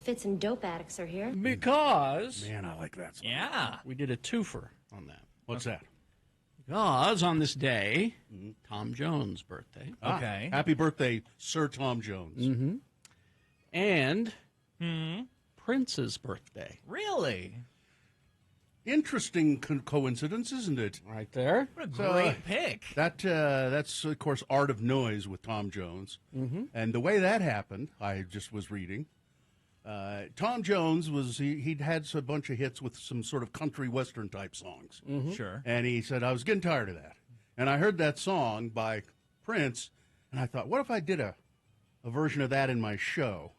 Misfits and dope addicts are here. Because Man, I like that song. Yeah. we did a twofer on that. What's that? Because on this day, Tom Jones' birthday, Okay. Happy birthday, Sir Tom Jones. and Prince's birthday. Really? Interesting coincidence, isn't it? Right there. What a great pick. That's of course Art of Noise with Tom Jones, and the way that happened, I just was reading. Tom Jones he'd had a bunch of hits with some sort of country western type songs, Sure. and he said I was getting tired of that, and I heard that song by Prince, and I thought, what if I did a version of that in my show?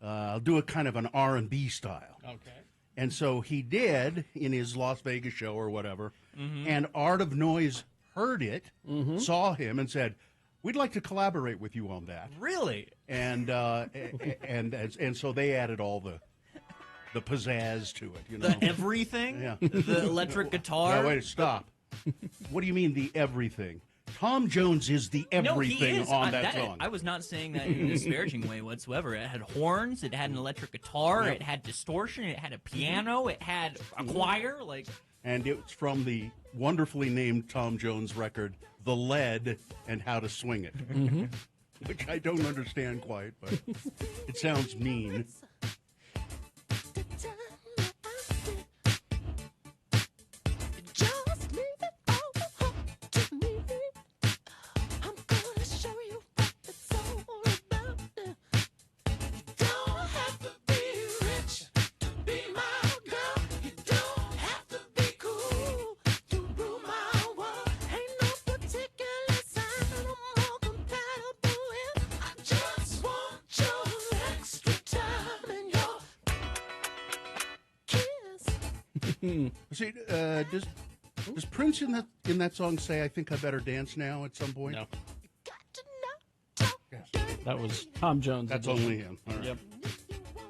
I'll do a kind of an R&B style. Okay. And so he did in his Las Vegas show or whatever, and Art of Noise heard it, saw him, and said, "We'd like to collaborate with you on that." Really? And and so they added all the pizzazz to it, you know. The everything? Yeah. The electric guitar? Now, wait, stop. What do you mean the everything? Tom Jones is the everything no, he is. on that song. I was not saying that in a disparaging way whatsoever. It had horns, it had an electric guitar, it had distortion, it had a piano, it had a choir, like And it's from the wonderfully named Tom Jones record, The Lead and How to Swing It, which I don't understand quite, but it sounds mean. See, does Prince in that song say, "I think I better dance now" at some point? No. That was Tom Jones. That's edition. only him. All right. Yep.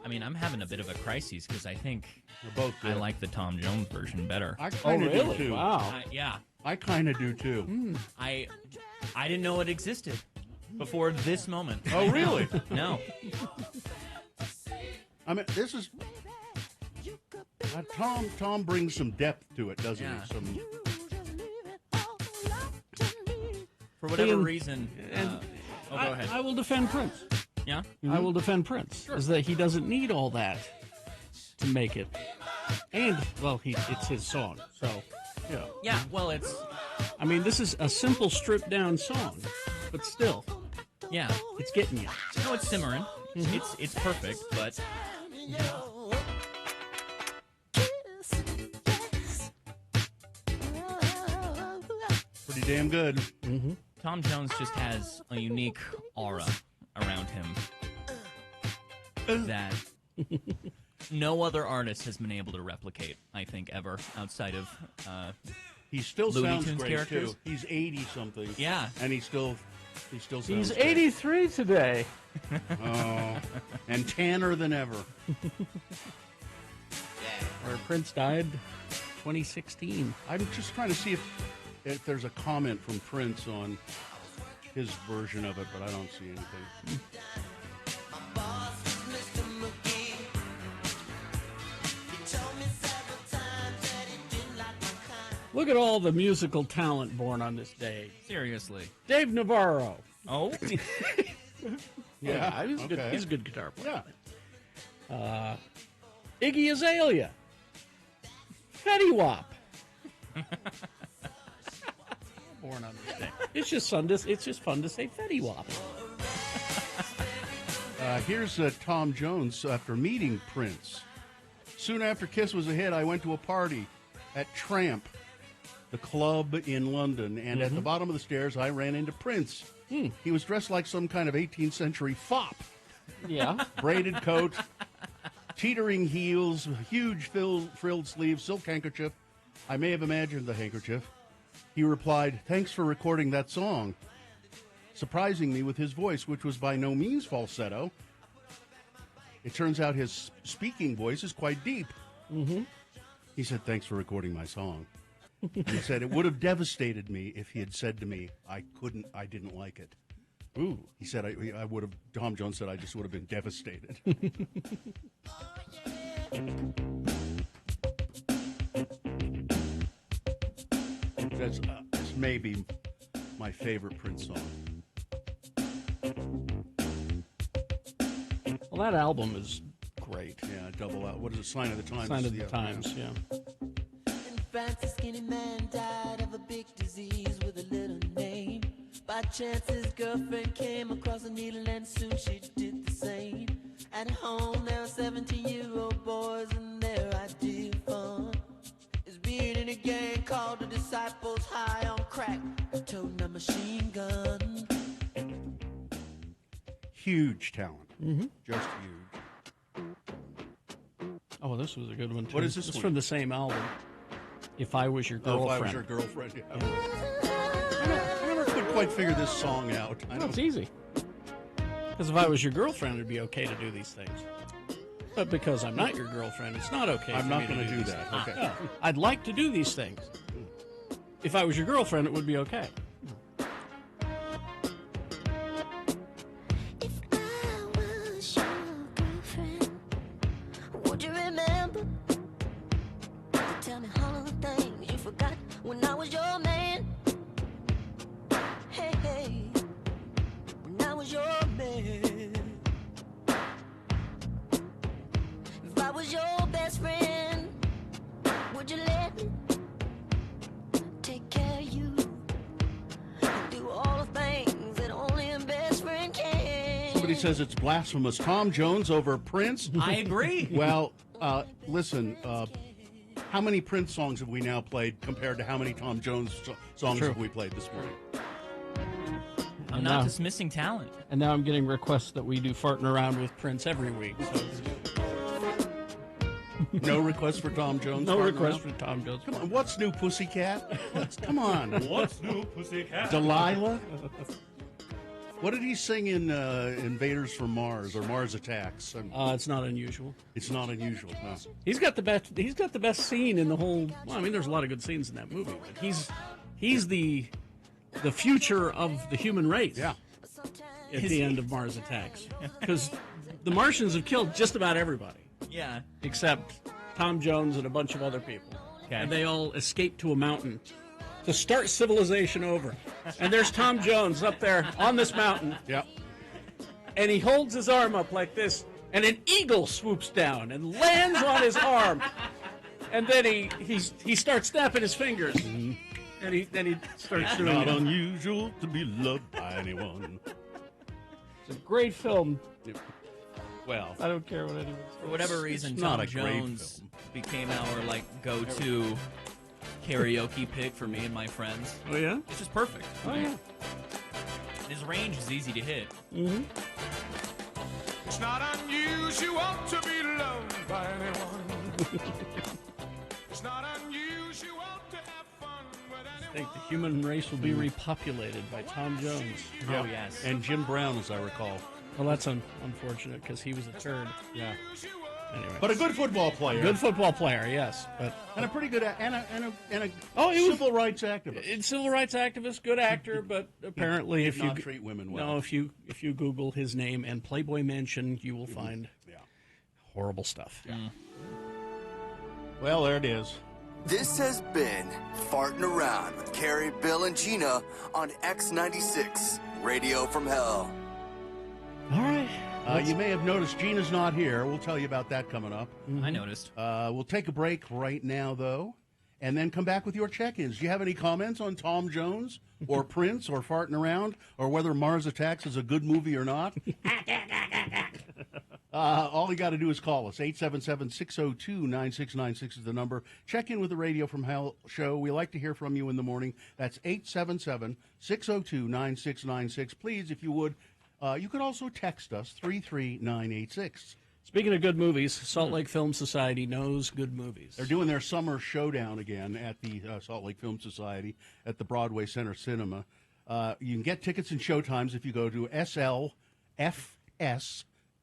I mean, I'm having a bit of a crisis because I think We're both I good. like the Tom Jones version better. I Oh, kind of really? do too. Wow. Yeah, I kind of do too. I didn't know it existed before this moment. Oh, really? No. I mean, this is Tom brings some depth to it, doesn't Yeah. he? Some For whatever And- reason. Go ahead. I will defend Prince. Yeah? I will defend Prince. Is that he doesn't need all that to make it. And, well, it's his song. So, yeah. Yeah, well, it's. I mean, this is a simple stripped down song, but still, Yeah. it's getting you. No, it's simmering. It's perfect, but. pretty damn good. Tom Jones just has a unique aura around him that no other artist has been able to replicate, I think, ever outside of. He still Looney sounds Tunes great characters? too. He's 80 something. Yeah. and he still sounds. He's great. 83 today. Oh, and tanner than ever. Or Prince died 2016. I'm just trying to see if there's a comment from Prince on his version of it, but I don't see anything. Look at all the musical talent born on this day. Seriously. Dave Navarro. Oh? Yeah, he's, good, okay. he's a good guitar player. Yeah. Iggy Azalea. Fetty Wap. Born on this day. It's just fun to say Fetty Wap. Here's Tom Jones after meeting Prince. Soon after Kiss was a hit, I went to a party at Tramp, the club in London, and at the bottom of the stairs, I ran into Prince. He was dressed like some kind of 18th century fop. Yeah. Braided coat, teetering heels, huge frilled sleeves, silk handkerchief. I may have imagined the handkerchief. He replied, "Thanks for recording that song," surprising me with his voice, which was by no means falsetto. It turns out his speaking voice is quite deep. He said, "Thanks for recording my song." And he said, "It would have devastated me if he had said to me, I didn't like it." Ooh. He said, I would have, Tom Jones said, I just would have been devastated. That's maybe my favorite Prince song. Well, that album is great. Yeah, double out. What is it? Sign of the Times. Sign of the Times, yeah. In France, a skinny man died of a big disease with a little name. By chance, his girlfriend came across a needle, and soon she did the same. At home, there are 17-year-old boys, and their idea of fun is being in a gang called the Disciples, high on crack, toting a machine gun. Huge talent. Mm-hmm. Just huge. Oh, well, this was a good one, too. What is this It's one? from the same album. If I Was Your Oh, Girlfriend. If I Was Your Girlfriend. Yeah. I never could quite figure this song out. No, it's easy. Because if I was your girlfriend, it'd be okay to do these things. But because I'm not your girlfriend, it's not okay. I'm for not me going to do these that. things. Okay. No, I'd like to do these things. If I was your girlfriend, it would be okay. If I was your girlfriend, would you remember to tell me all of the things you forgot when I was your man? Hey, hey, when I was your man. If I was your best friend, would you let me take care of you and do all the things that only a best friend can? Somebody says it's blasphemous. Tom Jones over Prince? I agree. Well, listen, how many Prince songs have we now played compared to how many Tom Jones songs True. have we played this morning? I'm No. not dismissing talent. And now I'm getting requests that we do farting around with Prince every week. So No request for Tom Jones? no Farting request around? for Tom Jones. Come on, what's new, Pussycat? Come on. What's new, Pussycat? Delilah? What did he sing in Invaders from Mars or Mars Attacks? It's not unusual. It's not unusual. No. He's got the best. He's got the best scene in the whole. Well, I mean, there's a lot of good scenes in that movie, but he's the future of the human race. Yeah. At the end of Mars Attacks, because the Martians have killed just about everybody Yeah. except Tom Jones and a bunch of other people, and they all escaped to a mountain to start civilization over. And there's Tom Jones up there on this mountain, Yeah. and he holds his arm up like this, and an eagle swoops down and lands on his arm, and then he starts snapping his fingers, and he starts doing Not it. unusual to be loved by anyone. It's a great film. Well, I don't care what anyone says. For whatever reason, not Tom a great Jones film. became our go-to karaoke pick for me and my friends. Oh yeah. It's just perfect. Oh yeah. His range is easy to hit. It's not unusual to be loved by anyone. It's not unusual to have fun with I anyone. think the human race will be repopulated by Tom Jones. Oh, yes. and Jim Brown, as I recall. Well, that's unfortunate because he was a turd. Yeah. Anyway, But a good football player. good football player, yes. But And a pretty good and a Oh, he was- civil rights activist. it's civil rights activist, good actor. But apparently, Did if you not treat women well. no, if you Google his name and Playboy Mansion, you will find Yeah. horrible stuff. Well, there it is. This has been Farting Around with Carrie, Bill, and Gina on X96, Radio from Hell. All right. You may have noticed Gina's not here. We'll tell you about that coming up. I noticed. We'll take a break right now, though, and then come back with your check-ins. Do you have any comments on Tom Jones or Prince or Farting Around or whether Mars Attacks is a good movie or not? All you got to do is call us. 877-602-9696 is the number. Check in with the Radio from Hell show. We like to hear from you in the morning. That's 877-602-9696. Please, if you would, you could also text us 33986. Speaking of good movies, Salt Lake Film Society knows good movies. They're doing their summer showdown again at the Salt Lake Film Society at the Broadway Center Cinema. You can get tickets and showtimes if you go to slfs.com.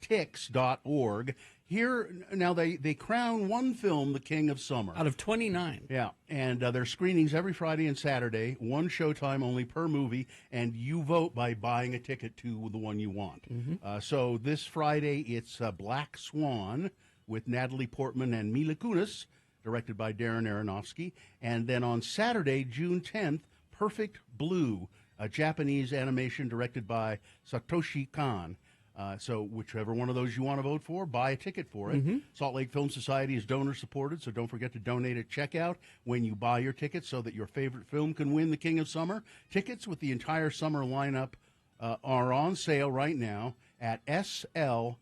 fstix.org. Here, now they crown one film the King of Summer. Out of 29. Yeah, and there's screenings every Friday and Saturday, one showtime only per movie, and you vote by buying a ticket to the one you want. So this Friday, it's Black Swan with Natalie Portman and Mila Kunis, directed by Darren Aronofsky. And then on Saturday, June 10th, Perfect Blue, a Japanese animation directed by Satoshi Kon. So whichever one of those you want to vote for, buy a ticket for it. Salt Lake Film Society is donor-supported, so don't forget to donate at checkout when you buy your tickets so that your favorite film can win the King of Summer. Tickets with the entire summer lineup are on sale right now at slfstix.org.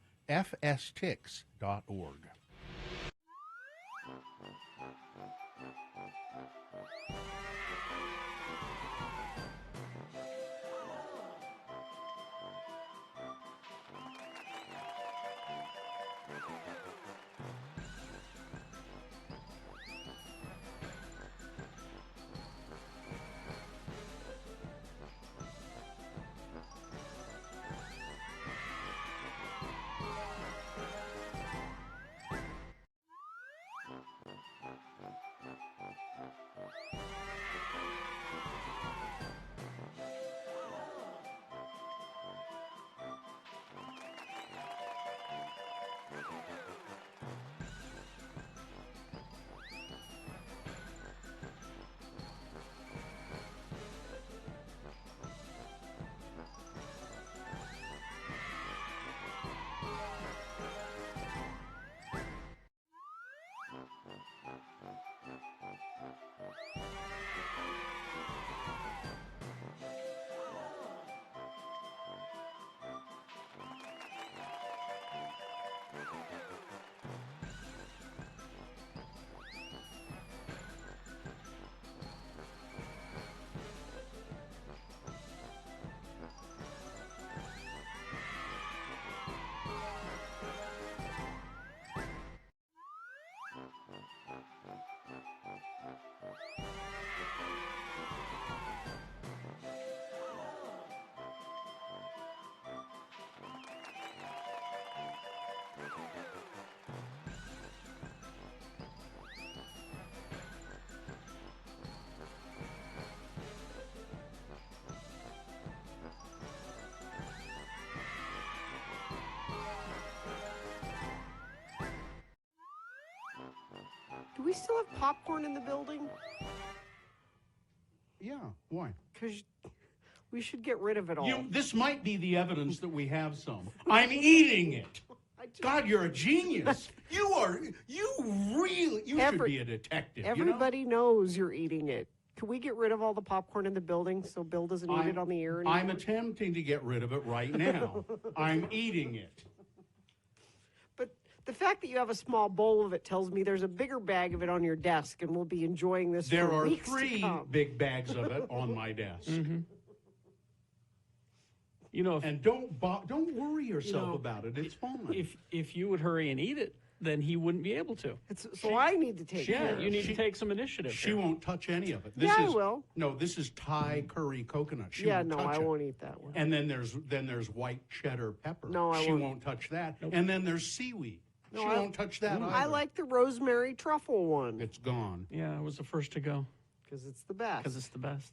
Do we still have popcorn in the building? Yeah, why? Because we should get rid of it all. This might be the evidence that we have some. I'm eating it. God, you're a genius. You should be a detective. Everybody knows you're eating it. Can we get rid of all the popcorn in the building so Bill doesn't eat it on the air anymore? I'm attempting to get rid of it right now. I'm eating it. But the fact that you have a small bowl of it tells me there's a bigger bag of it on your desk, and we'll be enjoying this There for are weeks to 3 come. big bags of it on my desk. You know, And don't worry yourself about it. It's fine. if you would hurry and eat it, then he wouldn't be able to. So I need to take care Yeah, of you it. need to take some initiative. She there. won't touch any of it. I will. No, this is Thai curry coconut. She Yeah, won't no, touch I it. won't eat that one. And then there's white cheddar pepper. No, I she won't. won't touch that. And then there's seaweed. No, she won't touch that either. I like the rosemary truffle one It's gone. Yeah, it was the first to go because it's the best. because it's the best.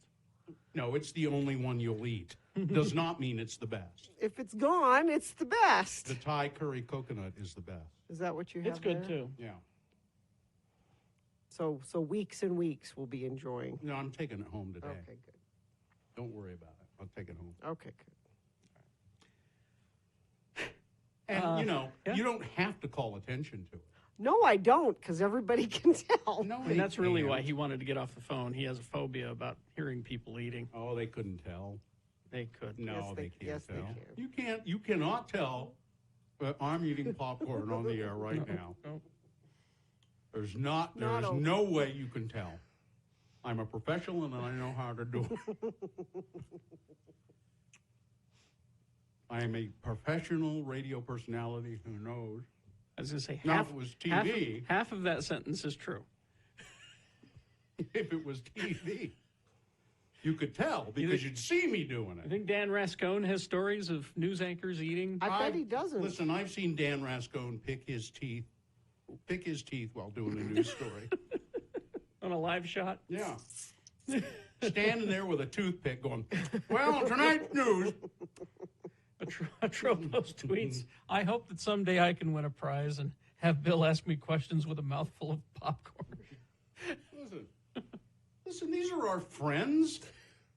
No, it's the only one you'll eat. Does not mean it's the best. If it's gone, it's the best. The Thai curry coconut is the best. Is that what you have It's good there? too. Yeah. So weeks and weeks we'll be enjoying. No, I'm taking it home today. Okay, good. Don't worry about it. I'll take it home. Okay, good. And, yeah. you don't have to call attention to it. No, I don't, because everybody can tell. No, And that's really why can't. he wanted to get off the phone. He has a phobia about hearing people eating. Oh, they couldn't tell. They could. No, Yes, they they- can't yes, they tell. can. You cannot tell. But I'm eating popcorn on the air right now. No. There is over. no way you can tell. I'm a professional and I know how to do it. I am a professional radio personality who knows. I was going to say Now, half, if it was half, TV. half of that sentence is true. If it was TV. You could tell because you'd see me doing I it. think Dan Rascone has stories of news anchors eating. I bet he doesn't. Listen, I've seen Dan Rascone pick his teeth while doing a news story. On a live shot. Yeah. Standing there with a toothpick going, well, tonight's news. Tropos tweets, I hope that someday I can win a prize and have Bill ask me questions with a mouthful of popcorn. Listen, these are our friends.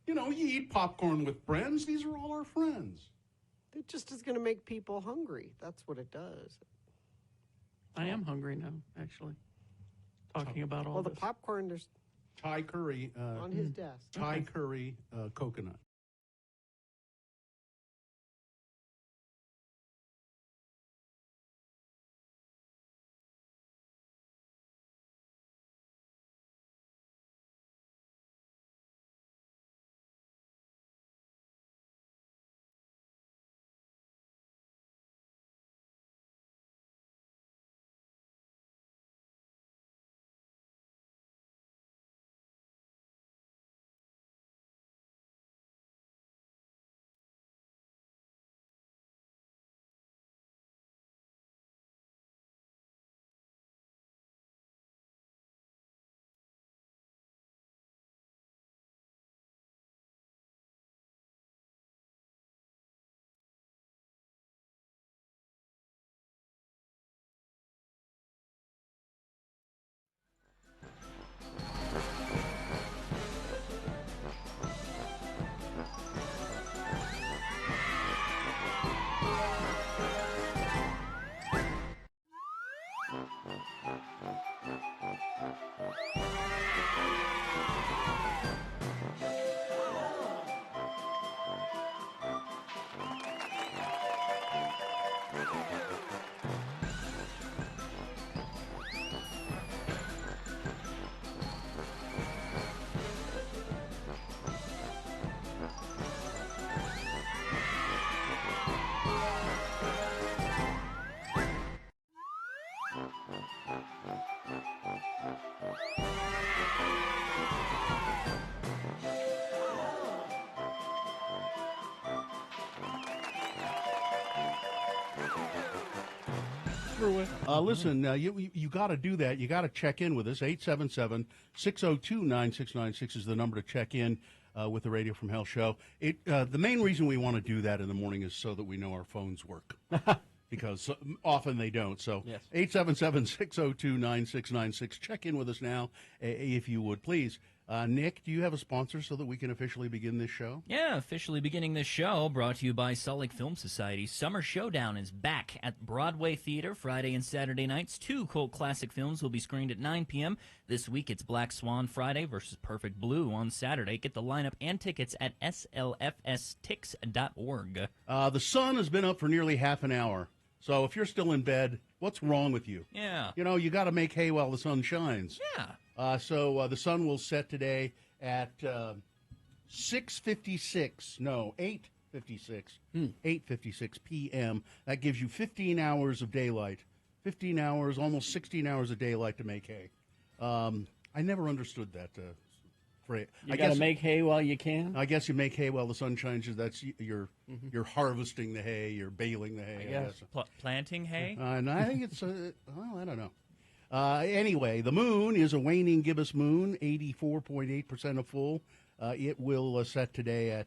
You know, you eat popcorn with friends. These are all our friends. It just is going to make people hungry. That's what it does. I am hungry now, actually. Talking about all Well, the this. popcorn, there's Thai curry. on his desk. Thai curry coconut. Listen, you got to do that. You got to check in with us. 877-602-9696 is the number to check in with the Radio from Hell show. The main reason we want to do that in the morning is so that we know our phones work. Because often they don't. So Yes. 877-602-9696. Check in with us now, if you would, please. Nick, do you have a sponsor so that we can officially begin this show? Yeah, officially beginning this show, brought to you by Salt Lake Film Society. Summer Showdown is back at Broadway Theater Friday and Saturday nights. 2 cult classic films will be screened at 9 p.m. This week it's Black Swan Friday versus Perfect Blue on Saturday. Get the lineup and tickets at slfstix.org. The sun has been up for nearly half an hour. So if you're still in bed, what's wrong with you? Yeah. You know, you got to make hay while the sun shines. Yeah. So the sun will set today at 8:56 p.m. That gives you 15 hours of daylight. 15 hours, almost 16 hours of daylight to make hay. I never understood that phrase. You got to make hay while you can? I guess you make hay while the sun shines. That's you're harvesting the hay, you're baling the hay. I guess. Planting hay? And I think it's well, I don't know. Anyway, the moon is a waning gibbous moon, 84.8% of full. It will set today at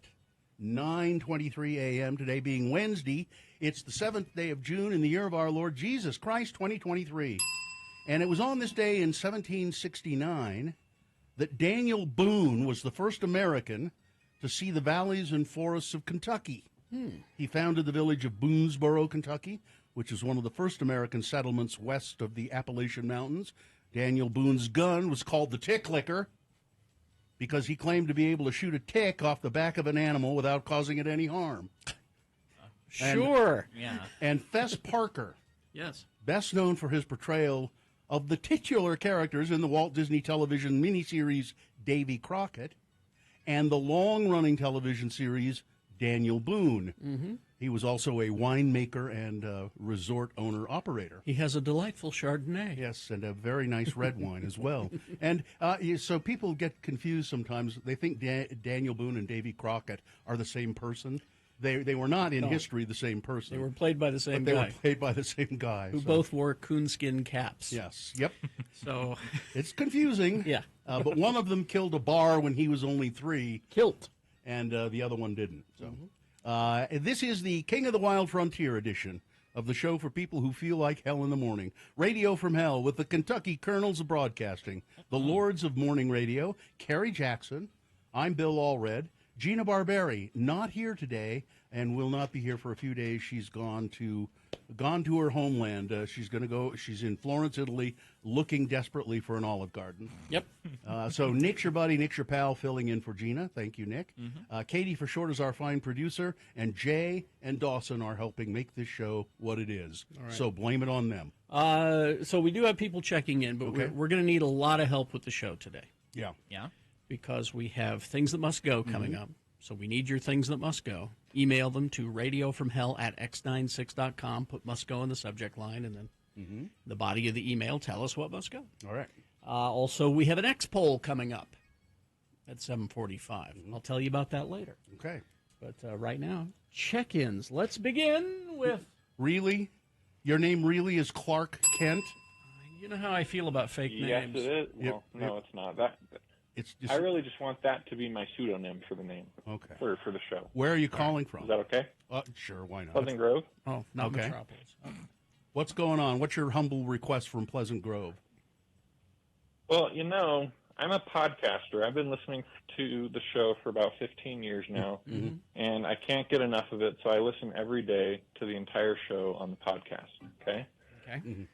9:23 a.m. Today being Wednesday. It's the 7th day of June in the year of our Lord Jesus Christ, 2023. And it was on this day in 1769 that Daniel Boone was the first American to see the valleys and forests of Kentucky. He founded the village of Boonesboro, Kentucky, which is one of the first American settlements west of the Appalachian Mountains. Daniel Boone's gun was called the Tick Licker because he claimed to be able to shoot a tick off the back of an animal without causing it any harm. Sure. Yeah. And Fess Parker, Yes. best known for his portrayal of the titular characters in the Walt Disney television miniseries Davy Crockett and the long-running television series Daniel Boone. He was also a winemaker and resort owner-operator. He has a delightful Chardonnay. Yes, and a very nice red wine as well. And so people get confused sometimes. They think Daniel Boone and Davy Crockett are the same person. They were not in history the same person. They were played by the same but they guy. were played by the same guy. Who so- both wore coonskin caps. Yes. Yep. So, It's confusing. Yeah. But one of them killed a bar when he was only 3, kilt. and the other one didn't. So, this is the King of the Wild Frontier edition of the show for people who feel like hell in the morning. Radio from Hell with the Kentucky Colonels of Broadcasting, the Lords of Morning Radio, Kerry Jackson. I'm Bill Allred. Gina Barberi, not here today, and will not be here for a few days. She's gone to her homeland. She's in Florence, Italy, looking desperately for an Olive Garden. Yep. So Nick's your buddy, Nick's your pal, filling in for Gina. Thank you, Nick. Katie for short is our fine producer, and Jay and Dawson are helping make this show what it is. So blame it on them. So we do have people checking in, but Okay. we're going to need a lot of help with the show today Yeah. Yeah. because we have things that must go coming up. So we need your things that must go. Email them to radiofromhell@x96.com. Put must go in the subject line, and then the body of the email, tell us what must go. All right. Also, we have an X poll coming up at 7:45. I'll tell you about that later. Okay. But right now, check-ins. Let's begin with, Really? Your name really is Clark Kent? you know how I feel about fake Yes, names. it is. Well, Yep, no, it's not. That It's just I really just want that to be my pseudonym for the name okay. for the show. Where are you calling from? Is that okay? Sure, why not? Pleasant Grove. Oh, not Okay. Metropolis. Oh. What's going on? What's your humble request from Pleasant Grove? Well, I'm a podcaster. I've been listening to the show for about 15 years now, and I can't get enough of it, so I listen every day to the entire show on the podcast. Okay. Okay.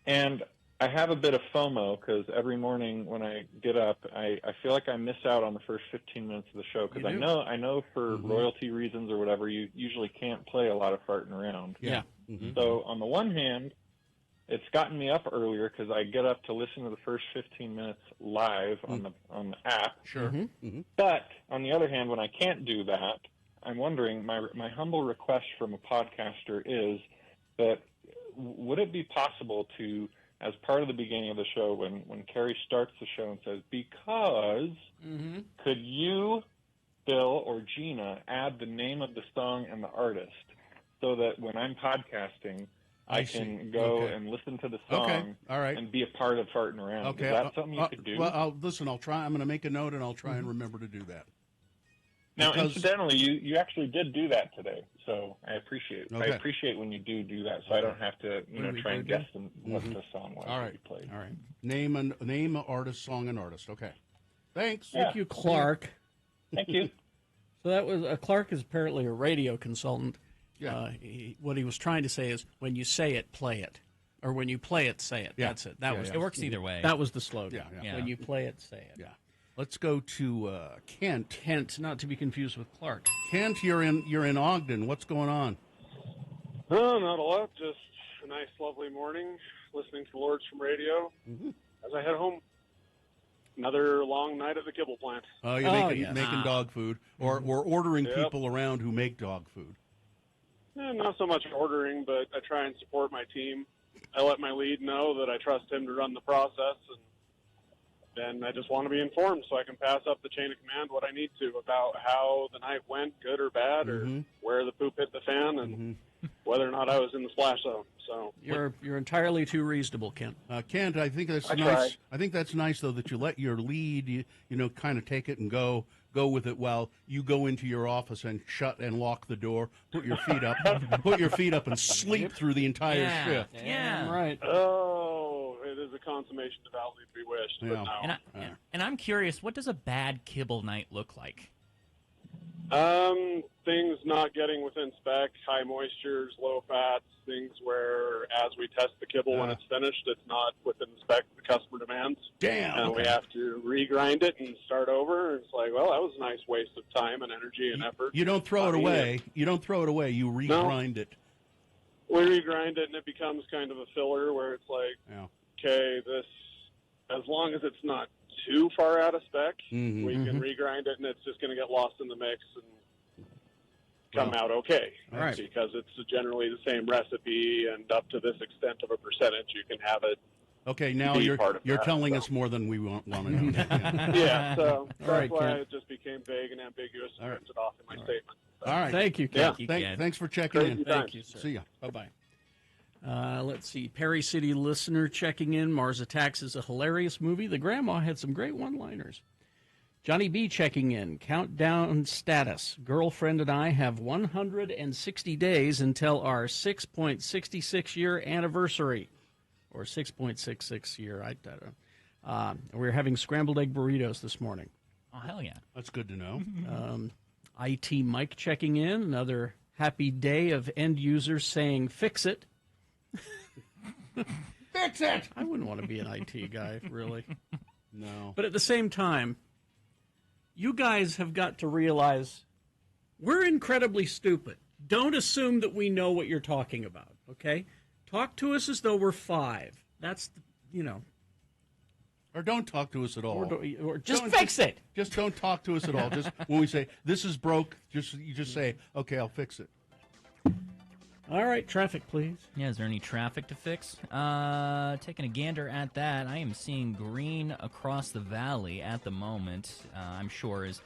And I have a bit of FOMO because every morning when I get up, I feel like I miss out on the first 15 minutes of the show because You do? I know for royalty reasons or whatever, you usually can't play a lot of farting around. Yeah. So on the one hand, it's gotten me up earlier because I get up to listen to the first 15 minutes live on the app. Sure. But on the other hand, when I can't do that, I'm wondering, my humble request from a podcaster is that would it be possible to, as part of the beginning of the show, when Carrie starts the show and says, because, could you, Bill, or Gina add the name of the song and the artist so that when I'm podcasting, I can go Okay. and listen to the song Okay. All right. and be a part of farting around. Okay. Is that something you could do? Well, listen, I'll try. I'm going to make a note, and I'll try and remember to do that. Now, Because- incidentally, you actually did do that today, so I appreciate it. Okay. I appreciate when you do that, so I don't have to What try and do we guess what the song was All that right. you played. All right. Name an artist, song, and artist. Okay. Thanks. Yeah. Thank you, Clark. Thank you. So that was Clark is apparently a radio consultant. Yeah. What he was trying to say is, when you say it, play it, or when you play it, say it. Yeah. That's it. That Yeah, was yeah. It works either way. that was the slogan. Yeah, yeah. Yeah. When you play it, say it. Yeah. Let's go to Kent. Kent, not to be confused with Clark. Kent, you're in Ogden. What's going on? Oh, not a lot. Just a nice, lovely morning, listening to Lords from Radio as I head home. Another long night at the kibble plant. Oh, you're Oh, making yes. making dog food, or ordering Yep. people around who make dog food. Not so much ordering, but I try and support my team. I let my lead know that I trust him to run the process, and then I just want to be informed so I can pass up the chain of command what I need to about how the night went, good or bad, or where the poop hit the fan, and whether or not I was in the splash zone. So You're entirely too reasonable, Kent. Kent, I think that's I nice. tried. I think that's nice though that you let your lead, kind of take it and go with it while you go into your office and shut and lock the door. Put your feet up, and sleep through the entire yeah. shift. Yeah. Right. oh, it is a consummation devoutly to be wished. Yeah. But no. And I'm curious, what does a bad kibble night look like? Things not getting within spec, high moistures, low fats, things where as we test the kibble when it's finished, it's not within the spec the customer demands. Damn. And we have to regrind it and start over. It's like, well, that was a nice waste of time and energy and effort. You don't throw it I mean, away. You don't throw it away. You regrind it. We regrind it and it becomes kind of a filler where it's like, Yeah. okay, this, as long as it's not too far out of spec, Mhm. we can regrind it and it's just going to get lost in the mix and come out okay. All right. Because it's generally the same recipe, and up to this extent of a percentage, you can have it. Okay, now Be you're part of that, telling so. us more than we want to know. Yeah. Yeah, so that's right, why Ken. it just became vague and ambiguous and All right. ripped it off in my statement. All right. Thank you, Ken. Yeah. Thank you, Ken. Thanks for checking Crazy in. time. Thank you, sir. See ya. Bye-bye. Let's see. Perry City listener checking in. Mars Attacks is a hilarious movie. The grandma had some great one-liners. Johnny B checking in. Countdown status. Girlfriend and I have 160 days until our 6.66 year anniversary. Or 6.66 year. I don't know. We're having scrambled egg burritos this morning. Oh, hell yeah. That's good to know. IT Mike checking in. Another happy day of end users saying, fix it. Fix it! I wouldn't want to be an IT guy, really. No. But at the same time, you guys have got to realize we're incredibly stupid. Don't assume that we know what you're talking about, okay? Talk to us as though we're 5. That's, Or don't talk to us at all. or just Don't- fix it. Just don't talk to us at all. Just when we say this is broke, you just say, okay, I'll fix it. All right, traffic, please. Yeah, is there any traffic to fix? Taking a gander at that, I am seeing green across the valley at the moment. I'm sure as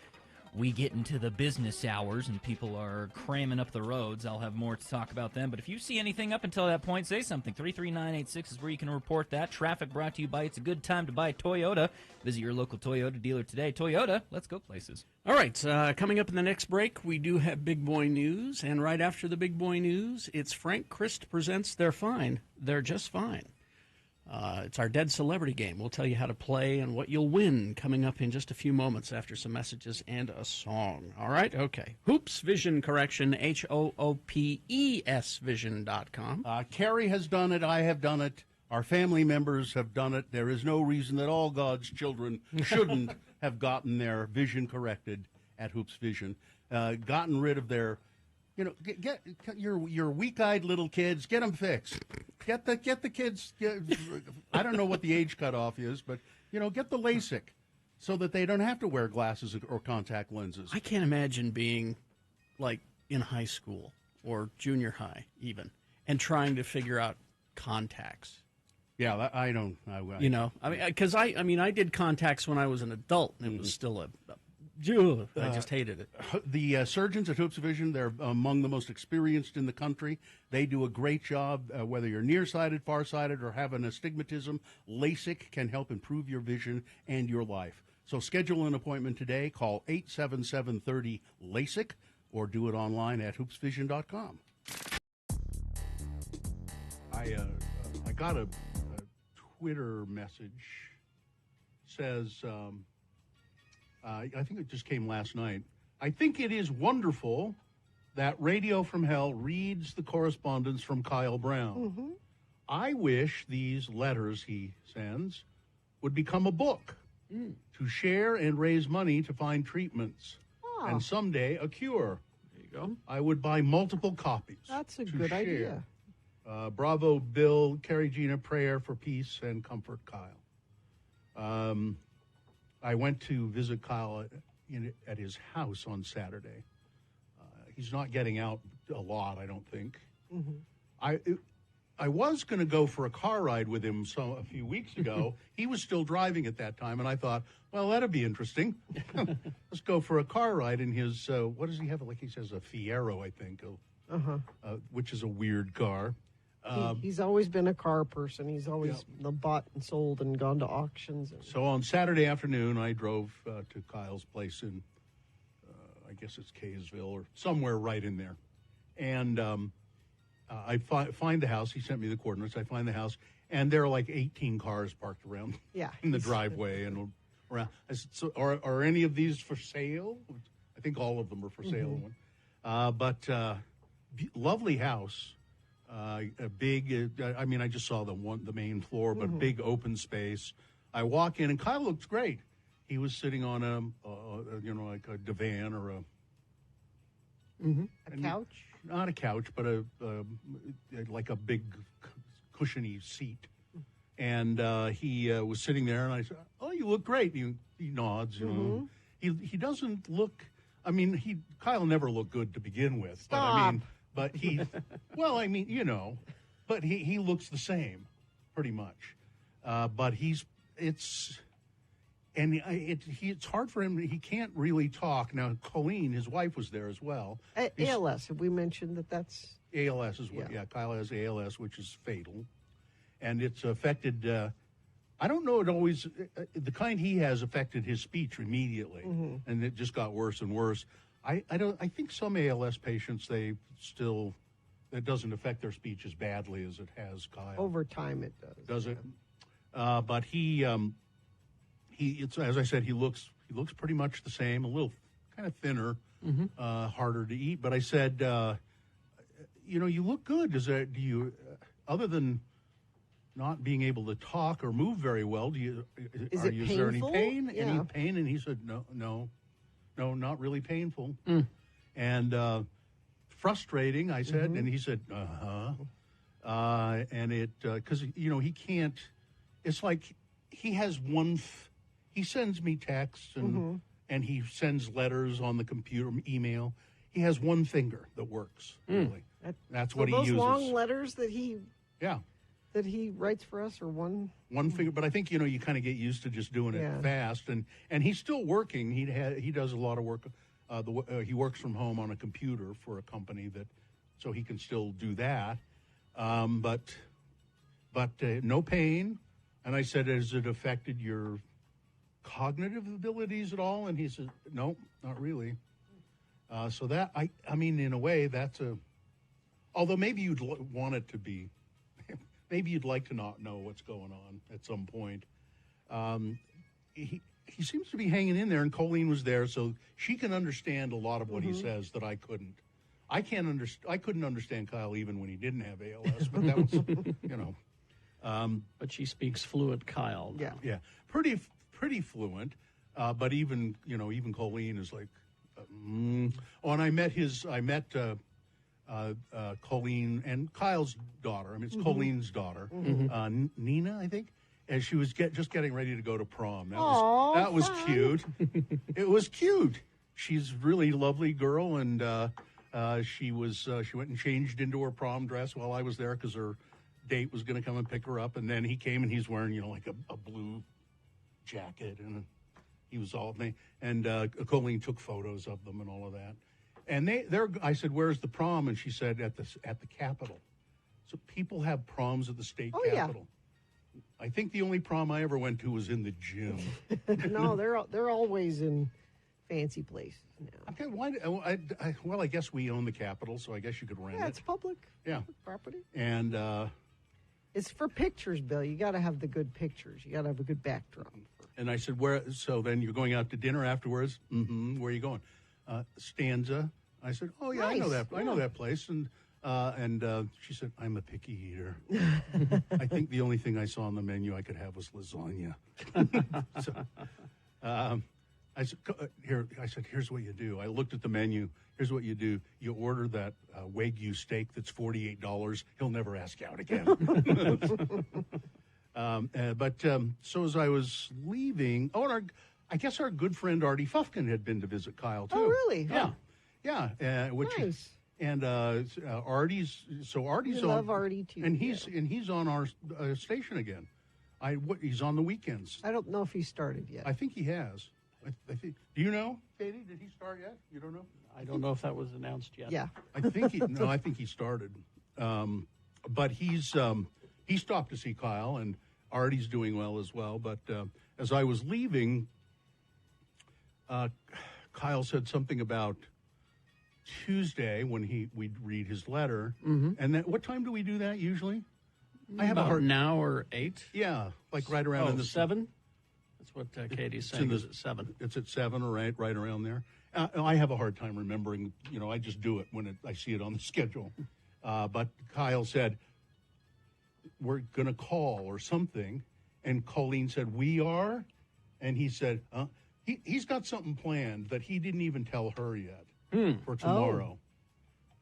we get into the business hours and people are cramming up the roads, I'll have more to talk about them. But if you see anything up until that point, say something. 33986 is where you can report that. Traffic brought to you by It's a Good Time to Buy Toyota. Visit your local Toyota dealer today. Toyota, let's go places. All right, coming up in the next break, we do have Big Boy News. And right after the Big Boy News, it's Frank Christ presents They're Fine. They're Just Fine. It's our Dead Celebrity Game. We'll tell you how to play and what you'll win coming up in just a few moments after some messages and a song. All right? Okay. Hoops Vision Correction, HOOPES Vision.com. Carrie has done it. I have done it. Our family members have done it. There is no reason that all God's children shouldn't have gotten their vision corrected at Hoops Vision, gotten rid of their, get your weak-eyed little kids, get them fixed. Get the kids. I don't know what the age cutoff is, but get the LASIK so that they don't have to wear glasses or contact lenses. I can't imagine being like in high school or junior high even and trying to figure out contacts. Yeah, I don't. Because I did contacts when I was an adult, and it was still I just hated it. The surgeons at Hoops Vision, they're among the most experienced in the country. They do a great job, whether you're nearsighted, farsighted, or have an astigmatism. LASIK can help improve your vision and your life. So schedule an appointment today. Call 877-30-LASIK or do it online at hoopsvision.com. I got a Twitter message. Says, I think it just came last night. I think it is wonderful that Radio from Hell reads the correspondence from Kyle Brown. Mm-hmm. I wish these letters he sends would become a book to share and raise money to find treatments and someday a cure. There you go. I would buy multiple copies. That's a to good share. idea. Bravo, Bill, Carrie Gina, prayer for peace and comfort, Kyle. I went to visit Kyle at his house on Saturday. He's not getting out a lot, I don't think. Mm-hmm. I was going to go for a car ride with him a few weeks ago. He was still driving at that time, and I thought, well, that'd be interesting. Let's go for a car ride in his, what does he have? Like he says a Fiero, I think, which is a weird car. He's always been a car person. He's always bought and sold and gone to auctions. So on Saturday afternoon, I drove to Kyle's place in, I guess it's Kaysville or somewhere right in there. And I find the house. He sent me the coordinates. I find the house, and there are like 18 cars parked around in the driveway and around. I said, so are any of these for sale? I think all of them are for sale. But lovely house. A big, I just saw the main floor, but big open space. I walk in and Kyle looks great. He was sitting on like a divan or a couch? Not a couch, but like a big cushiony seat. And he was sitting there, and I said, "Oh, you look great." He nods. He doesn't look I mean, Kyle never looked good to begin with. Stop. But he, well, I mean, you know, but he looks the same, pretty much. But it's hard for him. He can't really talk. Now, Colleen, his wife, was there as well. ALS, have we mentioned that's... ALS is what, yeah, Kyle has ALS, which is fatal. And it's affected, I don't know, it always, the kind he has affected his speech immediately. And it just got worse and worse. I think some ALS patients, it doesn't affect their speech as badly as it has Kyle. Over time it does. Does it? But it's, as I said, he looks pretty much the same, a little kind of thinner, harder to eat. But I said, you know, you look good. Do you, other than not being able to talk or move very well, Is there any painful? pain? Yeah. Any pain? And he said, no, not really painful. And frustrating, I said, and he said, and it, because, you know, he can't, it's like he has he sends me texts and he sends letters on the computer, email. He has one finger that works, really. That's what he those uses. long letters that he Yeah. that he writes for us are one finger, but I think, you know, you kind of get used to just doing it fast, and he's still working. He does a lot of work. He works from home on a computer for a company so he can still do that. But no pain. And I said, has it affected your cognitive abilities at all? And he said, no, not really. So that I mean, in a way, although maybe you'd want it to be. Maybe you'd like to not know what's going on at some point. He seems to be hanging in there, and Colleen was there, so she can understand a lot of what he says that I couldn't. I couldn't understand Kyle even when he didn't have ALS, but that was, you know. But she speaks fluent Kyle. Now. Yeah, pretty fluent. But even Colleen is like. Oh, and I met Colleen and Kyle's daughter. I mean, it's Colleen's daughter, Nina, I think. And she was just getting ready to go to prom. That was cute. It was cute. She's a really lovely girl, and she went and changed into her prom dress while I was there because her date was going to come and pick her up. And then he came and he's wearing, you know, like a blue jacket, and he was all and Colleen took photos of them and all of that. And I said, "Where's the prom?" And she said, "At the Capitol." So people have proms at the state Capitol. Yeah. I think the only prom I ever went to was in the gym. No, they're always in fancy places now. Okay, why? Well, I guess we own the Capitol, so I guess you could rent it. Yeah, it's public. Yeah, property. And it's for pictures, Bill. You got to have the good pictures. You got to have a good backdrop. And I said, "Where?" So then you're going out to dinner afterwards. Where are you going? Stanza. I said, "Oh yeah, nice. I know that. Yeah. I know that place." And she said, "I'm a picky eater. I think the only thing I saw on the menu I could have was lasagna." So, I said, "Here." I said, "Here's what you do." I looked at the menu. Here's what you do. You order that Wagyu steak that's $48. He'll never ask you out again. So as I was leaving, I guess our good friend Artie Fufkin had been to visit Kyle too. Oh, really? Yeah. Nice. And Artie's I on. love Artie too. And he's on our station again. He's on the weekends. I don't know if he started yet. I think he has. I think. Do you know, Katie? Did he start yet? You don't know? I don't know if that was announced yet. Yeah. I think he started. But he stopped to see Kyle, and Artie's doing well as well. But as I was leaving, Kyle said something about Tuesday when we'd read his letter. And then, what time do we do that usually? I have about now or 8. Yeah, like right around in the 7. That's what Katie's saying. Is at 7? It's at 7, or right around there. I have a hard time remembering. You know, I just do it when I see it on the schedule. But Kyle said, "We're going to call or something," and Colleen said, "We are," and he said, he's got something planned that he didn't even tell her yet for tomorrow. Oh.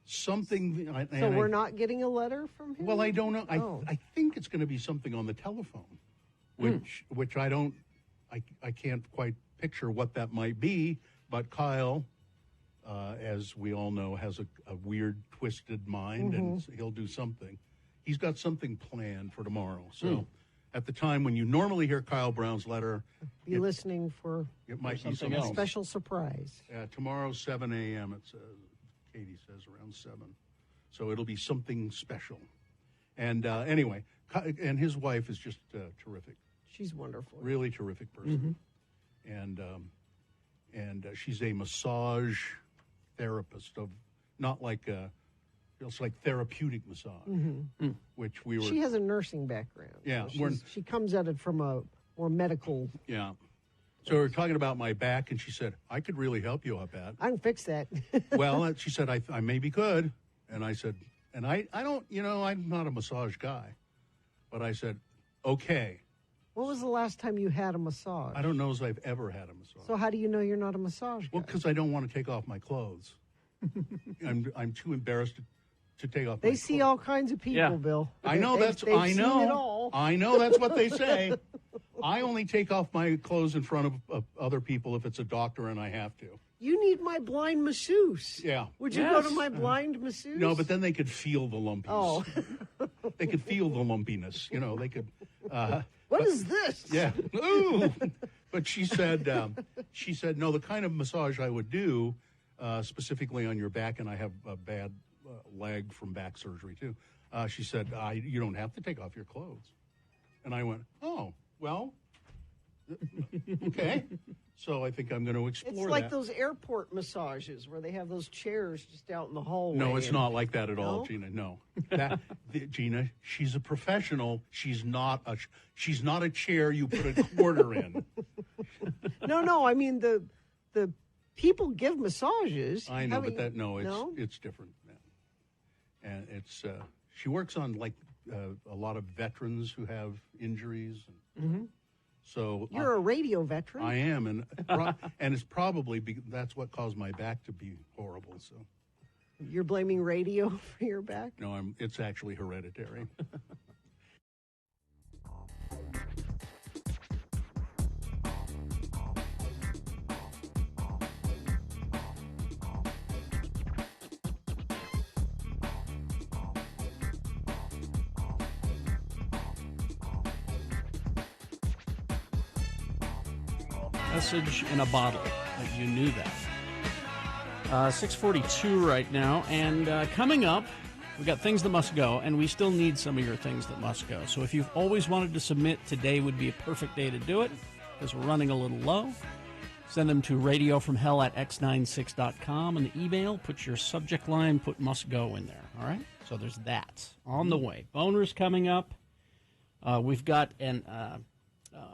Something. So we're not getting a letter from him? Well, I don't know. I think it's going to be something on the telephone, which I don't. I can't quite picture what that might be. But Kyle as we all know, has a weird, twisted mind, and he'll do something. He's got something planned for tomorrow. So at the time when you normally hear Kyle Brown's letter, Be listening for it might be something something else. else. special surprise. Tomorrow, 7 a.m., it says, Katie says around 7. So it'll be something special. And anyway, and his wife is just terrific. She's wonderful. Really terrific person. And she's a massage therapist of not like it's like therapeutic massage, which we were. She has a nursing background. Yeah, so she comes at it from a more medical. Yeah. So we were talking about my back, and she said, I could really help you out that. I can fix that. Well, she said, I maybe could. And I said, and I don't, I'm not a massage guy. But I said, okay. When was the last time you had a massage? I don't know if I've ever had a massage. So how do you know you're not a massage guy? Well, because I don't want to take off my clothes. I'm too embarrassed to take off my They clothes. see all kinds of people, Yeah. Bill. I know They've seen it all. I know that's what they say. I only take off my clothes in front of other people if it's a doctor and I have to. You need my blind masseuse. Yeah. Would you go to Yes. my blind masseuse? No, but then they could feel the lumpiness. Oh, They could feel the lumpiness. They could. what is this? Yeah. Ooh. But she said, no, the kind of massage I would do, specifically on your back, and I have a bad leg from back surgery too. She said, you don't have to take off your clothes. And I went, oh, well, okay. So I think I'm going to explore It's like that. those airport massages where they have those chairs just out in the hallway. No, it's and- not like that at all, No? Gina. No, Gina, she's a professional. She's not a chair you put a quarter in. No. I mean the people give massages. I know, having- but no? it's different. Man. And it's she works on like a lot of veterans who have injuries. So You're a radio veteran. I am, and it's probably that's what caused my back to be horrible. So You're blaming radio for your back? no, it's actually hereditary. Message in a bottle that you knew that. 6:42 right now, and coming up, we got things that must go, and we still need some of your things that must go. So if you've always wanted to submit, today would be a perfect day to do it, because we're running a little low. Send them to radiofromhell@x96.com, and the email, put your subject line, put must go in there, all right? So there's that on the way. Boners coming up. We've got an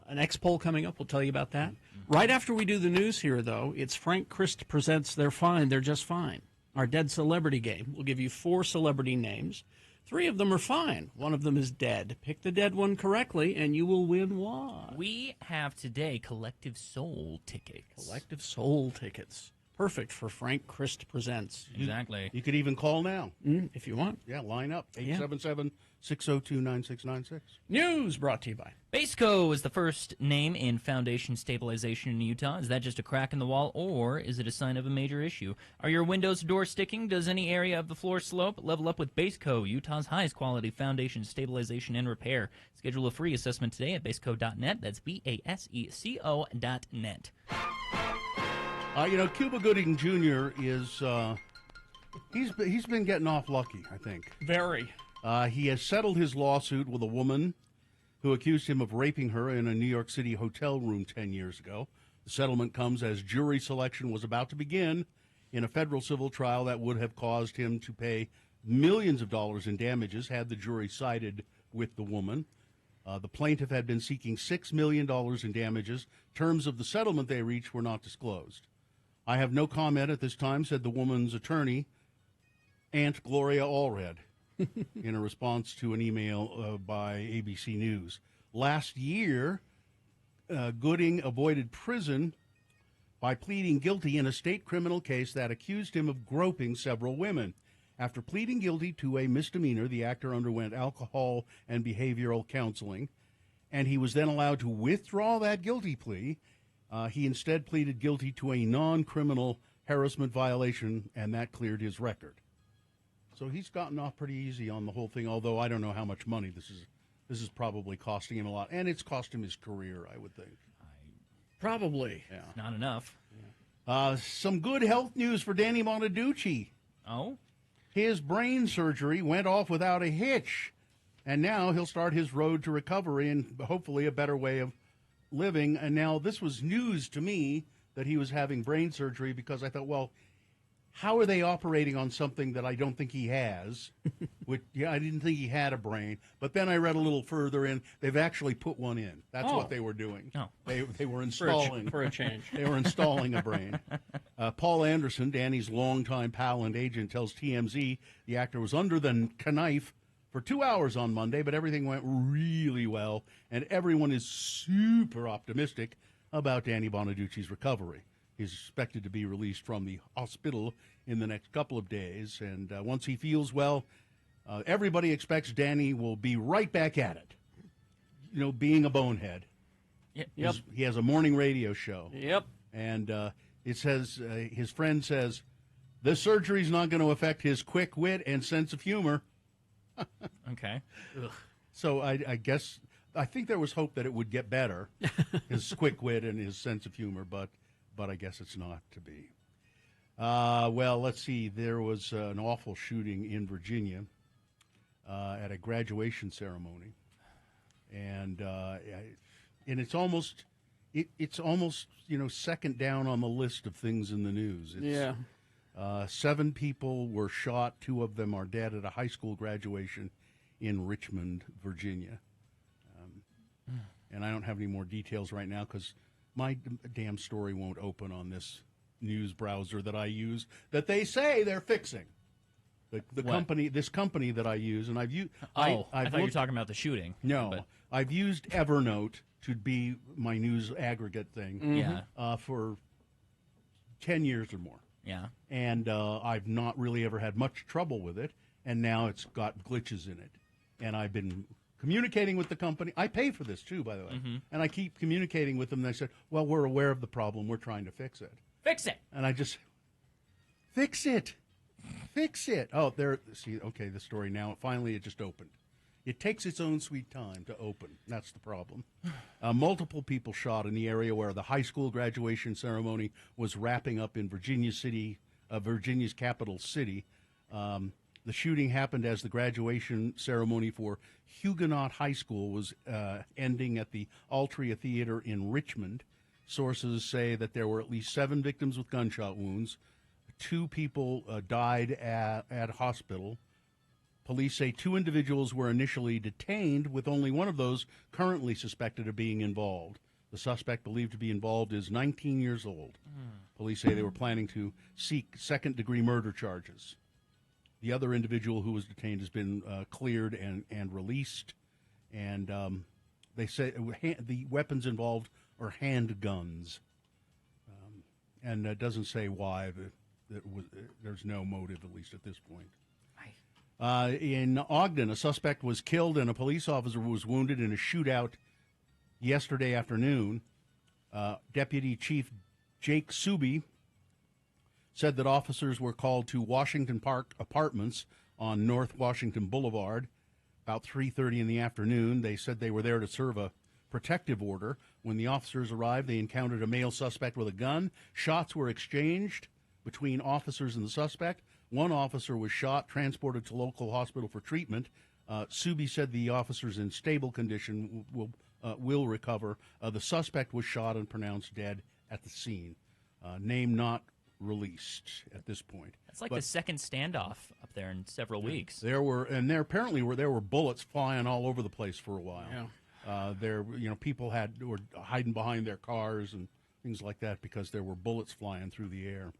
X poll coming up. We'll tell you about that. Right after we do the news here, though, it's Frank Christ presents They're Fine, They're Just Fine, our dead celebrity game. We'll give you 4 celebrity names. 3 of them are fine. 1 of them is dead. Pick the dead one correctly, and you will win what? We have today Collective Soul tickets. Collective Soul tickets. Perfect for Frank Christ presents. Exactly. You could even call now. If you want. Yeah, line up 877-602-9696. News brought to you by Baseco is the first name in foundation stabilization in Utah. Is that just a crack in the wall, or is it a sign of a major issue? Are your windows, doors sticking? Does any area of the floor slope? Level up with Baseco, Utah's highest quality foundation stabilization and repair. Schedule a free assessment today at baseco.net. That's BASECO.net. Cuba Gooding Jr. is he's been getting off lucky, I think. Very. He has settled his lawsuit with a woman who accused him of raping her in a New York City hotel room 10 years ago. The settlement comes as jury selection was about to begin in a federal civil trial that would have caused him to pay millions of dollars in damages had the jury sided with the woman. The plaintiff had been seeking $6 million in damages. Terms of the settlement they reached were not disclosed. I have no comment at this time, said the woman's attorney, Aunt Gloria Allred, in a response to an email by ABC News. Last year, Gooding avoided prison by pleading guilty in a state criminal case that accused him of groping several women. After pleading guilty to a misdemeanor, the actor underwent alcohol and behavioral counseling, and he was then allowed to withdraw that guilty plea. He instead pleaded guilty to a non-criminal harassment violation, and that cleared his record. So he's gotten off pretty easy on the whole thing, although I don't know how much money this is probably costing him a lot. And it's cost him his career, I would think. Probably. Yeah. Not enough. Some good health news for Danny Bonaducci. Oh? His brain surgery went off without a hitch, and now he'll start his road to recovery and hopefully a better way of living. And now this was news to me that he was having brain surgery, because I thought, well, how are they operating on something that I don't think he has? I didn't think he had a brain. But then I read a little further in. They've actually put one in. That's what they were doing. Oh. They were installing. For a change. They were installing a brain. Paul Anderson, Danny's longtime pal and agent, tells TMZ the actor was under the knife for 2 hours on Monday, but everything went really well, and everyone is super optimistic about Danny Bonaducci's recovery. He's expected to be released from the hospital in the next couple of days, and once he feels well, everybody expects Danny will be right back at it. You know, being a bonehead. Yep. He has a morning radio show. Yep. And it says, his friend says, this surgery's not going to affect his quick wit and sense of humor. Okay. So I guess, I think there was hope that it would get better, his quick wit and his sense of humor, but I guess it's not to be. Well, let's see. There was an awful shooting in Virginia at a graduation ceremony, and it's almost second down on the list of things in the news. Yeah. 7 people were shot. 2 of them are dead at a high school graduation in Richmond, Virginia. And I don't have any more details right now because my damn story won't open on this news browser that I use that they say they're fixing. This company that I use, and I've used. I thought you were talking about the shooting. No, I've used Evernote to be my news aggregate thing. Yeah. For 10 years or more. Yeah. And I've not really ever had much trouble with it, and now it's got glitches in it. And I've been communicating with the company. I pay for this, too, by the way. Mm-hmm. And I keep communicating with them, and they said, well, we're aware of the problem. We're trying to fix it. Fix it! And I just, fix it. Fix it. Oh, there, see, okay, the story now, finally it just opened. It takes its own sweet time to open. That's the problem. Multiple people shot in the area where the high school graduation ceremony was wrapping up in Virginia City, Virginia's capital city. The shooting happened as the graduation ceremony for Huguenot High School was ending at the Altria Theater in Richmond. Sources say that there were at least 7 victims with gunshot wounds. 2 people died at a hospital. Police say 2 individuals were initially detained, with only one of those currently suspected of being involved. The suspect believed to be involved is 19 years old. Police say they were planning to seek second-degree murder charges. The other individual who was detained has been cleared and released. And they say the weapons involved are handguns. And it doesn't say why. There's no motive, at least at this point. In Ogden, a suspect was killed and a police officer was wounded in a shootout yesterday afternoon. Deputy Chief Jake Suby said that officers were called to Washington Park Apartments on North Washington Boulevard about 3:30 in the afternoon. They said they were there to serve a protective order. When the officers arrived, they encountered a male suspect with a gun. Shots were exchanged between officers and the suspect. One officer was shot, transported to local hospital for treatment. Suby said the officer's in stable condition, will recover. The suspect was shot and pronounced dead at the scene. Name not released at this point. It's like the second standoff up there in several weeks. There were bullets flying all over the place for a while. Yeah. People were hiding behind their cars and things like that because there were bullets flying through the air.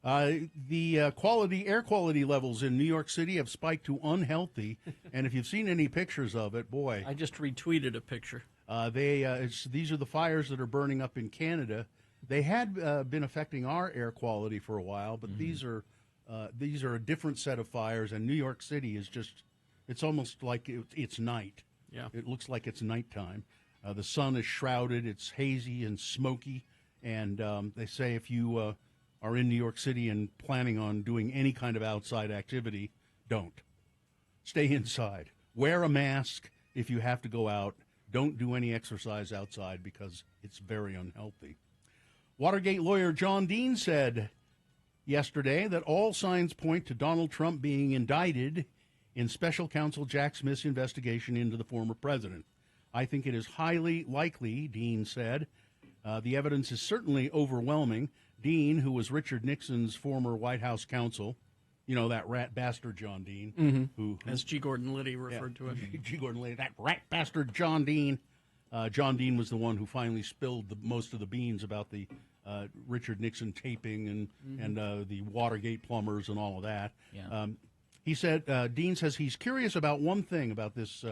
The air quality levels in New York City have spiked to unhealthy, and if you've seen any pictures of it, boy. I just retweeted a picture. These are the fires that are burning up in Canada. They had been affecting our air quality for a while, but these are a different set of fires, and New York City is it's almost like it's night. Yeah. It looks like it's nighttime. The sun is shrouded. It's hazy and smoky, and they say if you are in New York City and planning on doing any kind of outside activity, don't. Stay inside. Wear a mask if you have to go out. Don't do any exercise outside because it's very unhealthy. Watergate lawyer John Dean said yesterday that all signs point to Donald Trump being indicted in special counsel Jack Smith's investigation into the former president. I think it is highly likely, Dean said. The evidence is certainly overwhelming. Dean, who was Richard Nixon's former White House counsel, you know, that rat bastard John Dean, who As G. Gordon Liddy referred to it. G. Gordon Liddy, that rat bastard John Dean. John Dean was the one who finally spilled most of the beans about the Richard Nixon taping and the Watergate plumbers and all of that. Yeah. He said, Dean says he's curious about one thing about this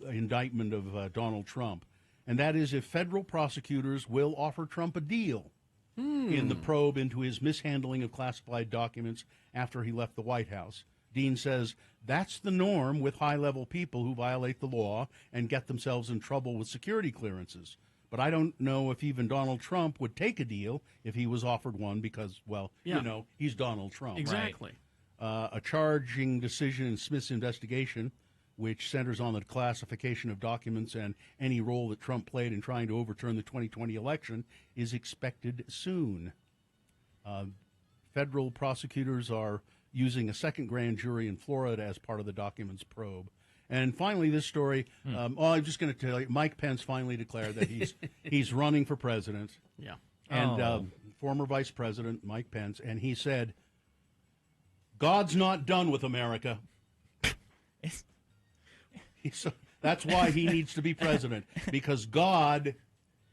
indictment of Donald Trump, and that is if federal prosecutors will offer Trump a deal in the probe into his mishandling of classified documents after he left the White House. Dean says that's the norm with high-level people who violate the law and get themselves in trouble with security clearances. But I don't know if even Donald Trump would take a deal if he was offered one because, well, Yeah. you know, he's Donald Trump. Exactly. A charging decision in Smith's investigation, which centers on the classification of documents and any role that Trump played in trying to overturn the 2020 election, is expected soon. Federal prosecutors are using a second grand jury in Florida as part of the documents probe. And finally, this story, I'm just going to tell you, Mike Pence finally declared that he's running for president. Yeah. And former Vice President Mike Pence, and he said, God's not done with America. That's why he needs to be president, because God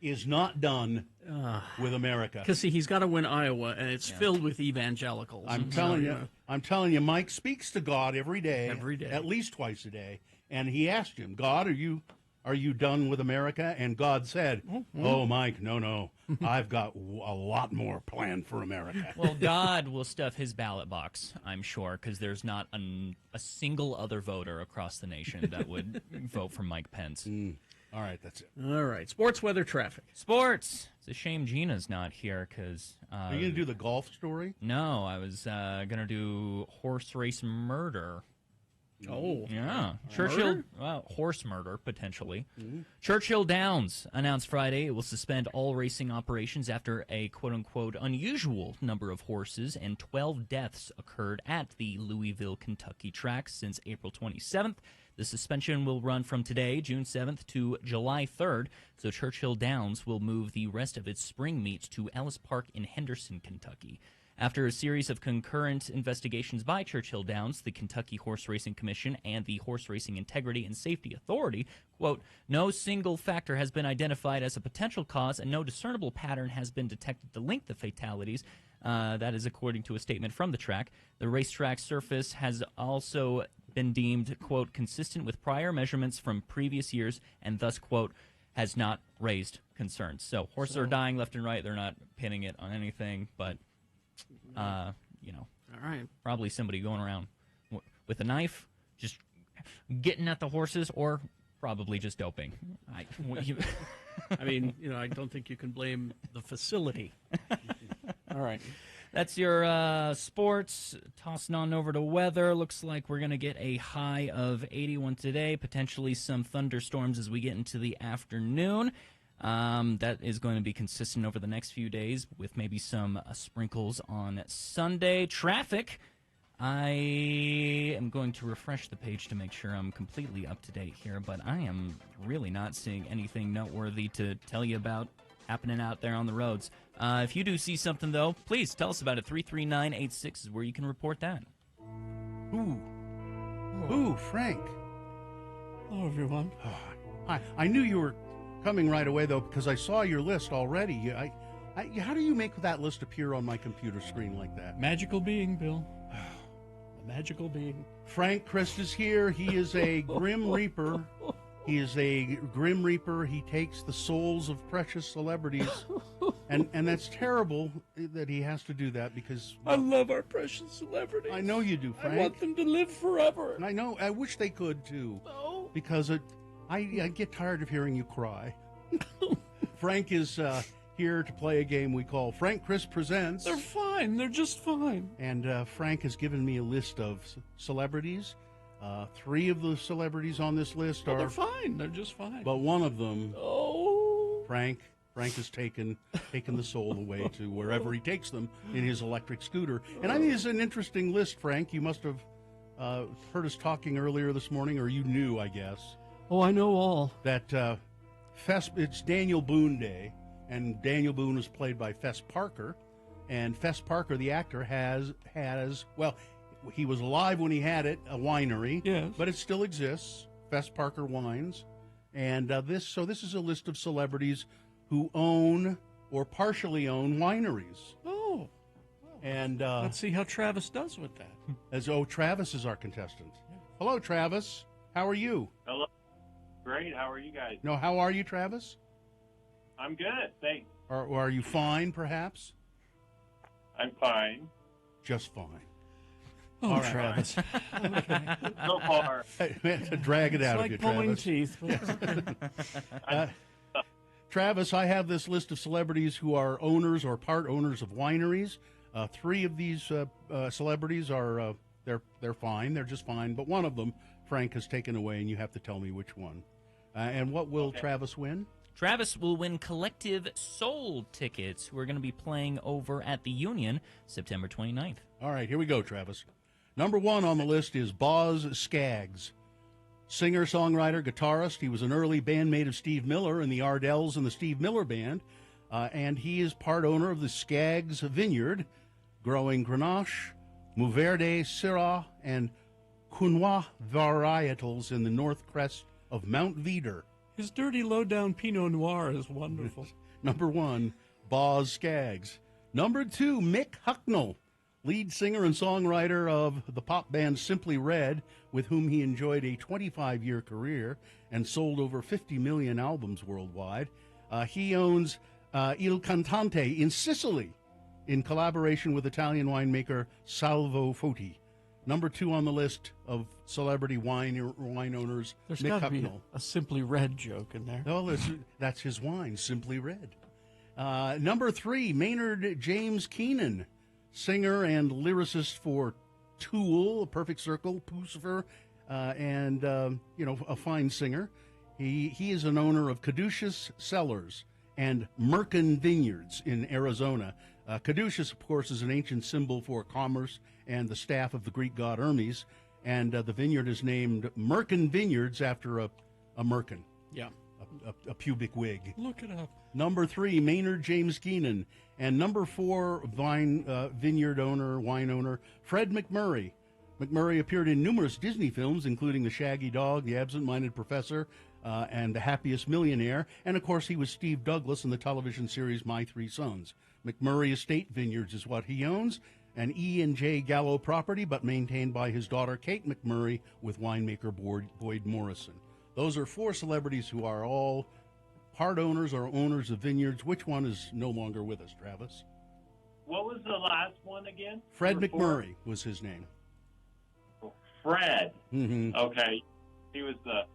is not done with America. Because, see, he's got to win Iowa, and it's filled with evangelicals. I'm telling you, Mike speaks to God every day. Every day. At least twice a day. And he asked him, God, are you done with America? And God said, oh, Mike, no. I've got a lot more planned for America. Well, God will stuff his ballot box, I'm sure, because there's not a single other voter across the nation that would vote for Mike Pence. All right, that's it. All right. Sports, weather, traffic. Sports. It's a shame Gina's not here because... Are you going to do the golf story? No, I was going to do horse race murder. Oh. Yeah. Churchill, horse murder, potentially. Churchill Downs announced Friday it will suspend all racing operations after a quote-unquote unusual number of horses and 12 deaths occurred at the Louisville, Kentucky track since April 27th. The suspension will run from today, June 7th, to July 3rd, so Churchill Downs will move the rest of its spring meets to Ellis Park in Henderson, Kentucky. After a series of concurrent investigations by Churchill Downs, the Kentucky Horse Racing Commission, and the Horse Racing Integrity and Safety Authority, quote, no single factor has been identified as a potential cause and no discernible pattern has been detected to link the fatalities. That is according to a statement from the track. The racetrack surface has also been deemed, quote, consistent with prior measurements from previous years and thus, quote, has not raised concerns. So horses are dying left and right. They're not pinning it on anything, but... All right. Probably somebody going around with a knife, just getting at the horses, or probably just doping. I mean, I don't think you can blame the facility. All right. That's your sports. Tossing on over to weather. Looks like we're going to get a high of 81 today, potentially some thunderstorms as we get into the afternoon. That is going to be consistent over the next few days with maybe some sprinkles on Sunday. Traffic. I am going to refresh the page to make sure I'm completely up to date here, but I am really not seeing anything noteworthy to tell you about happening out there on the roads. If you do see something, though, please tell us about it. 33986 is where you can report that. Ooh, Frank. Hello, everyone. I knew you were coming right away, though, because I saw your list already. How do you make that list appear on my computer screen like that? Magical being, Bill. A magical being. Frank Christ is here. He is a Grim Reaper. He is a Grim Reaper. He takes the souls of precious celebrities. And that's terrible that he has to do that because... I love our precious celebrities. I know you do, Frank. I want them to live forever. And I know. I wish they could, too. No. Because I get tired of hearing you cry. Frank is here to play a game we call Frank Chris Presents. They're fine. They're just fine. And Frank has given me a list of celebrities. 3 of the celebrities on this list Well, are they're fine. They're just fine. but one of them, Oh. Frank has taken the soul away to wherever he takes them in his electric scooter. And I think it's an interesting list, Frank. You must have heard us talking earlier this morning, or you knew, I guess, Oh, I know all. that it's Daniel Boone Day, and Daniel Boone was played by Fess Parker. And Fess Parker, the actor, has well, he was alive when he had it, a winery, Yes. but it still exists, Fess Parker Wines. And this is a list of celebrities who own or partially own wineries. Oh. And Let's see how Travis does with that. Travis is our contestant. Hello, Travis. How are you? Hello. Great. How are you guys? No, how are you, Travis? I'm good. Thanks. Or are you fine, perhaps? I'm fine. Just fine. Oh, All right. Travis. So far. To drag it out It's of you, like pulling Travis. teeth. Travis, I have this list of celebrities who are owners or part owners of wineries. 3 of these celebrities are they're fine. They're just fine. But one of them, Frank, has taken away, and you have to tell me which one. And what will Travis win? Travis will win Collective Soul tickets. We're going to be playing over at the Union September 29th. All right, here we go, Travis. Number 1 on the list is Boz Scaggs. Singer, songwriter, guitarist. He was an early bandmate of Steve Miller in the Ardells and the Steve Miller Band. And he is part owner of the Scaggs Vineyard, growing Grenache, Mourvedre, Syrah, and Counois varietals in the north crest of Mount Veeder. His dirty, low-down Pinot Noir is wonderful. Number 1, Boz Scaggs. Number 2, Mick Hucknall, lead singer and songwriter of the pop band Simply Red, with whom he enjoyed a 25-year career and sold over 50 million albums worldwide. He owns Il Cantante in Sicily, in collaboration with Italian winemaker Salvo Foti. Number 2 on the list of celebrity wine owners, There's Mick got to be Hucknall. a Simply Red joke in there. No, that's his wine, Simply Red. Number 3, Maynard James Keenan, singer and lyricist for Tool, Perfect Circle, Pucifer, and a fine singer. He is an owner of Caduceus Cellars and Merkin Vineyards in Arizona. Caduceus, of course, is an ancient symbol for commerce and the staff of the Greek god Hermes, and the vineyard is named Merkin Vineyards after a merkin. Yeah. A pubic wig. Look it up. Number 3, Maynard James Keenan. And number 4, wine owner, Fred McMurray. McMurray appeared in numerous Disney films, including The Shaggy Dog, The Absent-Minded Professor, and The Happiest Millionaire. And, of course, he was Steve Douglas in the television series My Three Sons. McMurray Estate Vineyards is what he owns, an E&J Gallo property, but maintained by his daughter, Kate McMurray, with winemaker Boyd Morrison. Those are 4 celebrities who are all part owners or owners of vineyards. Which one is no longer with us, Travis? What was the last one again? Fred Number 4? McMurray was his name. Fred. Mm-hmm. Okay. He was the.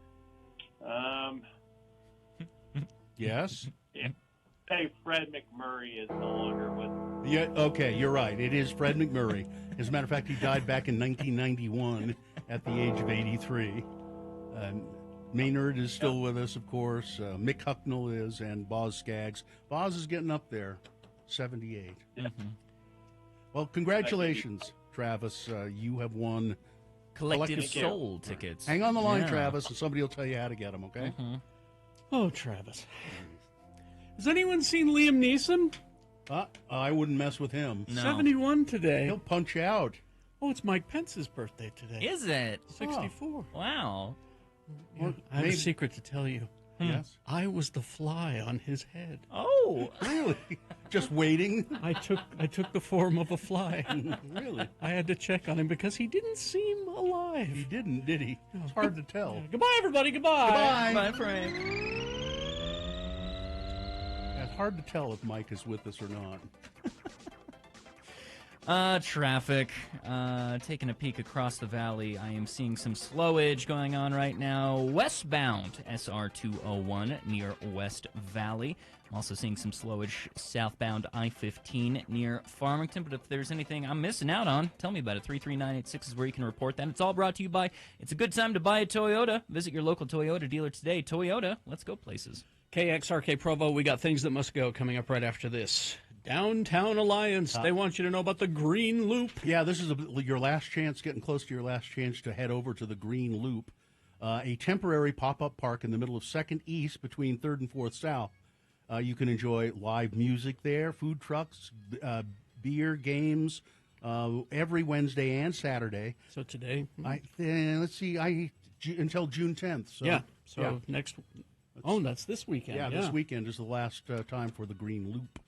Yes? Hey, Fred McMurray is no longer with us. Yeah, okay, you're right. It is Fred McMurray. As a matter of fact, he died back in 1991 at the age of 83. Maynard is still with us, of course. Mick Hucknall is, and Boz Scaggs. Boz is getting up there, 78. Mm-hmm. Well, congratulations, Travis. You have won Collective Soul tickets. Hang on the line, Yeah. Travis, and somebody will tell you how to get them, okay? Mm-hmm. Oh, Travis. Has anyone seen Liam Neeson? I wouldn't mess with him. No. 71 today. He'll punch you out. Oh, it's Mike Pence's birthday today. Is it? 64. Wow. Yeah, I have a secret to tell you. Yes? I was the fly on his head. Oh. Really? Just waiting? I took the form of a fly. Really? I had to check on him because he didn't seem alive. He didn't, did he? It's hard to tell. Yeah. Goodbye, everybody. Goodbye. Goodbye. Bye, Frank. It's hard to tell if Mike is with us or not. Traffic. Taking a peek across the valley, I am seeing some slowage going on right now. Westbound SR 201 near West Valley. I'm also seeing some slowage southbound I-15 near Farmington. But if there's anything I'm missing out on, tell me about it. 33986 is where you can report that. It's all brought to you by It's a Good Time to Buy a Toyota. Visit your local Toyota dealer today. Toyota, let's go places. KXRK Provo, we got things that must go coming up right after this. Downtown Alliance, they want you to know about the Green Loop. Yeah, this is your last chance, getting close to your last chance to head over to the Green Loop, a temporary pop-up park in the middle of 2nd East between 3rd and 4th South. You can enjoy live music there, food trucks, beer, games, every Wednesday and Saturday. So today? Let's see, until June 10th. So, yeah, so next... Oh, that's this weekend. Yeah, this weekend is the last time for the Green Loop.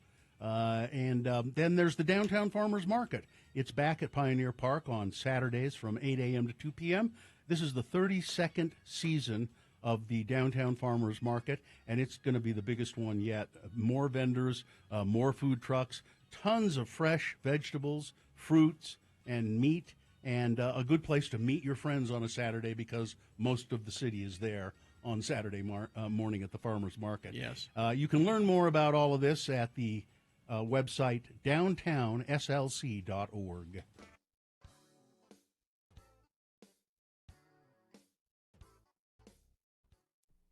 Then there's the Downtown Farmers Market. It's back at Pioneer Park on Saturdays from 8 a.m. to 2 p.m. This is the 32nd season of the Downtown Farmers Market, and it's going to be the biggest one yet. More vendors, more food trucks, tons of fresh vegetables, fruits, and meat, and a good place to meet your friends on a Saturday because most of the city is there on Saturday morning at the Farmers Market. Yes. You can learn more about all of this at the website downtownslc.org.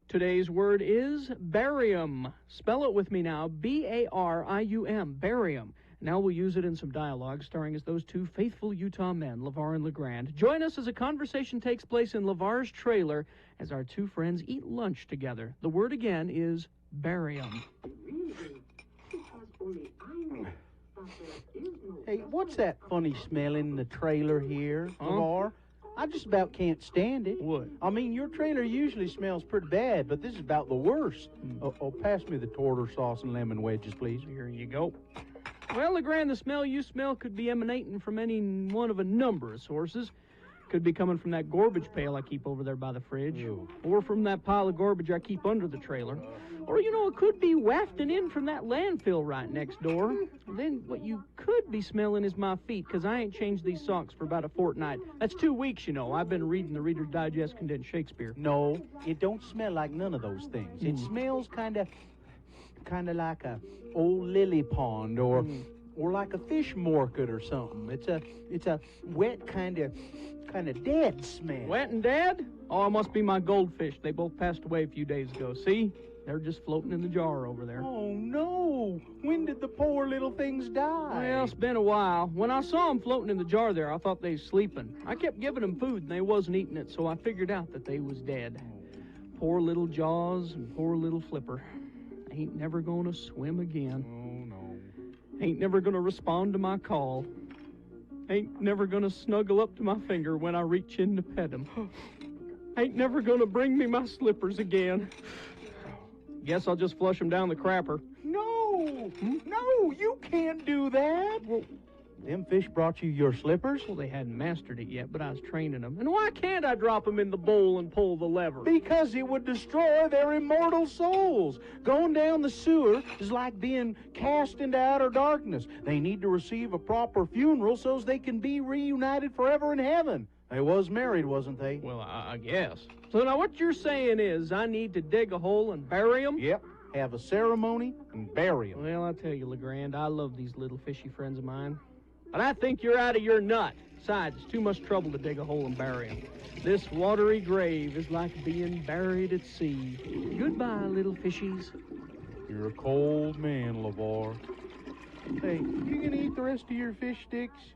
Today's word is barium. Spell it with me now, B-A-R-I-U-M, barium. Now we'll use it in some dialogue starring as those two faithful Utah men, LeVar and LeGrand. Join us as a conversation takes place in LeVar's trailer as our two friends eat lunch together. The word again is barium. Hey, what's that funny smell in the trailer here, LeVar? I just about can't stand it. What? I mean, your trailer usually smells pretty bad, but this is about the worst. Pass me the tartar sauce and lemon wedges, please. Here you go. Well, LeGrand, the smell you smell could be emanating from any one of a number of sources. Could be coming from that garbage pail I keep over there by the fridge. Ew. Or from that pile of garbage I keep under the trailer. Or, it could be wafting in from that landfill right next door. Then what you could be smelling is my feet, because I ain't changed these socks for about a fortnight. That's 2 weeks, I've been reading the Reader's Digest condensed Shakespeare. No, it don't smell like none of those things. It smells kind of like a old lily pond or like a fish market or something. It's a wet kind of dead smell. Wet and dead? Oh, it must be my goldfish. They both passed away a few days ago. See? They're just floating in the jar over there. Oh, no. When did the poor little things die? Well, it's been a while. When I saw them floating in the jar there, I thought they was sleeping. I kept giving them food, and they wasn't eating it, so I figured out that they was dead. Poor little Jaws and poor little Flipper. Ain't never gonna swim again. Oh, no. Ain't never gonna respond to my call. Ain't never gonna snuggle up to my finger when I reach in to pet him. Ain't never gonna bring me my slippers again. Guess I'll just flush them down the crapper. No! No, you can't do that. Well, them fish brought you your slippers? Well, they hadn't mastered it yet, but I was training them. And why can't I drop them in the bowl and pull the lever? Because it would destroy their immortal souls. Going down the sewer is like being cast into outer darkness. They need to receive a proper funeral so they can be reunited forever in heaven. They was married, wasn't they? Well, I guess. So now what you're saying is I need to dig a hole and bury them? Yep. Have a ceremony and bury them. Well, I tell you, LeGrand, I love these little fishy friends of mine. But I think you're out of your nut. Besides, it's too much trouble to dig a hole and bury them. This watery grave is like being buried at sea. Goodbye, little fishies. You're a cold man, LeVar. Hey, you gonna eat the rest of your fish sticks?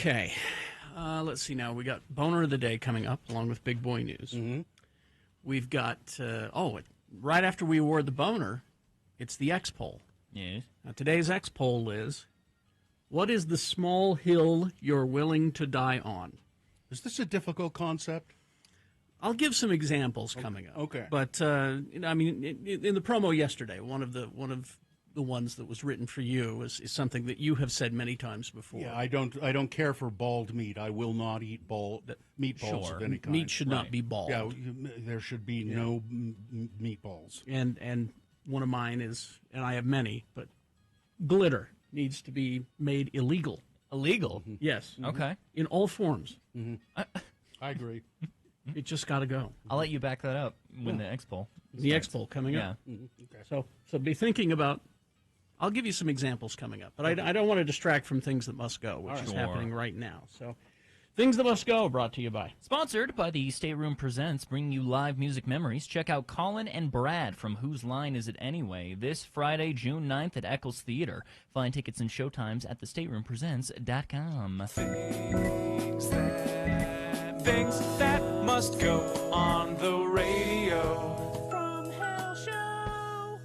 Okay. Let's see now. We got Boner of the Day coming up, along with Big Boy News. Mm-hmm. We've got, right after we award the Boner, it's the X-Poll. Yes. Now, today's X-Poll is, what is the small hill you're willing to die on? Is this a difficult concept? I'll give some examples coming up. Okay. But, in the promo yesterday, one of the ones that was written for you is something that you have said many times before. Yeah, I don't care for balled meat. I will not eat meatballs Sure. of any kind. Meat should not be balled. Yeah, there should be no meatballs. And one of mine is, and I have many, but glitter needs to be made illegal. Illegal? Yes. Okay. In all forms. I agree. It just got to go. I'll let you back that up when the X-Poll. The X-Poll coming up. Okay. So be thinking about. I'll give you some examples coming up, but I don't want to distract from things that must go, which is happening right now. So, things that must go, brought to you by. Sponsored by the Stateroom Presents, bringing you live music memories. Check out Colin and Brad from Whose Line Is It Anyway? This Friday, June 9th at Eccles Theater. Find tickets and showtimes at thestateroompresents.com. Things that must go on the radio.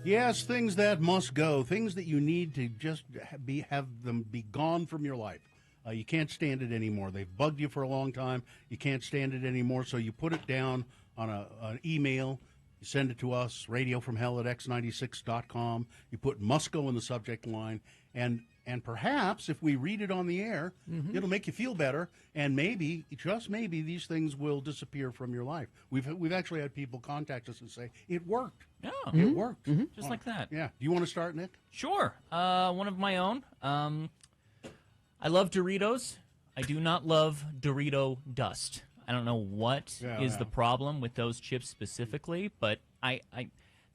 Yes, things that must go, things that you need to just have them be gone from your life. You can't stand it anymore. They've bugged you for a long time. You can't stand it anymore, so you put it down on an email. You send it to us, radiofromhell@x96.com. You put must go in the subject line, and perhaps if we read it on the air, it'll make you feel better, and maybe, just maybe, these things will disappear from your life. We've actually had people contact us and say, it worked. Yeah. It worked. Just like that. Yeah. Do you want to start, Nick? Sure. One of my own. I love Doritos. I do not love Dorito dust. I don't know what is the problem with those chips specifically, but I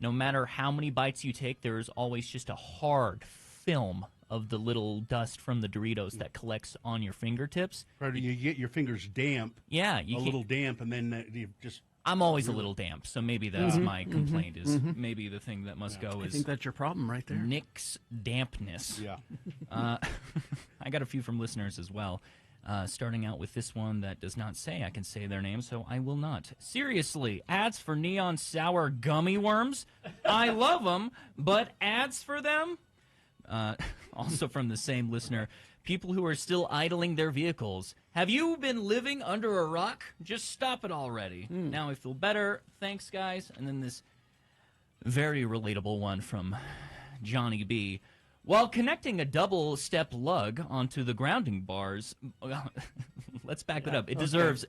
no matter how many bites you take, there's always just a hard film of the little dust from the Doritos that collects on your fingertips. Right, you get your fingers damp. Yeah. A little damp, and then you just... I'm always a little damp, so maybe that's my complaint is maybe the thing that must go is... I think that's your problem right there. Nick's dampness. Yeah. I got a few from listeners as well. Starting out with this one that does not say I can say their name, so I will not. Seriously, ads for Neon Sour gummy worms? I love them, but ads for them? Also from the same listener, people who are still idling their vehicles. Have you been living under a rock? Just stop it already. Now I feel better. Thanks, guys. And then this very relatable one from Johnny B. While connecting a double-step lug onto the grounding bars, let's back that up. It deserves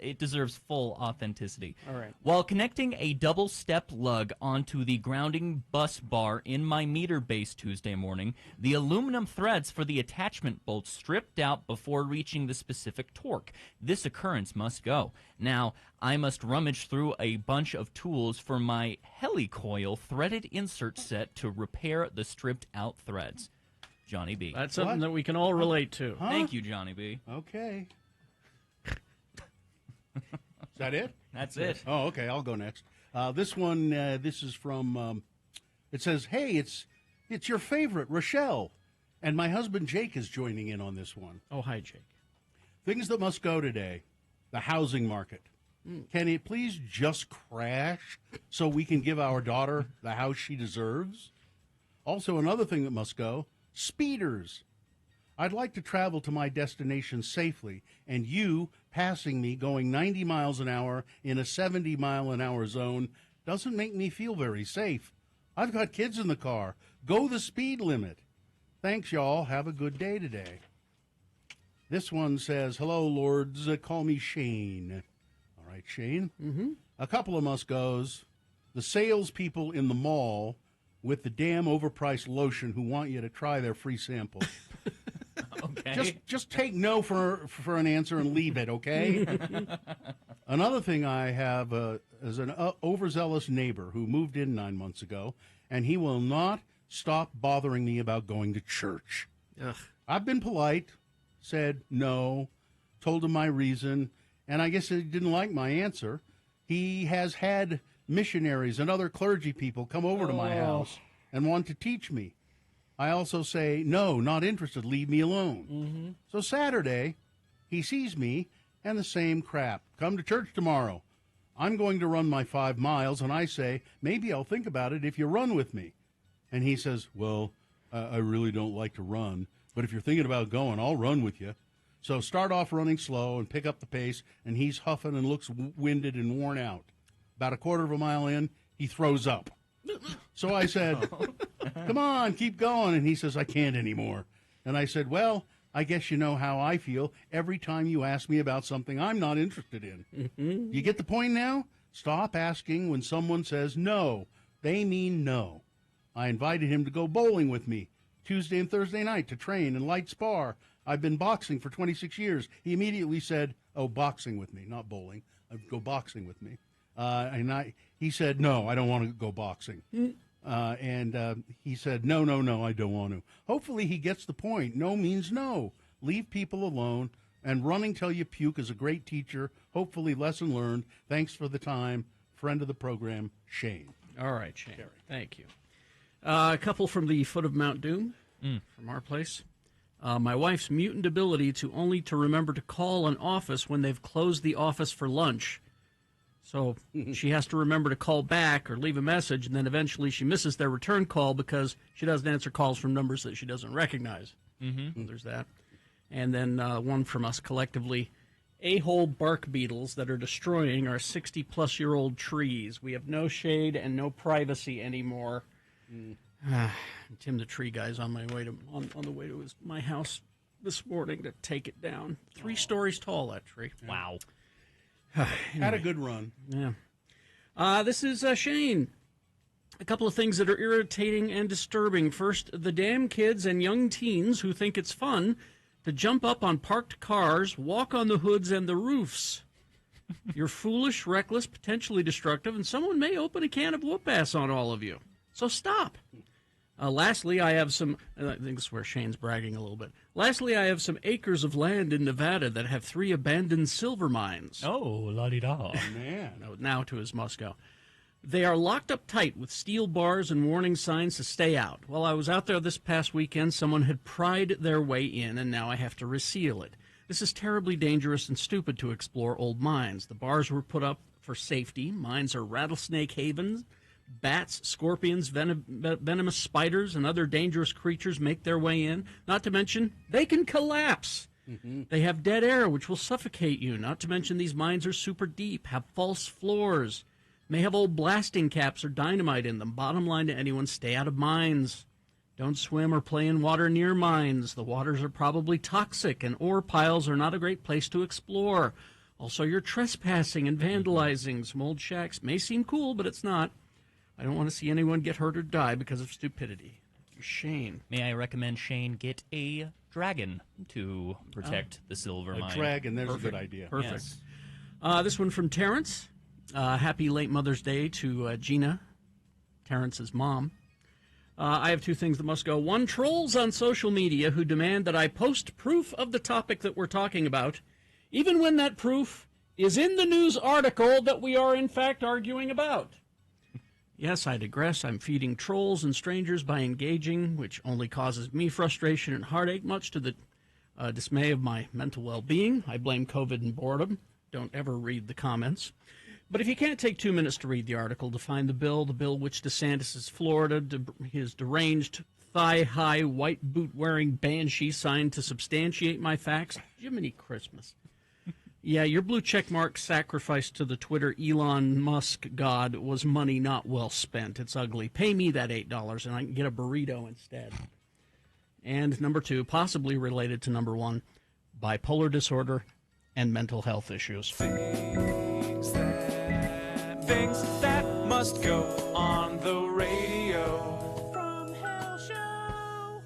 full authenticity. All right. While connecting a double-step lug onto the grounding bus bar in my meter base Tuesday morning, the aluminum threads for the attachment bolts stripped out before reaching the specific torque. This occurrence must go. Now, I must rummage through a bunch of tools for my helicoil threaded insert set to repair the stripped-out threads. Johnny B. That's something that we can all relate to. Huh? Thank you, Johnny B. Okay. Is that it? That's it. Oh, okay. I'll go next. This one, this is from, it says, hey, it's your favorite, Rochelle. And my husband, Jake, is joining in on this one. Oh, hi, Jake. Things that must go today. The housing market. Can it please just crash so we can give our daughter the house she deserves? Also, another thing that must go, speeders. I'd like to travel to my destination safely, and you passing me going 90 miles an hour in a 70-mile-an-hour zone doesn't make me feel very safe. I've got kids in the car. Go the speed limit. Thanks, y'all. Have a good day today. This one says, hello, lords. Call me Shane. All right, Shane. A couple of must-goes. The salespeople in the mall with the damn overpriced lotion who want you to try their free sample. Okay. Just take no for an answer and leave it, okay? Another thing I have is an overzealous neighbor who moved in 9 months ago, and he will not stop bothering me about going to church. Ugh. I've been polite, said no, told him my reason, and I guess he didn't like my answer. He has had missionaries and other clergy people come over to my house and want to teach me. I also say, no, not interested, leave me alone. So Saturday, he sees me and the same crap. Come to church tomorrow. I'm going to run my 5 miles, and I say, maybe I'll think about it if you run with me. And he says, well, I really don't like to run, but if you're thinking about going, I'll run with you. So start off running slow and pick up the pace, and he's huffing and looks winded and worn out. About a quarter of a mile in, he throws up. So I said, come on, keep going. And he says, I can't anymore. And I said, well, I guess you know how I feel every time you ask me about something I'm not interested in. You get the point now? Stop asking when someone says no. They mean no. I invited him to go bowling with me Tuesday and Thursday night to train and light spar. I've been boxing for 26 years. He immediately said, oh, boxing with me, not bowling. Go boxing with me. He said, no, I don't want to go boxing. He said, no, I don't want to. Hopefully he gets the point. No means no. Leave people alone. And running till you puke is a great teacher. Hopefully lesson learned. Thanks for the time. Friend of the program, Shane. All right, Shane. Thank you. A couple from the foot of Mount Doom from our place. My wife's mutant ability to remember to call an office when they've closed the office for lunch. So she has to remember to call back or leave a message, and then eventually she misses their return call because she doesn't answer calls from numbers that she doesn't recognize. Mm-hmm. There's that. And then one from us collectively, a-hole bark beetles that are destroying our 60-plus-year-old trees. We have no shade and no privacy anymore. Tim the tree guy's on my way to on the way to my house this morning to take it down. 3 stories tall, that tree. Wow. Anyway. Had a good run. Yeah. This is Shane. A couple of things that are irritating and disturbing. First, the damn kids and young teens who think it's fun to jump up on parked cars, walk on the hoods and the roofs. You're foolish, reckless, potentially destructive, and someone may open a can of whoop-ass on all of you. So stop. Lastly, I have some, I think this is where Shane's bragging a little bit. Lastly, I have some acres of land in Nevada that have 3 abandoned silver mines. Oh, la-di-da. Man. Now to his Moscow. They are locked up tight with steel bars and warning signs to stay out. While I was out there this past weekend, someone had pried their way in, and now I have to reseal it. This is terribly dangerous and stupid to explore old mines. The bars were put up for safety. Mines are rattlesnake havens. Bats, scorpions, venomous spiders, and other dangerous creatures make their way in. Not to mention, they can collapse. Mm-hmm. They have dead air, which will suffocate you. Not to mention, these mines are super deep, have false floors, may have old blasting caps or dynamite in them. Bottom line to anyone, stay out of mines. Don't swim or play in water near mines. The waters are probably toxic, and ore piles are not a great place to explore. Also, you're trespassing and vandalizing. Some old shacks may seem cool, but it's not. I don't want to see anyone get hurt or die because of stupidity. Shane. May I recommend Shane get a dragon to protect the silver mine? A dragon, there's a good idea. Perfect. Yes. This one from Terrence. Happy late Mother's Day to Gina, Terrence's mom. I have 2 things that must go. 1, trolls on social media who demand that I post proof of the topic that we're talking about, even when that proof is in the news article that we are in fact arguing about. Yes, I digress. I'm feeding trolls and strangers by engaging, which only causes me frustration and heartache, much to the dismay of my mental well-being. I blame COVID and boredom. Don't ever read the comments. But if you can't take 2 minutes to read the article, to find the bill which DeSantis' Florida, his deranged, thigh-high, white boot-wearing banshee signed to substantiate my facts, Jiminy Christmas. Yeah, your blue checkmark sacrifice to the Twitter Elon Musk god was money not well spent. It's ugly. Pay me that $8 and I can get a burrito instead. And number 2, possibly related to number 1, bipolar disorder and mental health issues. Things that must go on the radio. From Hell Show.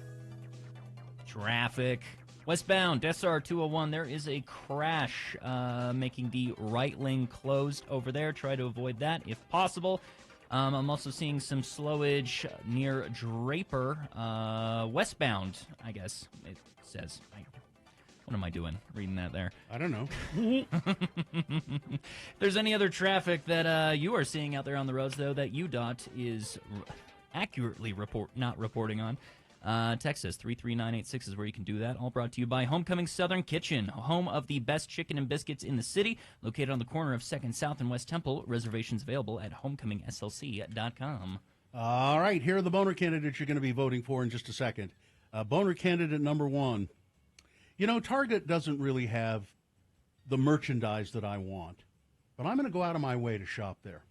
Traffic. Westbound, SR 201, there is a crash making the right lane closed over there. Try to avoid that if possible. I'm also seeing some slowage near Draper. Westbound, I guess it says. What am I doing reading that there? I don't know. If there's any other traffic that you are seeing out there on the roads, though, that UDOT is accurately not reporting on, Text us 33986 is where you can do that. All brought to you by Homecoming Southern Kitchen, home of the best chicken and biscuits in the city, located on the corner of 2nd South and West Temple. Reservations available at homecomingslc.com. All right, here are the boner candidates you're going to be voting for in just a second. Boner candidate number 1. You know, Target doesn't really have the merchandise that I want, but I'm going to go out of my way to shop there.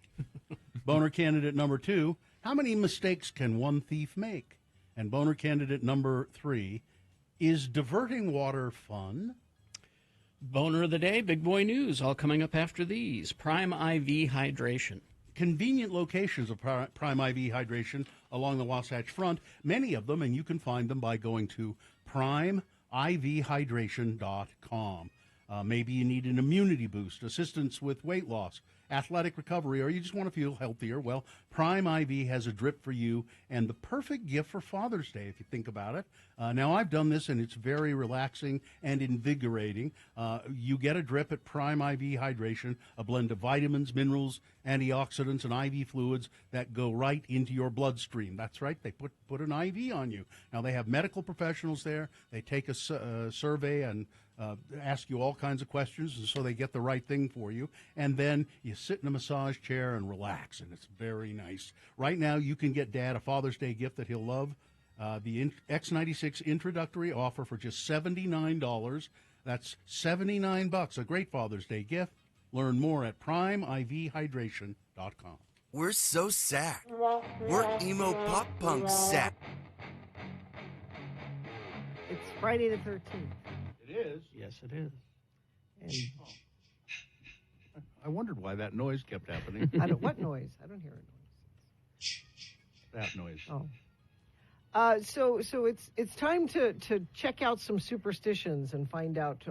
Boner candidate number 2, how many mistakes can one thief make? And boner candidate number 3, is diverting water fun? Boner of the day, big boy news, all coming up after these. Prime IV hydration. Convenient locations of Prime IV hydration along the Wasatch Front, many of them, and you can find them by going to primevhydration.com. Maybe you need an immunity boost, assistance with weight loss, athletic recovery, or you just want to feel healthier. Well, Prime IV has a drip for you and the perfect gift for Father's Day, if you think about it. Now, I've done this, and it's very relaxing and invigorating. You get a drip at Prime IV Hydration, a blend of vitamins, minerals, antioxidants, and IV fluids that go right into your bloodstream. That's right, they put an IV on you. Now, they have medical professionals there. They take a survey and ask you all kinds of questions, and so they get the right thing for you. And then you sit in a massage chair and relax, and it's very nice. Right now, you can get Dad a Father's Day gift that he'll love. The X96 introductory offer for just $79. That's $79, a great Father's Day gift. Learn more at primevhydration.com. We're so sad. We're emo pop punk sad. It's Friday the 13th. It is? Yes, it is. And I wondered why that noise kept happening. what noise? I don't hear a noise. That noise. Oh. So it's time to check out some superstitions and find out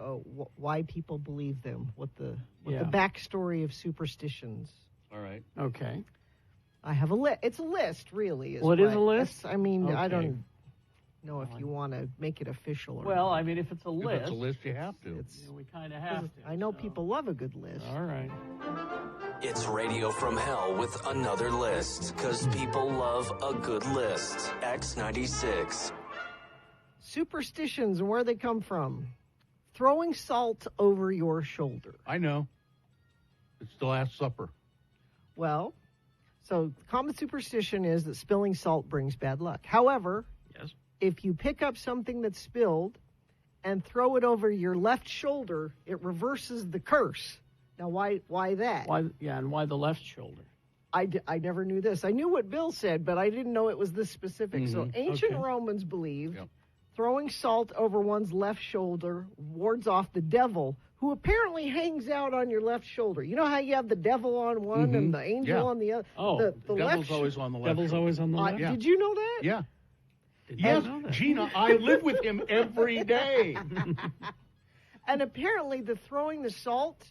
why people believe them. What the backstory of superstitions. All right. Okay. I have a list. It's a list, really. It is a list? I mean, I Okay. don't know if you want to make it official or Well, not. I mean, if it's a list. If it's a list, you have to. We kind of have to. I know people love a good list. All right. It's Radio from Hell with another list, because people love a good list. X96. Superstitions and where they come from. Throwing salt over your shoulder. I know. It's the Last Supper. Well, so common superstition is that spilling salt brings bad luck. However, yes, if you pick up something that's spilled and throw it over your left shoulder, it reverses the curse. Now, why that? And why the left shoulder? I never knew this. I knew what Bill said, but I didn't know it was this specific. So ancient Romans believed throwing salt over one's left shoulder wards off the devil, who apparently hangs out on your left shoulder. You know how you have the devil on one and the angel on the other? Oh, the devil's always on the left. Devil's always on the left. Did you know that? Yeah. Yes, Gina, I live with him every day. And apparently the throwing the salt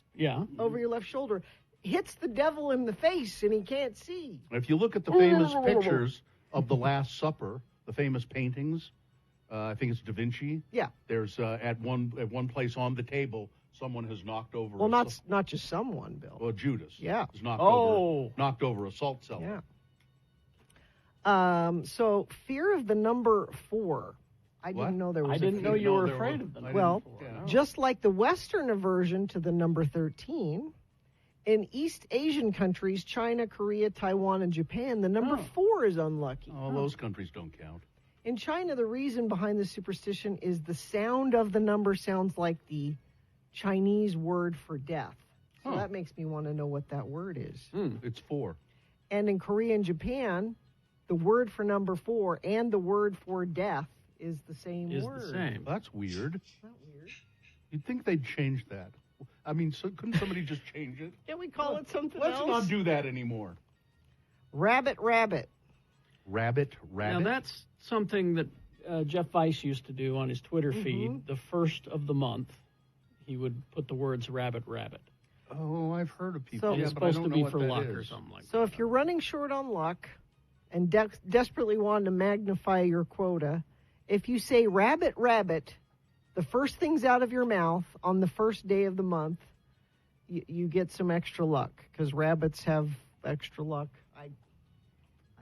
over your left shoulder hits the devil in the face and he can't see. If you look at the famous pictures of the Last Supper, the famous paintings, I think it's Da Vinci. Yeah. There's at one place on the table, someone has knocked over. Well, not just someone, Bill. Well, Judas. Yeah. Has knocked over a salt cellar. Yeah. So fear of the number 4. I didn't know there was. I didn't know you were afraid of the number 4. Well, just like the Western aversion to the number 13, in East Asian countries, China, Korea, Taiwan, and Japan, the number 4 is unlucky. Oh, those countries don't count. In China, the reason behind the superstition is the sound of the number sounds like the Chinese word for death. So that makes me want to know what that word is. It's 4. And in Korea and Japan, the word for number 4 and the word for death is the same word. The same. That's weird. Not weird. You'd think they'd change that. I mean, couldn't somebody just change it? Can't we call it something Let's else? not do that anymore. Rabbit, rabbit. Rabbit. Now, that's something that Jeff Weiss used to do on his Twitter feed. The first of the month, he would put the words rabbit, rabbit. Oh, I've heard of people. So- It's but I supposed don't to know be what for that luck or is. something like that. So if you're running short on luck and desperately want to magnify your quota, if you say rabbit, rabbit, the first things out of your mouth on the first day of the month, you get some extra luck because rabbits have extra luck.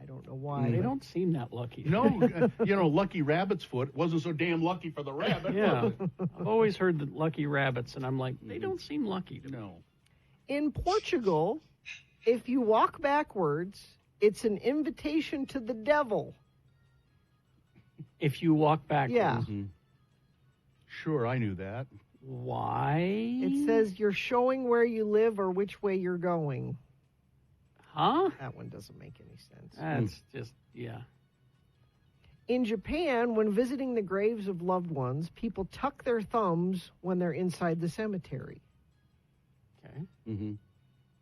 I don't know why. They don't seem that lucky. No, Lucky Rabbit's foot wasn't so damn lucky for the rabbit. Yeah. I've always heard that lucky rabbits, and I'm like, they don't seem lucky to me. No. In Portugal, if you walk backwards, it's an invitation to the devil. If you walk backwards. Yeah. Mm-hmm. Sure, I knew that. Why? It says you're showing where you live or which way you're going. Huh? That one doesn't make any sense. That's just, yeah. In Japan, when visiting the graves of loved ones, people tuck their thumbs when they're inside the cemetery. Okay. Mm-hmm.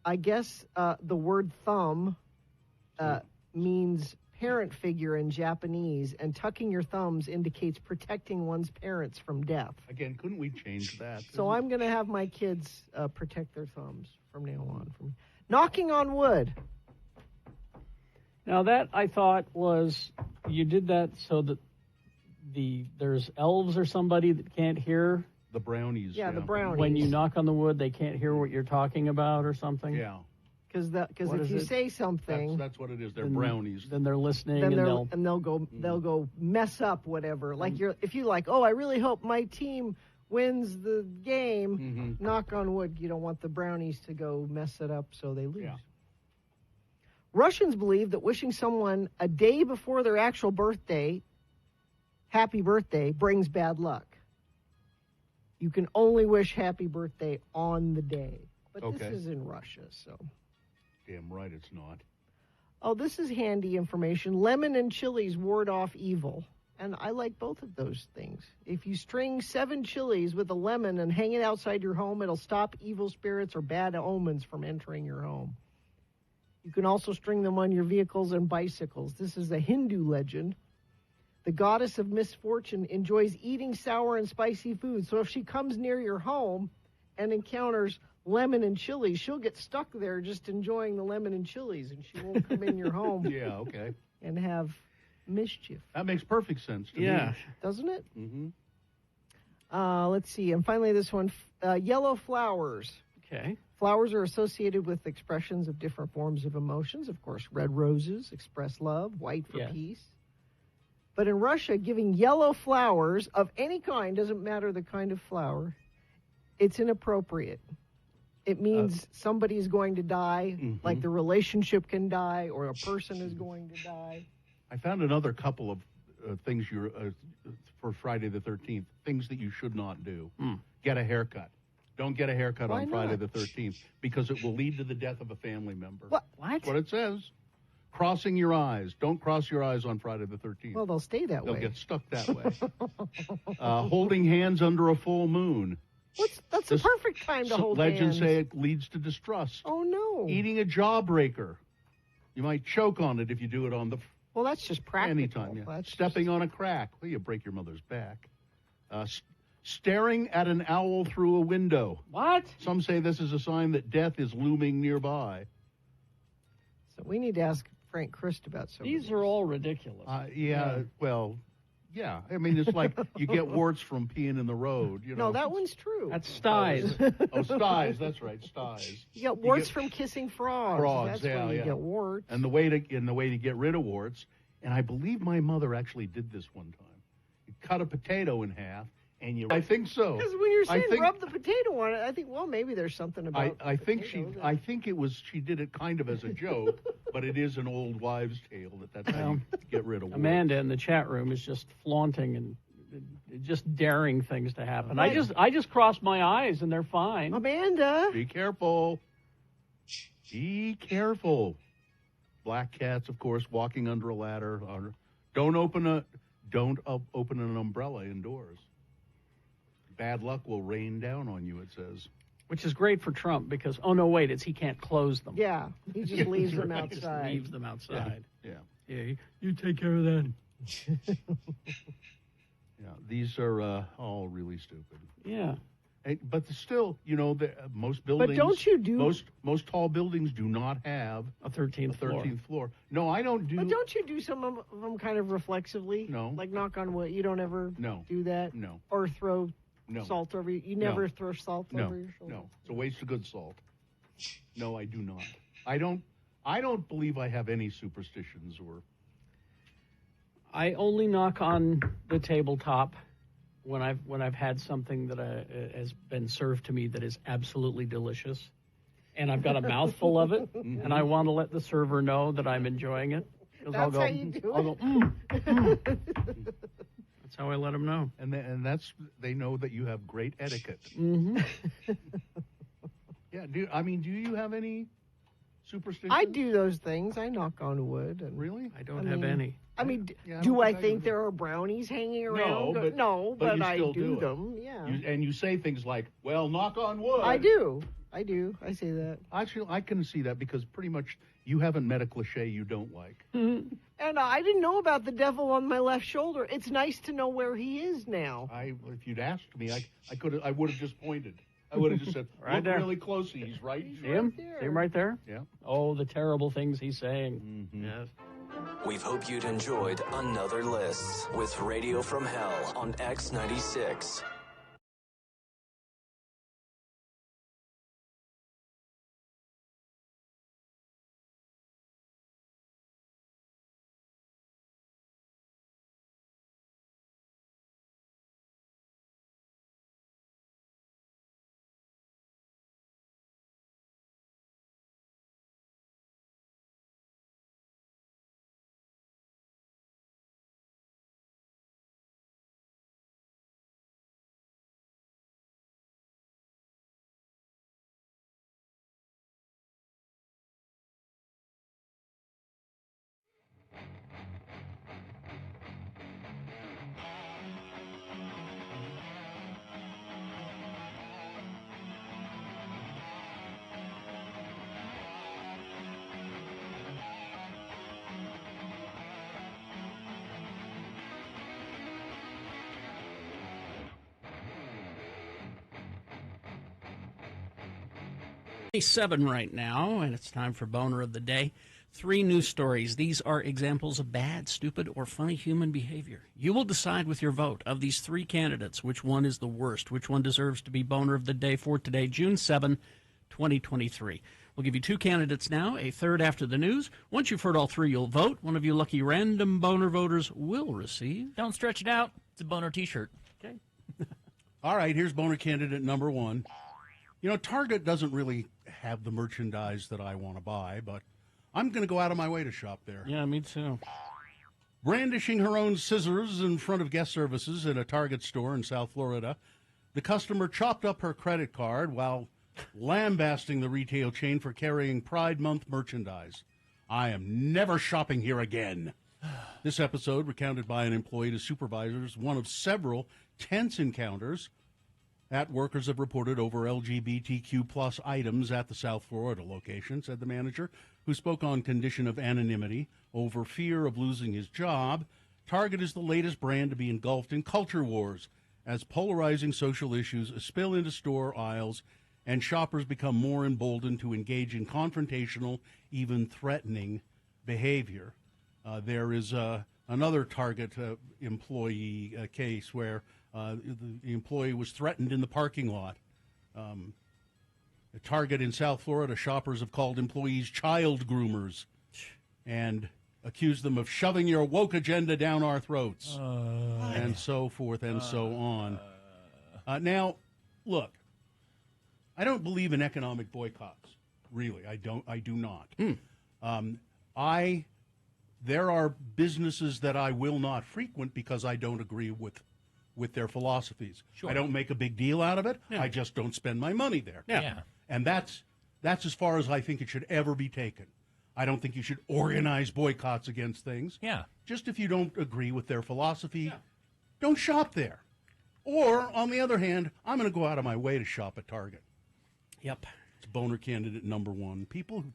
I guess the word thumb means parent figure in Japanese, and tucking your thumbs indicates protecting one's parents from death. Again, couldn't we change that? So I'm going to have my kids protect their thumbs from now on. Knocking on wood. Now that I thought was, you did that so that there's elves or somebody that can't hear. The brownies. Yeah, the brownies. When you knock on the wood, they can't hear what you're talking about or something. Yeah. Because What if is you it? say something, That's what it is. They're brownies. Then they're listening, then and they'll go mess up whatever. Like if you like, I really hope my team wins the game. Knock on wood. You don't want the brownies to go mess it up so they lose. Yeah. Russians believe that wishing someone a day before their actual birthday, happy birthday, brings bad luck. You can only wish happy birthday on the day. But Okay. this is in Russia, so. Damn right it's not. Oh, this is handy information. Lemon and chilies ward off evil. And I like both of those things. If you string 7 chilies with a lemon and hang it outside your home, it'll stop evil spirits or bad omens from entering your home. You can also string them on your vehicles and bicycles. This is a Hindu legend. The goddess of misfortune enjoys eating sour and spicy food. So if she comes near your home and encounters lemon and chilies, she'll get stuck there just enjoying the lemon and chilies, and she won't come in your home Yeah, okay. and have mischief. That makes perfect sense to me. Doesn't it? Mm-hmm. Let's see. And finally, this one, yellow flowers. Okay. Flowers are associated with expressions of different forms of emotions. Of course, red roses express love, white for peace. But in Russia, giving yellow flowers of any kind, doesn't matter the kind of flower, it's inappropriate. It means somebody is going to die, like the relationship can die, or a person is going to die. I found another couple of things for Friday the 13th, things that you should not do. Get a haircut. Don't get a haircut Why on Friday not? the 13th because it will lead to the death of a family member. What? That's what it says. Crossing your eyes. Don't cross your eyes on Friday the 13th. Well, they'll stay that They'll way. get stuck that way. Holding hands under a full moon. That's the perfect time to hold Legends hands. say it leads to distrust. Oh, no. Eating a jawbreaker. You might choke on it if you do it on the Well, that's just practical. anytime. Yeah. That's Stepping on a crack. Well, you break your mother's back. Staring at an owl through a window. What? Some say this is a sign that death is looming nearby. So we need to ask Frank Christ about some. These are all ridiculous. Well, yeah. I mean, it's like you get warts from peeing in the road. You know. No, that one's true. That's styes. Styes. That's right, styes. You get warts from kissing frogs. Frogs, That's yeah, where you yeah. get warts. And the way to get rid of warts, and I believe my mother actually did this one time. You cut a potato in half, and I think so. Because when you're saying I think, rub the potato on it, I think, well, maybe there's something about. I think potatoes. she did it kind of as a joke, but it is an old wives' tale that's how you get rid of warts. Amanda in the chat room is just flaunting and just daring things to happen. Right. I just cross my eyes and they're fine. Amanda, Be careful. Be careful. Black cats, of course, walking under a ladder. Don't open an umbrella indoors. Bad luck will rain down on you, it says. Which is great for Trump because, oh, no, wait, he can't close them. yeah, he just leaves them He just outside. leaves them outside. Yeah. You take care of that. Yeah, these are all really stupid. Yeah. But still, most buildings. But don't you do? Most tall buildings do not have a 13th floor. No, I don't do. But don't you do some of them kind of reflexively? No. Like knock on wood. You don't ever do that? No. Or throw No. salt over you? You never throw salt over your shoulder? No. It's a waste of good salt. No, I do not. I don't. I don't believe I have any superstitions or. I only knock on the tabletop when I've had something that has been served to me that is absolutely delicious, and I've got a mouthful of it, and I want to let the server know that I'm enjoying it. That's how you do I'll it. Go, That's how I let them know. And that's they know that you have great etiquette. Mm-hmm. Yeah. Do you have any superstitions? I do those things. I knock on wood. And Really? I don't have any. I mean, Yeah, I do don't I think I think do. there are brownies hanging around? No, but you I still do it. them. Yeah, And you say things like, "Well, knock on wood." I do. I say that. Actually, I can see that because pretty much you haven't met a cliche you don't like. And I didn't know about the devil on my left shoulder. It's nice to know where he is now. If you'd asked me, I would have just pointed. I would have just said, Right "Look there. really closely. He's right." See him? See him right there? Yeah. Oh, the terrible things he's saying. Yes. We hope you'd enjoyed another list with Radio from Hell on X96. Seven right now, and it's time for Boner of the Day. 3 news stories. These are examples of bad, stupid, or funny human behavior. You will decide with your vote of these 3 candidates which one is the worst, which one deserves to be Boner of the Day for today, June 7, 2023. We'll give you 2 candidates now, a third after the news. Once you've heard all 3, you'll vote. One of you lucky random Boner voters will receive. Don't stretch it out. It's a Boner T-shirt. Okay. All right, here's Boner candidate number 1. You know, Target doesn't really have the merchandise that I want to buy, but I'm going to go out of my way to shop there. Yeah, me too. Brandishing her own scissors in front of guest services in a Target store in South Florida, the customer chopped up her credit card while lambasting the retail chain for carrying Pride Month merchandise. I am never shopping here again. This episode, recounted by an employee to supervisors, one of several tense encounters that workers have reported over LGBTQ plus items at the South Florida location, said the manager, who spoke on condition of anonymity over fear of losing his job. Target is the latest brand to be engulfed in culture wars as polarizing social issues spill into store aisles and shoppers become more emboldened to engage in confrontational, even threatening behavior. There is another Target employee case where the employee was threatened in the parking lot. At Target in South Florida, shoppers have called employees child groomers and accused them of shoving your woke agenda down our throats, and so forth and so on. Now, look, I don't believe in economic boycotts. Really, I do not. There are businesses that I will not frequent because I don't agree with their philosophies. Sure. I don't make a big deal out of it. Yeah. I just don't spend my money there. Yeah. And that's as far as I think it should ever be taken. I don't think you should organize boycotts against things. Yeah. Just if you don't agree with their philosophy, don't shop there. Or, on the other hand, I'm going to go out of my way to shop at Target. Yep. It's Boner candidate number 1. People who,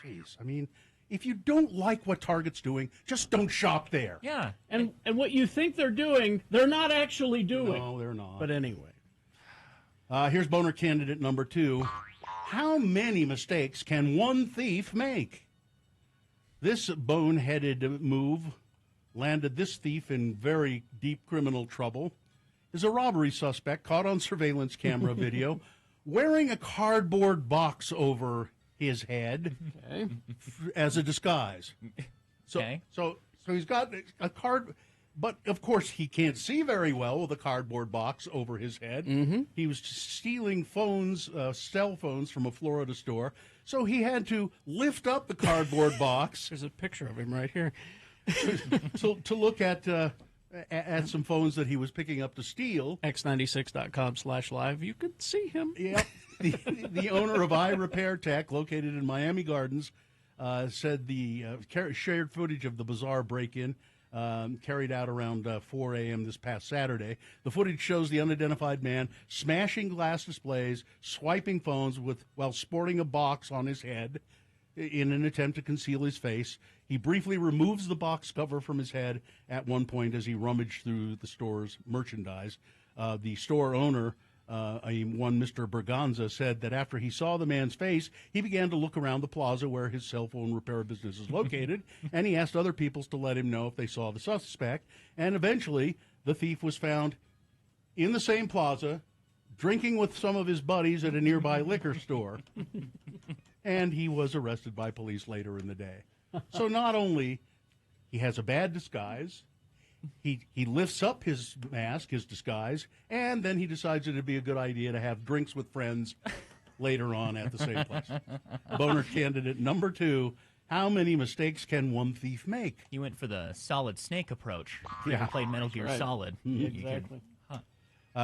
jeez, I mean, if you don't like what Target's doing, just don't shop there. Yeah. And what you think they're doing, they're not actually doing. No, they're not. But anyway. Here's Boner candidate number 2. How many mistakes can one thief make? This boneheaded move landed this thief in very deep criminal trouble. Is a robbery suspect caught on surveillance camera video wearing a cardboard box over his head as a disguise. So he's got a card, but of course he can't see very well with a cardboard box over his head. Mm-hmm. He was stealing phones, cell phones from a Florida store, so he had to lift up the cardboard box. There's a picture of him right here. to look at some phones that he was picking up to steal. X96.com/live. You could see him. Yep. The owner of iRepair Tech, located in Miami Gardens, said the shared footage of the bizarre break-in carried out around 4 a.m. this past Saturday. The footage shows the unidentified man smashing glass displays, swiping phones while sporting a box on his head in an attempt to conceal his face. He briefly removes the box cover from his head at one point as he rummaged through the store's merchandise. The store owner, one Mr. Berganza, said that after he saw the man's face, he began to look around the plaza where his cell phone repair business is located, and he asked other people to let him know if they saw the suspect. And eventually, the thief was found in the same plaza, drinking with some of his buddies at a nearby liquor store. And he was arrested by police later in the day. So not only he has a bad disguise, he lifts up his mask, his disguise, and then he decides it'd be a good idea to have drinks with friends later on at the same place. Boner candidate number 2, how many mistakes can one thief make? He went for the Solid Snake approach. If you Yeah. ever played Metal Gear Right. Solid. Exactly.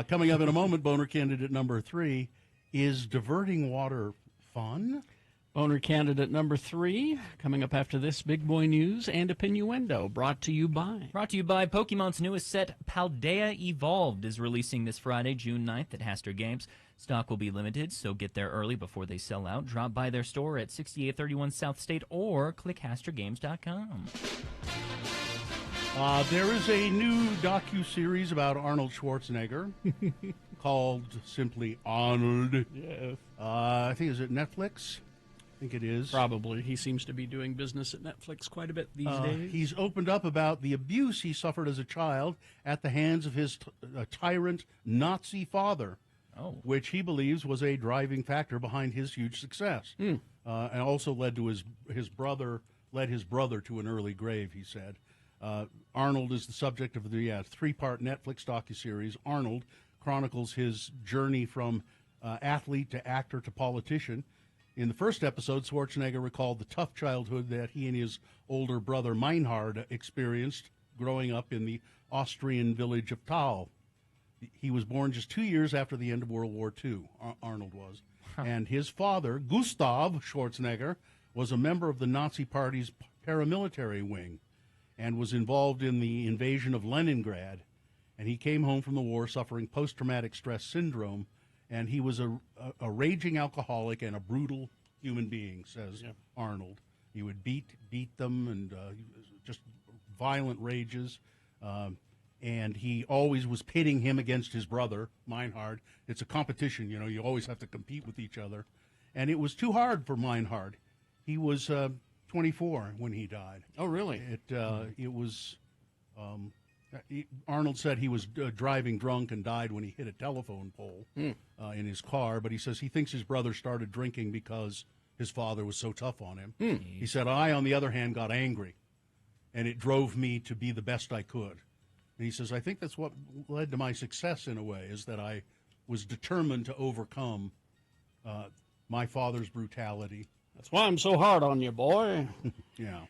Coming up in a moment, boner candidate number 3, is diverting water fun? Boner candidate number 3, coming up after this, Big Boy News and Opinnuendo, brought to you by Pokemon's newest set, Paldea Evolved, is releasing this Friday, June 9th at Hastur Games. Stock will be limited, so get there early before they sell out. Drop by their store at 6831 South State or click HasturGames.com. There is a new docu-series about Arnold Schwarzenegger called simply Arnold. Yes. I think, is it Netflix? I think it is. Probably. He seems to be doing business at Netflix quite a bit these days. He's opened up about the abuse he suffered as a child at the hands of his tyrant Nazi father, which he believes was a driving factor behind his huge success, and also led his brother to an early grave, he said. Arnold is the subject of the 3-part Netflix docuseries. Arnold chronicles his journey from athlete to actor to politician. In the first episode, Schwarzenegger recalled the tough childhood that he and his older brother Meinhard experienced growing up in the Austrian village of Thal. He was born just 2 years after the end of World War II, Arnold was. And his father, Gustav Schwarzenegger, was a member of the Nazi Party's paramilitary wing and was involved in the invasion of Leningrad. And he came home from the war suffering post-traumatic stress syndrome. And he was a raging alcoholic and a brutal human being, says Arnold. He would beat them and just violent rages. And he always was pitting him against his brother, Meinhard. It's a competition, you always have to compete with each other. And it was too hard for Meinhard. He was 24 when he died. Oh, really? It was... Arnold said he was driving drunk and died when he hit a telephone pole in his car, but he says he thinks his brother started drinking because his father was so tough on him. He said, I, on the other hand, got angry, and it drove me to be the best I could. And he says, I think that's what led to my success in a way, is that I was determined to overcome my father's brutality. That's why I'm so hard on you, boy. Yeah.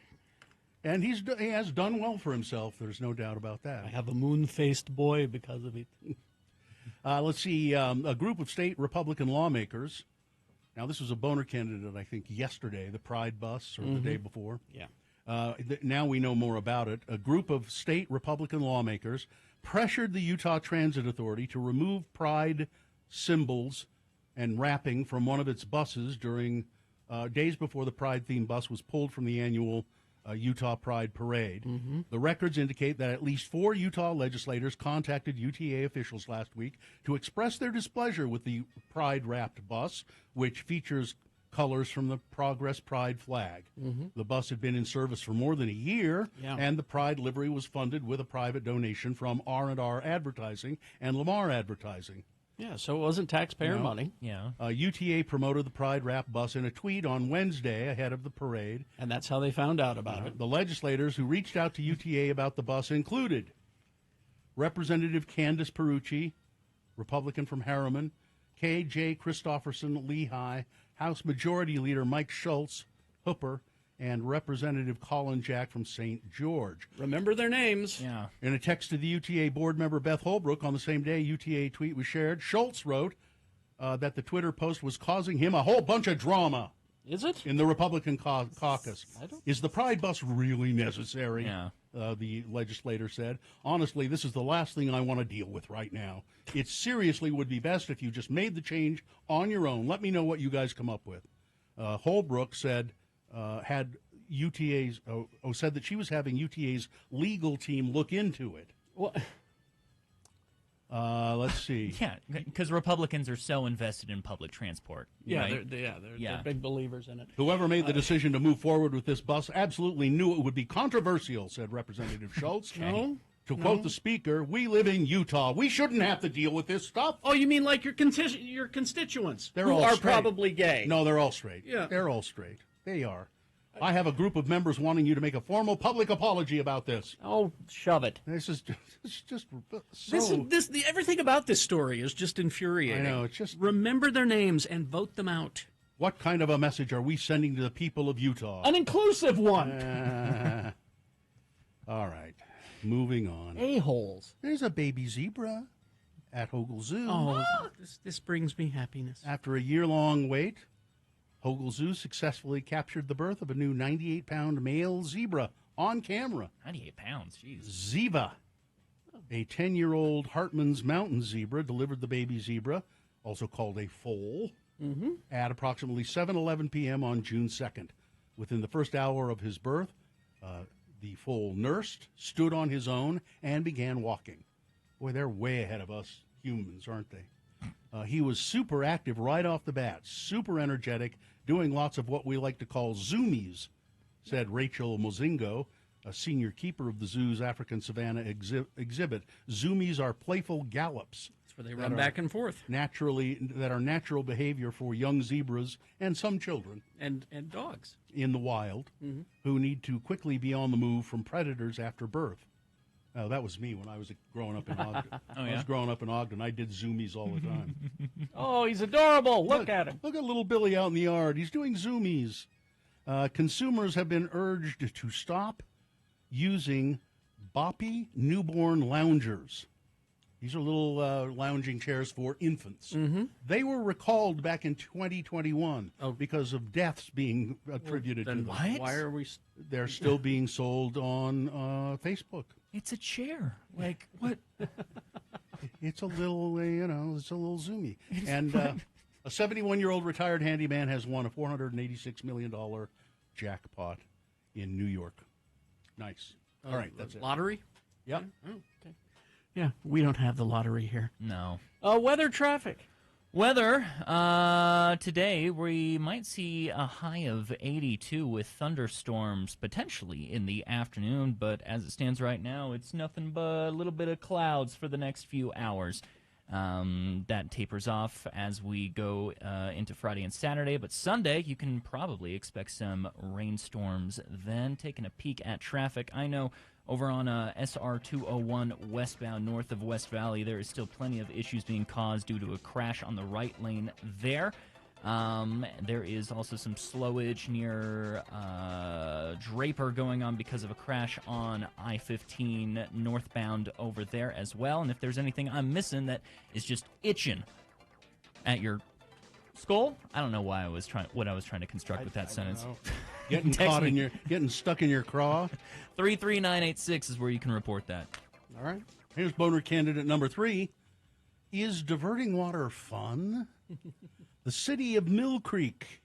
And he has done well for himself. There's no doubt about that. I have a moon-faced boy because of it. Let's see. A group of state Republican lawmakers. Now, this was a boner candidate, I think, yesterday, the Pride bus, or the day before. Yeah. Now we know more about it. A group of state Republican lawmakers pressured the Utah Transit Authority to remove Pride symbols and wrapping from one of its buses during days before the Pride-themed bus was pulled from the annual Utah Pride Parade. The records indicate that at least 4 Utah legislators contacted UTA officials last week to express their displeasure with the Pride-wrapped bus, which features colors from the Progress Pride flag. The bus had been in service for more than a year, and the Pride livery was funded with a private donation from R&R Advertising and Lamar Advertising. Yeah, so it wasn't taxpayer No. money. Yeah. UTA promoted the Pride Wrap bus in a tweet on Wednesday ahead of the parade. And that's how they found out about it. The legislators who reached out to UTA about the bus included Representative Candace Perucci, Republican from Harriman, K.J. Christopherson, Lehigh, House Majority Leader Mike Schultz, Hooper, and Representative Colin Jack from St. George. Remember their names. Yeah. In a text to the UTA board member Beth Holbrook on the same day UTA tweet was shared, Schultz wrote that the Twitter post was causing him a whole bunch of drama. Is it? In the Republican caucus. Is the Pride bus really necessary? Yeah. The legislator said. Honestly, this is the last thing I want to deal with right now. It seriously would be best if you just made the change on your own. Let me know what you guys come up with. Holbrook said had UTA's said that she was having UTA's legal team look into it. What? Let's see. Yeah, because Republicans are so invested in public transport. Yeah, right? they're big believers in it. Whoever made the decision to move forward with this bus absolutely knew it would be controversial, said Representative Schultz. No. To quote the speaker, we live in Utah. We shouldn't have to deal with this stuff. Oh, you mean like your constituents They're who all are straight. probably gay? No, they're all straight. Yeah. They're all straight. They are. I have a group of members wanting you to make a formal public apology about this. Oh, shove it. This is just so... Everything about this story is just infuriating. I know, it's just... Remember their names and vote them out. What kind of a message are we sending to the people of Utah? An inclusive one. All right. Moving on. A-holes. There's a baby zebra at Hogle Zoo. Oh, this brings me happiness. After a year-long wait, Hogle Zoo successfully captured the birth of a new 98-pound male zebra on camera. 98 pounds, jeez. Ziva, a 10-year-old Hartman's mountain zebra, delivered the baby zebra, also called a foal, at approximately 7:11 p.m. on June 2nd. Within the first hour of his birth, the foal nursed, stood on his own, and began walking. Boy, they're way ahead of us humans, aren't they? He was super active right off the bat, super energetic, doing lots of what we like to call zoomies, said Rachel Mozingo, a senior keeper of the zoo's African savanna exhibit. Zoomies are playful gallops. That's where they run back and forth. That are natural behavior for young zebras and some children. And dogs. In the wild, who need to quickly be on the move from predators after birth. Oh, that was me when I was growing up in Ogden. I was growing up in Ogden. I did zoomies all the time. Oh, he's adorable. Look at him. Look at little Billy out in the yard. He's doing zoomies. Consumers have been urged to stop using boppy newborn loungers. These are little lounging chairs for infants. They were recalled back in 2021 because of deaths being attributed to them. Why are we... They're still being sold on Facebook. It's a chair. Like, what? It's a little, it's a little zoomy. And a 71-year-old retired handyman has won a $486 million jackpot in New York. Nice. All right, that's it. Lottery? Yep. Oh, okay. Yeah, we don't have the lottery here. No. Weather traffic. Weather, today we might see a high of 82 with thunderstorms potentially in the afternoon, but as it stands right now, it's nothing but a little bit of clouds for the next few hours. That tapers off as we go into Friday and Saturday, but Sunday you can probably expect some rainstorms. Then taking a peek at traffic, I know over on SR 201 westbound north of West Valley, there is still plenty of issues being caused due to a crash on the right lane there. There is also some slowage near Draper going on because of a crash on I-15 northbound over there as well. And if there's anything I'm missing that is just itching at your skull, I don't know what I was trying to construct with that sentence. Getting caught getting stuck in your craw. 33986 is where you can report that. All right. Here's boner candidate number 3. Is diverting water fun? The city of Mill Creek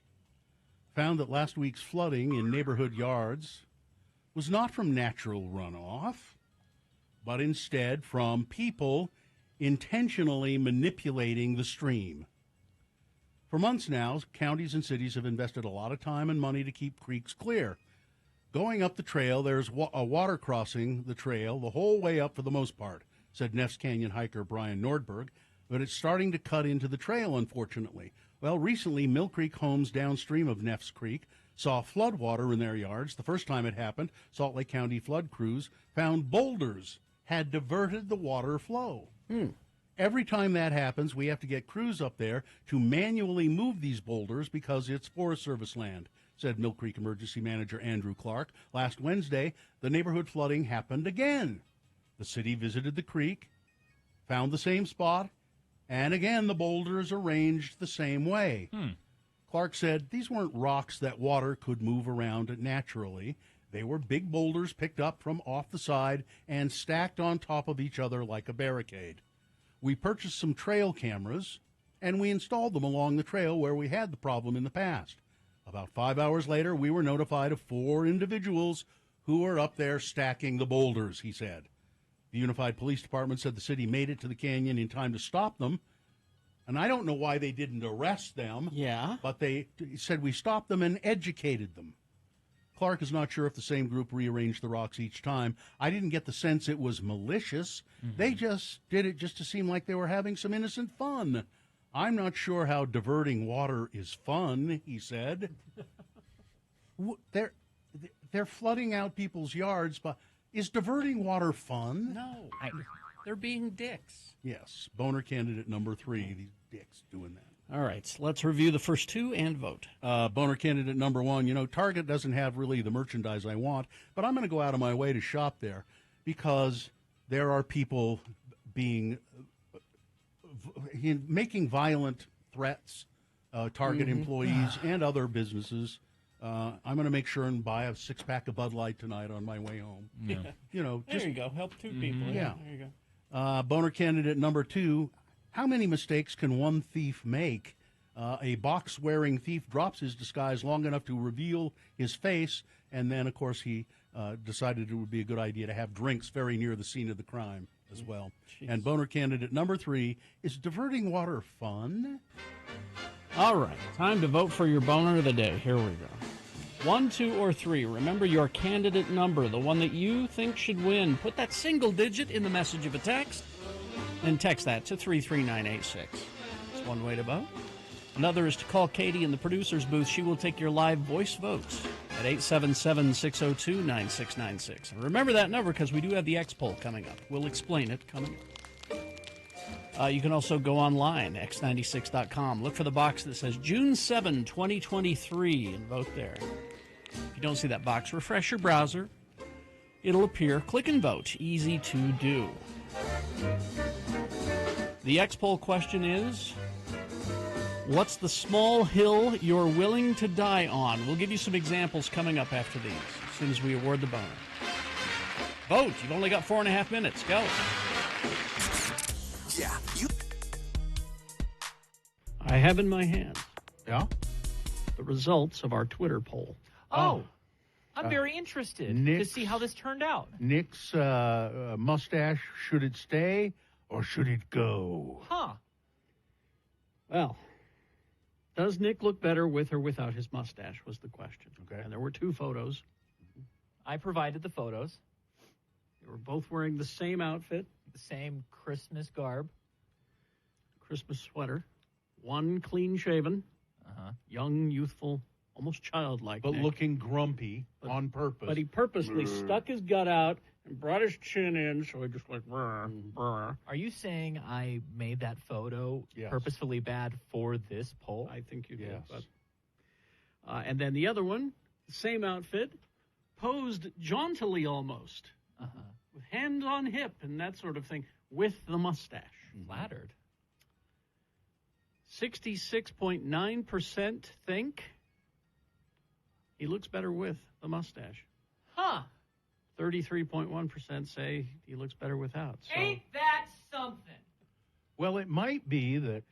found that last week's flooding in neighborhood yards was not from natural runoff, but instead from people intentionally manipulating the stream. For months now, counties and cities have invested a lot of time and money to keep creeks clear. Going up the trail, there's a water crossing the trail the whole way up for the most part, said Neffs Canyon hiker Brian Nordberg. but it's starting to cut into the trail, unfortunately. Well, recently, Mill Creek homes downstream of Neffs Creek saw floodwater in their yards. The first time it happened, Salt Lake County flood crews found boulders had diverted the water flow. Every time that happens, we have to get crews up there to manually move these boulders because it's Forest Service land, said Mill Creek Emergency Manager Andrew Clark. Last Wednesday, the neighborhood flooding happened again. The city visited the creek, found the same spot, and again the boulders arranged the same way. Clark said these weren't rocks that water could move around naturally. They were big boulders picked up from off the side and stacked on top of each other like a barricade. We purchased some trail cameras, and we installed them along the trail where we had the problem in the past. About 5 hours later, we were notified of 4 individuals who were up there stacking the boulders, he said. The Unified Police Department said the city made it to the canyon in time to stop them. And I don't know why they didn't arrest them. Yeah. But they said we stopped them and educated them. Clark is not sure if the same group rearranged the rocks each time. I didn't get the sense it was malicious. They just did it just to seem like they were having some innocent fun. I'm not sure how diverting water is fun, he said. They're flooding out people's yards, but is diverting water fun? No. They're being dicks. Yes. Boner candidate number 3, these dicks doing that. All right, so let's review the first 2 and vote. Boner candidate number 1, Target doesn't have really the merchandise I want, but I'm going to go out of my way to shop there because there are people making violent threats, Target employees and other businesses. I'm going to make sure and buy a 6-pack of Bud Light tonight on my way home. Yeah. There you go. Help 2 people. Yeah. There you go. Boner candidate number 2, how many mistakes can one thief make? A box-wearing thief drops his disguise long enough to reveal his face, and then, of course, he decided it would be a good idea to have drinks very near the scene of the crime as well. Jeez. And boner candidate number 3, is diverting water fun? All right, time to vote for your boner of the day. Here we go. 1, 2, or 3. Remember your candidate number, the one that you think should win. Put that single digit in the message of a text, and text that to 33986. That's one way to vote. Another is to call Katie in the producer's booth. She will take your live voice votes at 877-602-9696. And remember that number because we do have the X poll coming up. We'll explain it coming up. You can also go online, x96.com. Look for the box that says June 7, 2023, and vote there. If you don't see that box, refresh your browser. It'll appear. Click and vote. Easy to do. The X poll question is, what's the small hill you're willing to die on? We'll give you some examples coming up after these, as soon as we award the boner. Vote. You've only got 4.5 minutes. Go. Yeah, I have in my hand the results of our Twitter poll. Oh, I'm very interested to see how this turned out. Nick's mustache, should it stay or should it go? Huh. Well, does Nick look better with or without his mustache was the question. Okay. And there were 2 photos. I provided the photos. They were both wearing the same outfit. The same Christmas garb. Christmas sweater. One clean-shaven. Young, youthful, almost childlike But Nick. looking grumpy on purpose. But he purposely stuck his gut out and brought his chin in, so he just like, brr, brr. Are you saying I made that photo Yes. purposefully bad for this poll? I think you did. Yes. But, and then the other one, same outfit, posed jauntily almost, with hands on hip and that sort of thing, with the mustache. Flattered. 66.9% think he looks better with the mustache. Huh. 33.1% say he looks better without. So. Ain't that something? Well, it might be that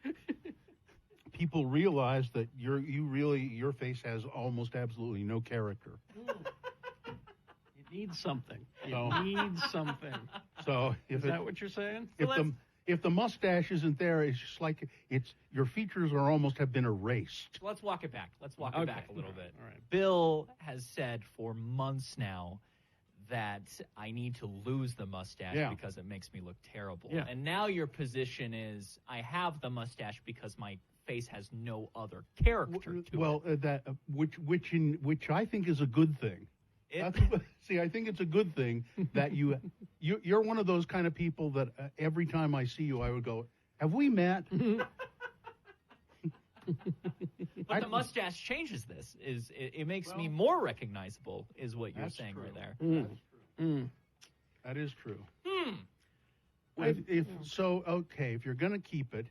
people realize that your face has almost absolutely no character. It needs something. It So- needs something. So Is that what you're saying? if the mustache isn't there, it's just like your features are almost have been erased. Let's walk it back. Let's walk Okay. it back a little bit. All right. Bill has said for months now that I need to lose the mustache Yeah. because it makes me look terrible. Yeah. And now your position is I have the mustache because my face has no other character to Well, that which I think is a good thing. it. See, I think it's a good thing that you're one of those kind of people that every time I see you, I would go, "Have we met?" But the mustache changes this. It makes me more recognizable, is what you're That's saying true. right there. That is true. Hmm. If you're going to keep it,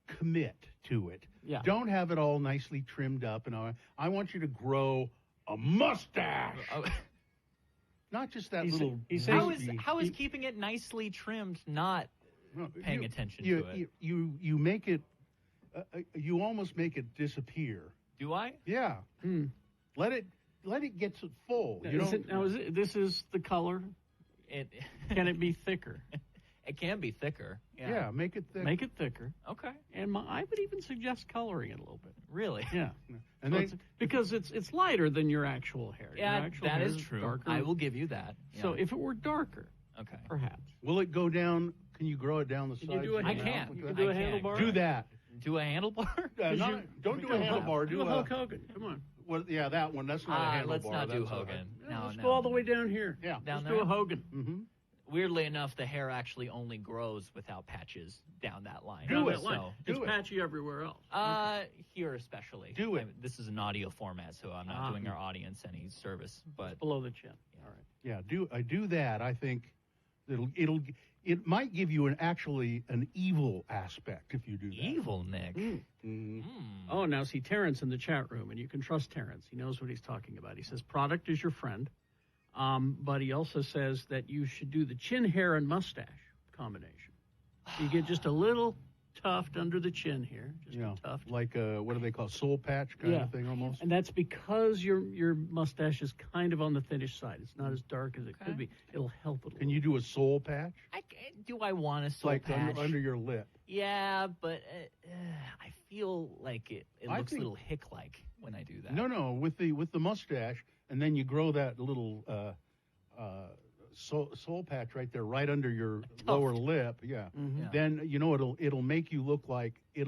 commit to it. Yeah. Don't have it all nicely trimmed up and all. I want you to grow a mustache. Not just that little. How is keeping it nicely trimmed not paying attention to it? You make it. You almost make it disappear. Do I? Yeah. Let it get full. This is the color. Can it be thicker? It can be thicker. Yeah, make it thicker. Make it thicker. Okay. And I would even suggest coloring it a little bit. Really? Yeah. And So because it's lighter than your actual hair. Yeah, your actual that hair is true. Darker. I will give you that. So Yeah. if it were darker, Okay. perhaps. Will it go down? Can you grow it down the Can sides? you do a of I the can. mouth? You can do a I can. handlebar. Do that. Do a handlebar? Don't do a handlebar. Do a Hulk Hogan. Come on. Well, yeah, that one. That's not a handlebar. Let's not do That's Hogan. No, Let's no. go all the way down here. Yeah. Down Let's there? do a Hogan. Mm-hmm. Weirdly enough, the hair actually only grows without patches down that line. Do it. So, It's Do it. patchy everywhere else. here especially. Do it. This is an audio format, so I'm not doing our audience any service. But Below the chin. All right. Yeah. Do that. I think it might give you an evil aspect if you do that. evil, Nick. Oh, now see Terrence in the chat room, and you can trust Terrence. He knows what he's talking about. He says product is your friend, but he also says that you should do the chin hair and mustache combination. You get just a little tuft under the chin here, just a tuft. Like what do they call soul patch kind of thing almost? And that's because your mustache is kind of on the thinnish side. It's not as dark as it could be. It'll help it a little. Can you do a soul patch? Do I want a soul Like patch? under your lip? Yeah, but I feel like it I looks a think- little hick-like when I do that. No, with the mustache, and then you grow that little soul patch right there, right under your lower lip. Yeah. Yeah. Then it'll make you look like it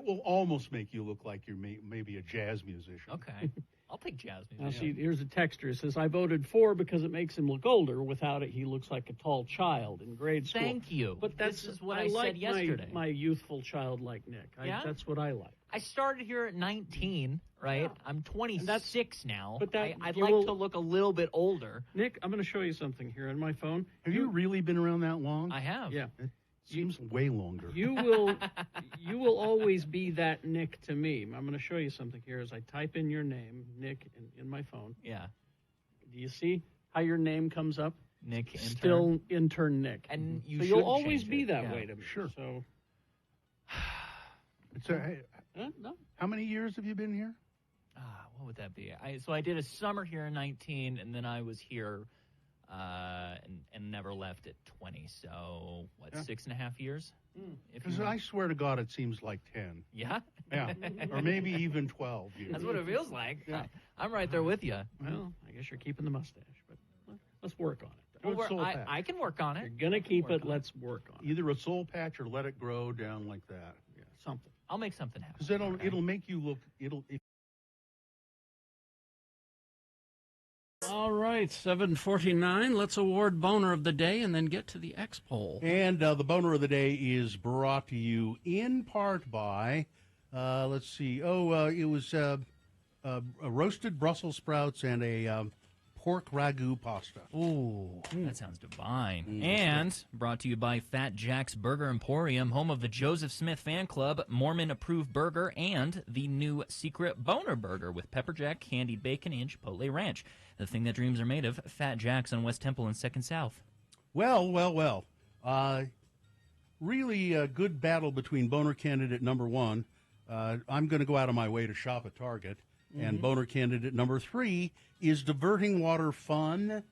will almost make you look like you're maybe a jazz musician. Okay. I'll take jazz Now, music. see, here's a texter. It says, I voted for because it makes him look older. Without it, he looks like a tall child in grade school. Thank you. But This is what I like said yesterday. My youthful childlike Nick. Yeah? That's what I like. I started here at 19, right? I'm 26 now. but that- I'd you like will- to look a little bit older. Nick, I'm going to show you something here on my phone. Have you really been around that long? I have. Yeah. It seems way longer. You will always be that Nick to me. I'm going to show you something here as I type in your name, Nick, in my phone. Yeah. Do you see how your name comes up? Nick intern. Still intern Nick. And you so should you'll always change be it. that Yeah. way to me. Sure. So no. How many years have you been here? What would that be? So I did a summer here in 19, and then I was here and never left at 20. So, what, 6.5 years? If Because you I swear to God, it seems like 10. Yeah? Yeah. Or maybe even 12 years. That's what it feels like. Yeah. I'm right there with you. Well, I guess you're keeping the mustache, but let's work on it. Do a soul patch. I can work on it. You're going to keep it. Let's work on it. Either a soul patch or let it grow down like that. Yeah, something. I'll make something happen. Because it'll make you look. All right, 7:49. Let's award Boner of the Day and then get to the X poll. And the boner of the day is brought to you in part by, let's see, it was a roasted Brussels sprouts and a pork ragu pasta. Ooh, that sounds divine. And brought to you by Fat Jack's Burger Emporium, home of the Joseph Smith Fan Club, Mormon-approved burger, and the new Secret Boner Burger with pepper jack, candied bacon, and Chipotle Ranch. The thing that dreams are made of, Fat Jack's on West Temple and 2nd South. Well. Really a good battle between boner candidate number 1. I'm going to go out of my way to shop at Target. And boner candidate number 3 is diverting water fun.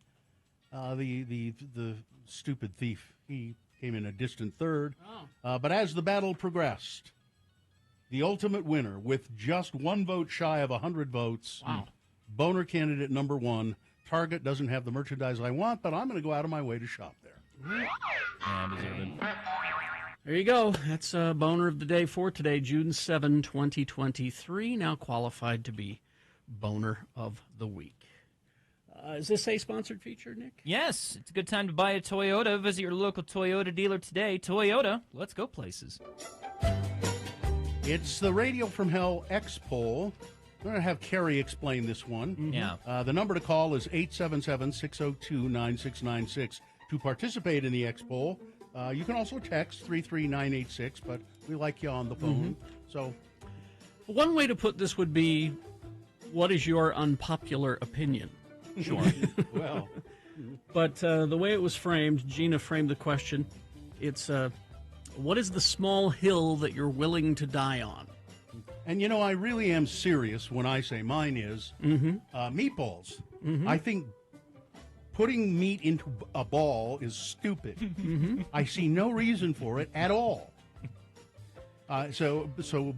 The stupid thief, he came in a distant third. But as the battle progressed, the ultimate winner with just one vote shy of 100 votes, boner candidate number 1 Target doesn't have the merchandise I want, but I'm going to go out of my way to shop there. There you go. That's a boner of the day for today, June 7, 2023. Now qualified to be boner of the week. Is this a sponsored feature, Nick? Yes, it's a good time to buy a Toyota. Visit your local Toyota dealer today. Toyota, let's go places. It's the Radio from Hell X poll. I'm going to have Carrie explain this one. Yeah. The number to call is 877-602-9696 to participate in the X poll. You can also text 33986, but we like you on the phone. So, one way to put this would be, what is your unpopular opinion? Sure. Well. But the way it was framed, Gina framed the question, it's, what is the small hill that you're willing to die on? And, you know, I really am serious when I say mine is meatballs. I think putting meat into a ball is stupid. I see no reason for it at all. So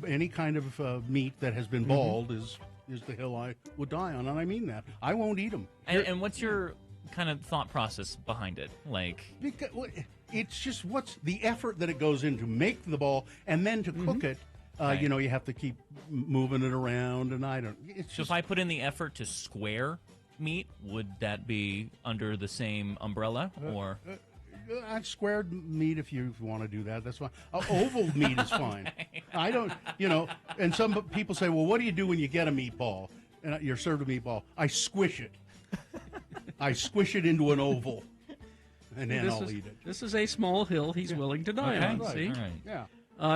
any kind of meat that has been balled is the hill I would die on, and I mean that. I won't eat them. And what's your kind of thought process behind it? Like, because it's just what's the effort that it goes in to make the ball and then to cook it. You know, you have to keep moving it around, and I don't. It's so if I put in the effort to square meat, would that be under the same umbrella, or? I've squared meat if you want to do that. That's fine. Oval meat is fine. I don't, you know. And some people say, "Well, what do you do when you get a meatball and you're served a meatball?" I squish it. I squish it into an oval, and then I'll eat it. This is a small hill he's willing to die on. Right. See? All right. Yeah.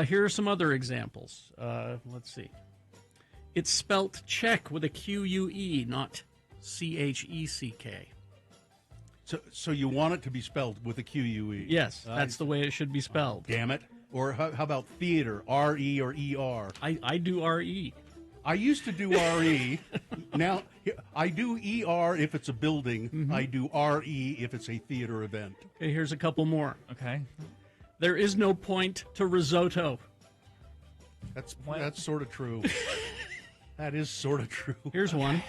Here are some other examples. Let's see. It's spelt Czech with a Q-U-E, not C-H-E-C-K. So you want it to be spelled with a Q-U-E? Yes, that's the way it should be spelled. Damn it. Or how about theater, R-E or E-R? I do R-E. I used to do R-E. Now, I do E-R if it's a building. I do R-E if it's a theater event. Okay, here's a couple more. Okay. There is no point to risotto. That's sort of true. That is sort of true. Here's one.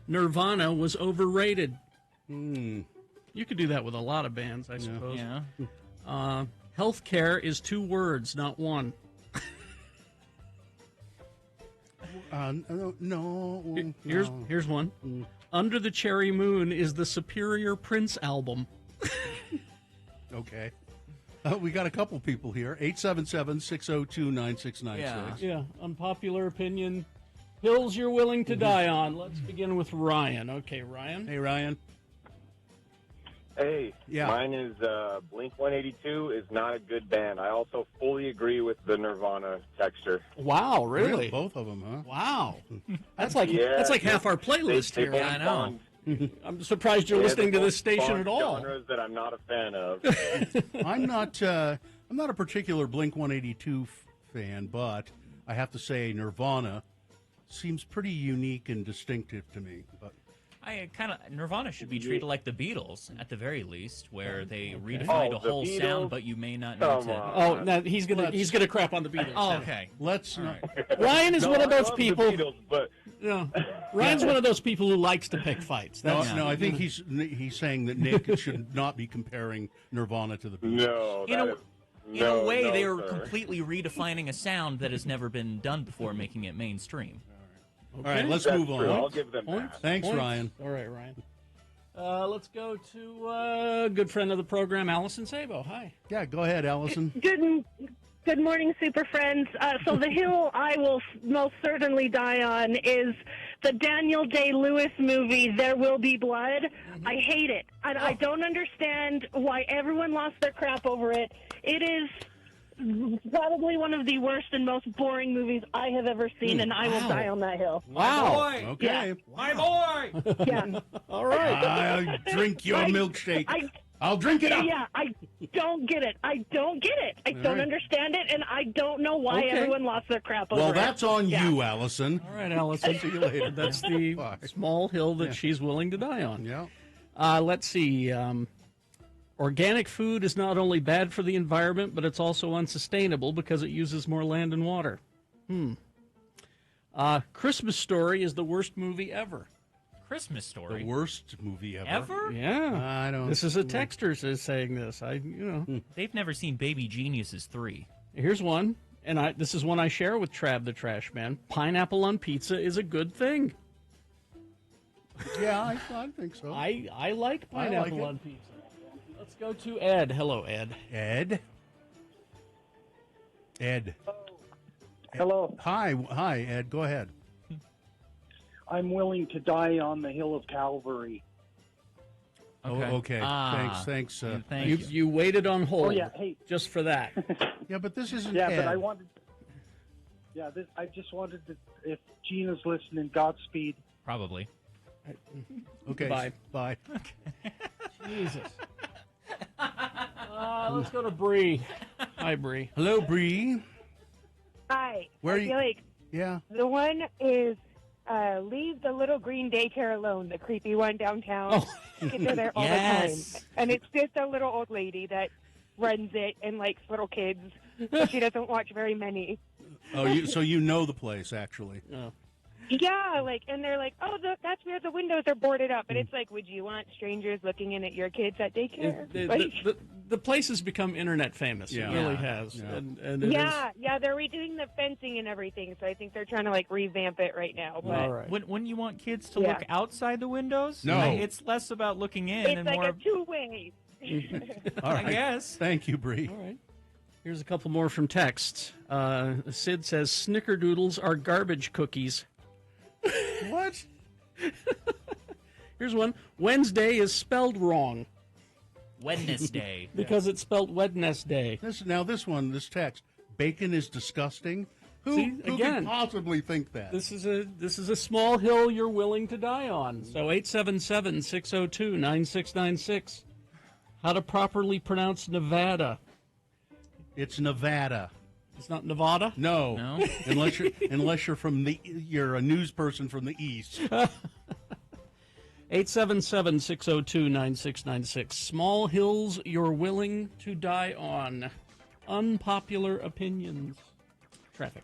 Nirvana was overrated. Hmm. You could do that with a lot of bands, I suppose. Yeah. Healthcare is 2 words, not 1. No. Here's one. Under the Cherry Moon is the Superior Prince album. Okay. We got a couple people here. 877-602-9696. Yeah, unpopular opinion. Hills you're willing to die on. Let's begin with Ryan. Okay, Ryan. Hey, Ryan. Hey, Yeah. mine is Blink-182 is not a good band. I also fully agree with the Nirvana texture. Wow, really? Both of them, huh? Wow. That's like Yeah, half our playlist they here. both I know. spawned- I'm surprised you're yeah, listening they to this both station spawned at all. Genres that I'm not a fan of. I'm not a particular Blink-182 fan, but I have to say Nirvana seems pretty unique and distinctive to me. But Nirvana should be treated like the Beatles at the very least, where they redefined Oh, a the whole Beatles? sound, but you may not know Come to. on. Oh, now he's gonna crap on the Beatles. Oh, okay. let's not. Ryan is No, one of I those love people. The Beatles, but Ryan's one of those people who likes to pick fights. No, That's, I think he's saying that Nick should not be comparing Nirvana to the Beatles. no. In a no, way, no, they are sir. completely redefining a sound that has never been done before, making it mainstream. All right, let's That's move on. true. I'll give them Points? that. Thanks, Points? Ryan. All right, Ryan. Let's go to a good friend of the program, Allison Sabo. Hi. Yeah, go ahead, Allison. Good morning, Super Friends. So the hill I will most certainly die on is the Daniel Day-Lewis movie, There Will Be Blood. I hate it. I don't understand why everyone lost their crap over it. It is probably one of the worst and most boring movies I have ever seen, and I will die on that hill. Wow. Okay. My boy! Yeah. All right. I'll drink your milkshake. I'll drink it up. Yeah, I don't get it. I don't right. understand it, and I don't know why Okay. everyone lost their crap over Well, it. that's on Yeah. you, Allison. All right, Allison. See you later. That's the Bye. small hill that she's willing to die on. Yeah. Let's see. Organic food is not only bad for the environment, but it's also unsustainable because it uses more land and water. Christmas Story is the worst movie ever. Christmas Story. The worst movie ever. Ever? Yeah. I don't. This is a texter is saying this. They've never seen Baby Geniuses 3. Here's one, and this is one I share with Trav the Trash Man. Pineapple on pizza is a good thing. Yeah, I think so. I like pineapple on pizza. Let's go to Ed. Hello, Ed. Ed. Hello. Hi, Ed. Go ahead. I'm willing to die on the hill of Calvary. Okay. Thanks. You waited on hold. Oh, yeah. Hey. Just for that. Yeah, but this isn't. Yeah, Ed. but I wanted. Yeah, I just wanted to. If Gina's listening, Godspeed. Probably. Okay. Bye. Jesus. Let's go to Bree. Hi, Bree. Hello, Bree. Hi. Where are I you? feel like Yeah. the one is leave the little green daycare alone, the creepy one downtown. Kids are there all the time. And it's just a little old lady that runs it and likes little kids, but she doesn't watch very many. So you know the place, actually. Oh. Yeah, and they're like, oh, that's where the windows are boarded up. And it's like, would you want strangers looking in at your kids at daycare? The place has become internet famous. Yeah. It really Yeah. has. Yeah. And it is. Yeah, they're redoing the fencing and everything, so I think they're trying to revamp it right now. But All right. Wouldn't you want kids to Yeah. look outside the windows? No. It's less about looking in it's and like more. a two-way. All right. I guess. Thank you, Bree. All right. Here's a couple more from text. Sid says snickerdoodles are garbage cookies. What? Here's one. Wednesday is spelled wrong. Wednesday. Because it's spelled Wednesday. This text. Bacon is disgusting. Who again, could possibly think that? This is a small hill you're willing to die on. So 877-602-9696. How to properly pronounce Nevada. It's Nevada. It's not Nevada? No. unless you're you're a news person from the east. 877-602-9696. Small hills you're willing to die on. Unpopular opinions. Traffic.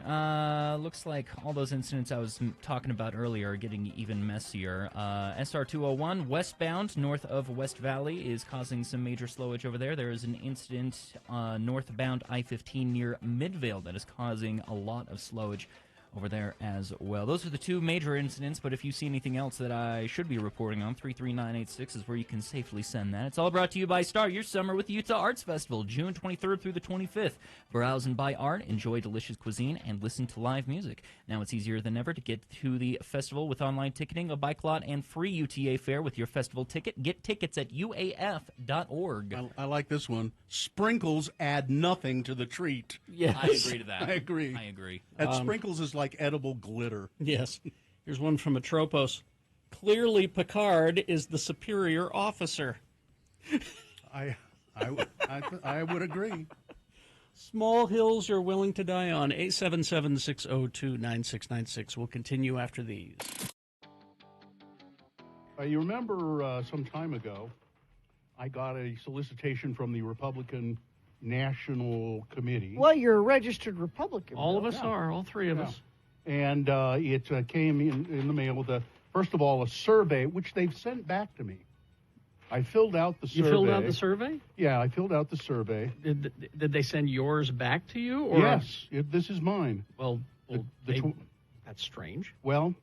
Looks like all those incidents I was talking about earlier are getting even messier. SR 201 westbound north of West Valley is causing some major slowage over there. There is an incident northbound I-15 near Midvale that is causing a lot of slowage over there as well. Those are the two major incidents, but if you see anything else that I should be reporting on, 33986 is where you can safely send that. It's all brought to you by Start Your Summer with the Utah Arts Festival, June 23rd through the 25th. Browse and buy art, enjoy delicious cuisine, and listen to live music. Now it's easier than ever to get to the festival with online ticketing, a bike lot, and free UTA fare with your festival ticket. Get tickets at uaf.org. I like this one. Sprinkles add nothing to the treat. Yes. I agree to that. I agree. And sprinkles is like edible glitter. Yes. Here's one from Atropos. Clearly Picard is the superior officer. I would agree. Small hills you're willing to die on. 877-602-9696. We'll continue after these. You remember some time ago, I got a solicitation from the Republican National Committee. Well, you're a registered Republican. All of us are, all three of us. And it came in the mail with, first of all, a survey, which they've sent back to me. I filled out the survey. You filled out the survey? Yeah, I filled out the survey. Did they send yours back to you? Or? Yes, this is mine. Well, that's strange. Well,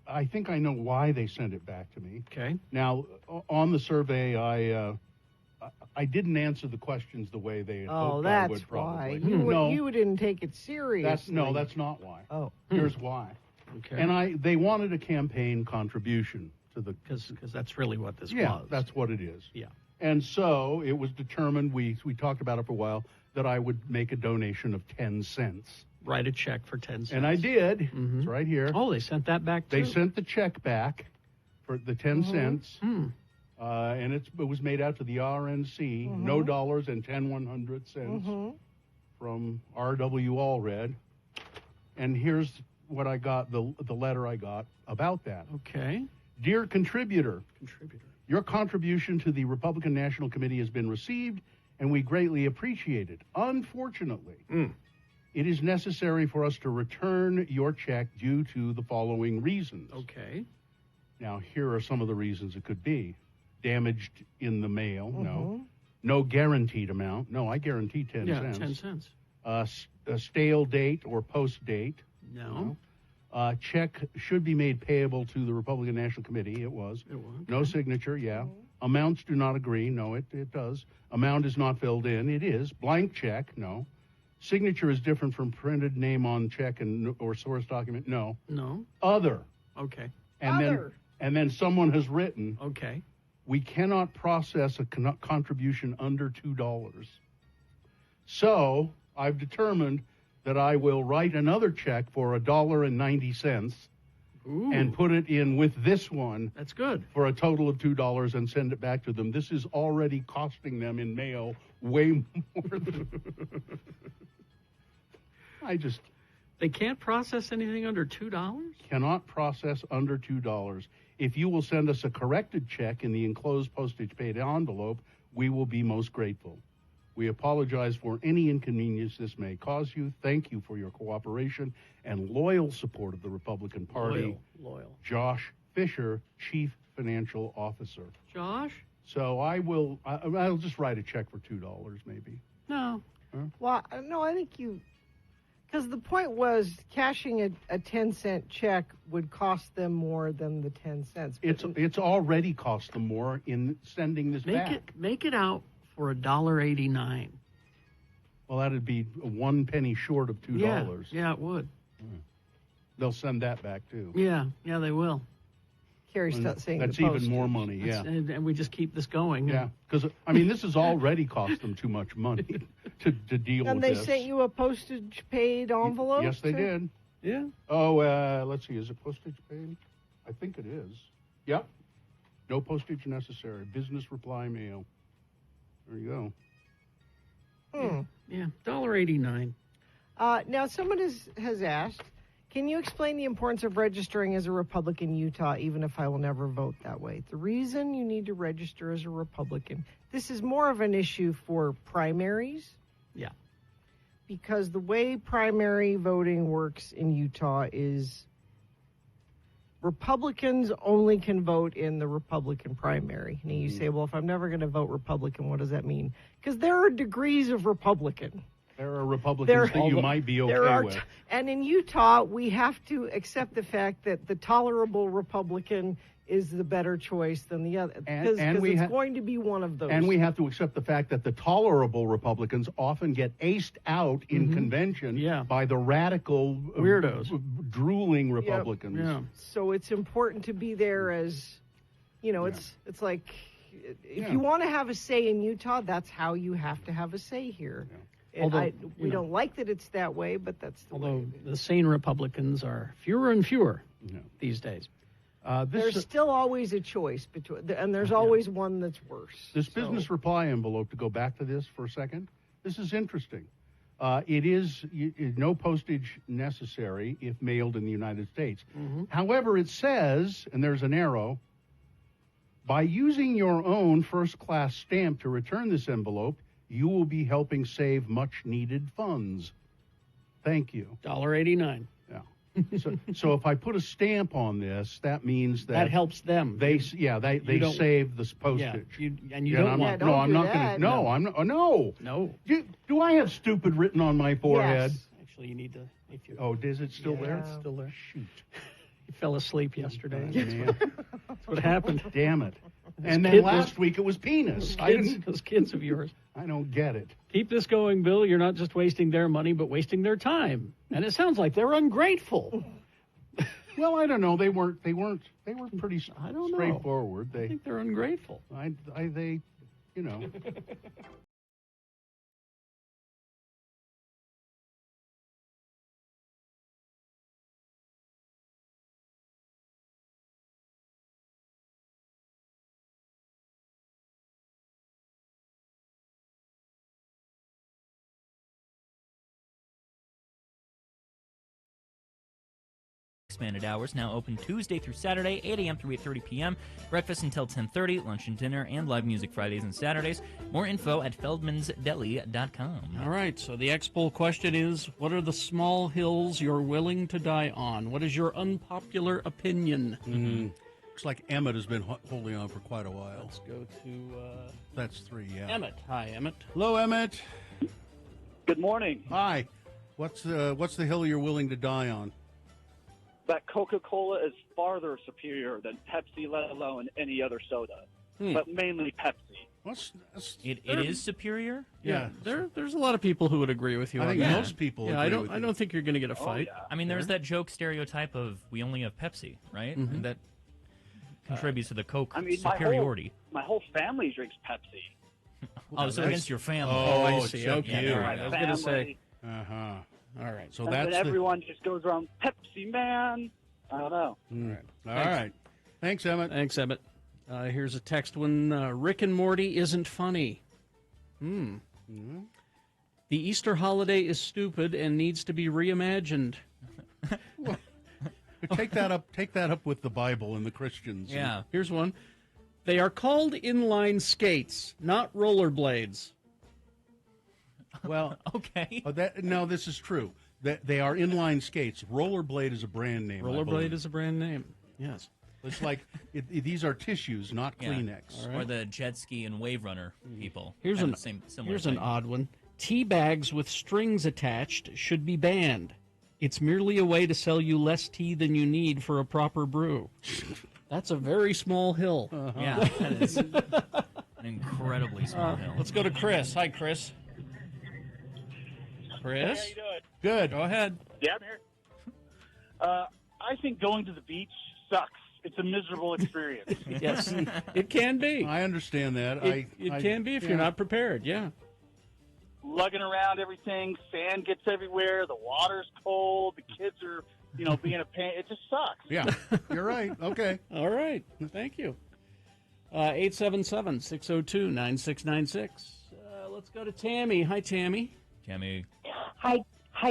I think I know why they sent it back to me. Okay. Now, on the survey, I didn't answer the questions the way they had hoped I would, probably. Why. You didn't take it seriously. That's not why. Oh. Here's why. Okay. And they wanted a campaign contribution to the... Because that's really what this Yeah, was. that's what it is. Yeah. And so it was determined, we talked about it for a while, that I would make a donation of 10 cents. Write a check for 10 cents. And I did. Mm-hmm. It's right here. Oh, they sent that back too? They sent the check back for the 10 cents. And it was made out to the RNC, no dollars and 10 100 from R.W. Allred. And here's what I got, the letter I got about that. Okay. Dear contributor, your contribution to the Republican National Committee has been received, and we greatly appreciate it. Unfortunately, It is necessary for us to return your check due to the following reasons. Okay. Now, here are some of the reasons it could be. Damaged in the mail, no. No guaranteed amount. No, I guarantee 10 cents. 10 cents. A stale date or post date. No. Check should be made payable to the Republican National Committee. It was. It was. No signature, yeah. Amounts do not agree. No, it does. Amount is not filled in. It is. Blank check, no. Signature is different from printed name on check or source document. No. No. Other. Okay. And then someone has written. Okay. We cannot process a contribution under $2. So I've determined that I will write another check for $1.90 and put it in with this one. That's good. For a total of $2 and send it back to them. This is already costing them in mail way more than They can't process anything under $2? Cannot process under $2. If you will send us a corrected check in the enclosed postage-paid envelope, we will be most grateful. We apologize for any inconvenience this may cause you. Thank you for your cooperation and loyal support of the Republican Party. Loyal. Josh Fisher, Chief Financial Officer. Josh? So I'll just write a check for $2 maybe. No. Huh? Well, no, I think because the point was cashing a 10-cent check would cost them more than the 10 cents. It's already cost them more in sending this back. Make it out for $1.89. Well, that'd be 1 penny short of $2. Yeah, it would. They'll send that back too. Yeah, they will. Carrie's saying that's the even more money. Yeah, and we just keep this going. Yeah, because this has already cost them too much money to deal and with they this. sent you a postage paid envelope? Yes, they did. Yeah. Oh, let's see. Is it postage paid? I think it is. Yep. No postage necessary. Business reply mail. There you go. Yeah, $1.89. Now, someone has asked, can you explain the importance of registering as a Republican in Utah, even if I will never vote that way? The reason you need to register as a Republican, this is more of an issue for primaries. Yeah. Because the way primary voting works in Utah is Republicans only can vote in the Republican primary. And you say, well, if I'm never going to vote Republican, what does that mean? Because there are degrees of Republican. There are Republicans that you might be okay with. And in Utah, we have to accept the fact that the tolerable Republican is the better choice than the other. Because it's going to be one of those. And we have to accept the fact that the tolerable Republicans often get aced out in convention by the radical, weirdos, drooling Republicans. Yeah. So it's important to be there as, it's like, if you want to have a say in Utah, that's how you have to have a say here. Yeah. We don't like that it's that way, but that's the way. Although the sane Republicans are fewer and fewer these days. There's still always a choice between, and there's always one that's worse. This business reply envelope, to go back to this for a second, this is interesting. It is no postage necessary if mailed in the United States. However, it says, and there's an arrow, by using your own first-class stamp to return this envelope, you will be helping save much-needed funds. Thank you. $1.89. Yeah. So if I put a stamp on this, that means that helps them. They save the postage. Yeah, you don't want. No, I'm not going to. No, I'm not. No. No. Do I have stupid written on my forehead? Yes. Actually, you need to. Oh, is it still there? It's still there. Shoot. You fell asleep yesterday. That's what happened. Damn it. And then last week it was penis. Those kids of yours. I don't get it. Keep this going, Bill. You're not just wasting their money, but wasting their time. And it sounds like they're ungrateful. Well, I don't know. They were pretty straightforward. I think they're ungrateful. They. Expanded hours, now open Tuesday through Saturday, 8 a.m. through 8:30 p.m. Breakfast until 10:30, lunch and dinner, and live music Fridays and Saturdays. More info at feldmansdeli.com. All right, so the X-Poll question is, what are the small hills you're willing to die on? What is your unpopular opinion? Looks like Emmett has been holding on for quite a while. Let's go to... That's 3, yeah. Emmett. Hi, Emmett. Hello, Emmett. Good morning. Hi. What's the hill you're willing to die on? That Coca-Cola is farther superior than Pepsi, let alone any other soda, but mainly Pepsi. It is superior? Yeah, there's a lot of people who would agree with you. I on think that. most people Yeah, agree with I you. don't think you're going to get a fight. I mean, there's that joke stereotype of we only have Pepsi, right? Mhm. And that contributes to the Coke I mean, superiority. My whole family drinks Pepsi. Oh, so against your family. Oh, I see. check Okay, you. all right. I was going to say... Uh-huh. All right. So And that's then everyone just goes around, Pepsi, man. I don't know. All right. Thanks, Emmett. Thanks, Emmett. Here's a text one. Rick and Morty isn't funny. The Easter holiday is stupid and needs to be reimagined. Take that up with the Bible and the Christians. Yeah. Here's one. They are called inline skates, not rollerblades. Well, okay. No, this is true. They are inline skates. Rollerblade is a brand name. I Rollerblade believe. is a brand name. Yes. It's like these are tissues, not Yeah. Kleenex. Or the jet ski and wave runner people. Here's have an the similar here's thing. an odd one. Tea bags with strings attached should be banned. It's merely a way to sell you less tea than you need for a proper brew. That's a very small hill. Yeah, that is an incredibly small hill. Let's go to Chris. Hi, Chris. Chris? Hey, how you doing? Good. Go ahead. Yeah, I'm here. I think going to the beach sucks. It's a miserable experience. Yes, it can be. I understand that. It can be if you're not prepared. Yeah. Lugging around everything, sand gets everywhere, the water's cold, the kids are, being a pain. It just sucks. Yeah, you're right. Okay. All right. Thank you. 877-602-9696. Let's go to Tammy. Hi, Tammy. Tammy. Hi,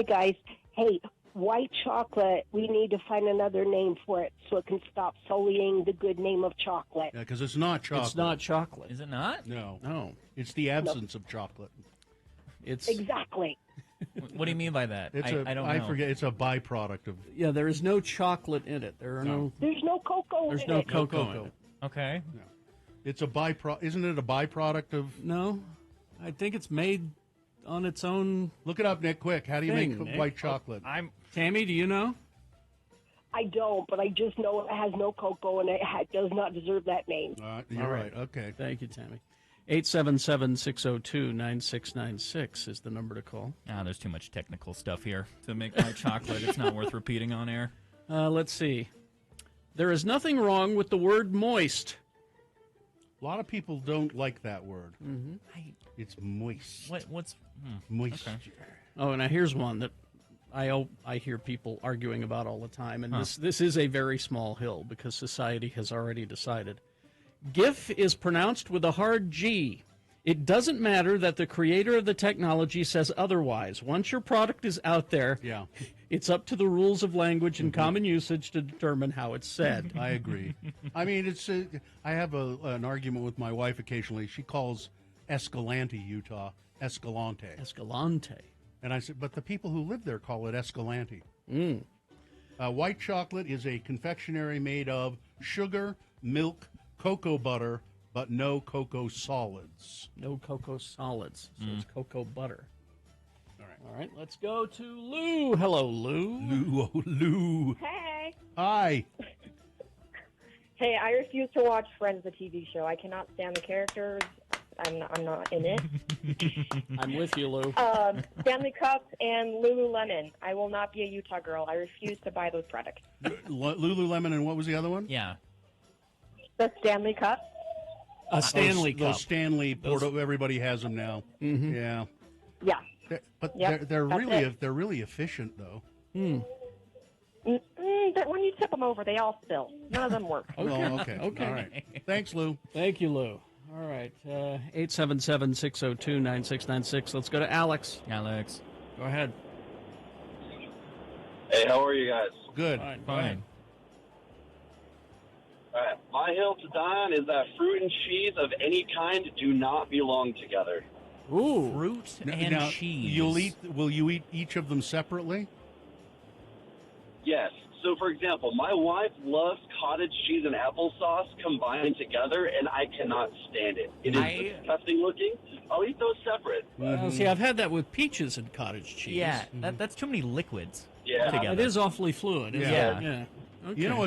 guys. Hey, white chocolate, we need to find another name for it so it can stop sullying the good name of chocolate. Yeah, because it's not chocolate. It's not chocolate. Is it not? No. No. It's the absence of chocolate. It's Exactly. What do you mean by that? I don't know. I forget. It's a byproduct of. Yeah, there is no chocolate in it. There are no. There's no cocoa There's in no it. cocoa in it. Okay. No. It's a byproduct. Isn't it a byproduct of? No, I think it's made on its own. Look it up, Nick. Quick. How do you thing, make Nick. white chocolate? Tammy, do you know? I don't, but I just know it has no cocoa and it does not deserve that name. You're All right. Okay. Thank you, Tammy. 877-602-9696 is the number to call. There's too much technical stuff here to make my chocolate. It's not worth repeating on air. Let's see. There is nothing wrong with the word moist. A lot of people don't like that word. Mm-hmm. It's moist. What's moist? Okay. Oh, now here's one that I hear people arguing about all the time, and this is a very small hill because society has already decided. GIF is pronounced with a hard G. It doesn't matter that the creator of the technology says otherwise. Once your product is out there, it's up to the rules of language and common usage to determine how it's said. I agree. I mean, I have an argument with my wife occasionally. She calls Escalante, Utah, Escalante. Escalante. And I said, but the people who live there call it Escalante. White chocolate is a confectionery made of sugar, milk, cocoa butter, but no cocoa solids. No cocoa solids, so it's cocoa butter. All right, let's go to Lou. Hello, Lou. Lou. Hey. Hi. Hey, I refuse to watch Friends, the TV show. I cannot stand the characters. I'm not in it. I'm with you, Lou. Stanley Cup and Lululemon. I will not be a Utah girl. I refuse to buy those products. Lululemon, and what was the other one? Yeah. The Stanley Cup. A Stanley Cup. Those Stanley, everybody has them now. Mm-hmm. Yeah. Yeah. But Yep, they're that's really it. they're really efficient though. When you tip them over, they all spill. None of them work. Okay. All right. Thanks, Lou. Thank you, Lou. All right. 877-602-9696. Let's go to Alex. Alex. Go ahead. Hey, how are you guys? Good. Fine. Fine. All right. My hill to die on is that fruit and cheese of any kind do not belong together. Ooh. Fruit N- and now, cheese. Will you eat each of them separately? Yes. So, for example, my wife loves cottage cheese and applesauce combined together, and I cannot stand it. It is disgusting looking. I'll eat those separate. See, I've had that with peaches and cottage cheese. Yeah, that's too many liquids. Yeah. It is awfully fluid. Isn't Yeah. it? Yeah. Okay. You know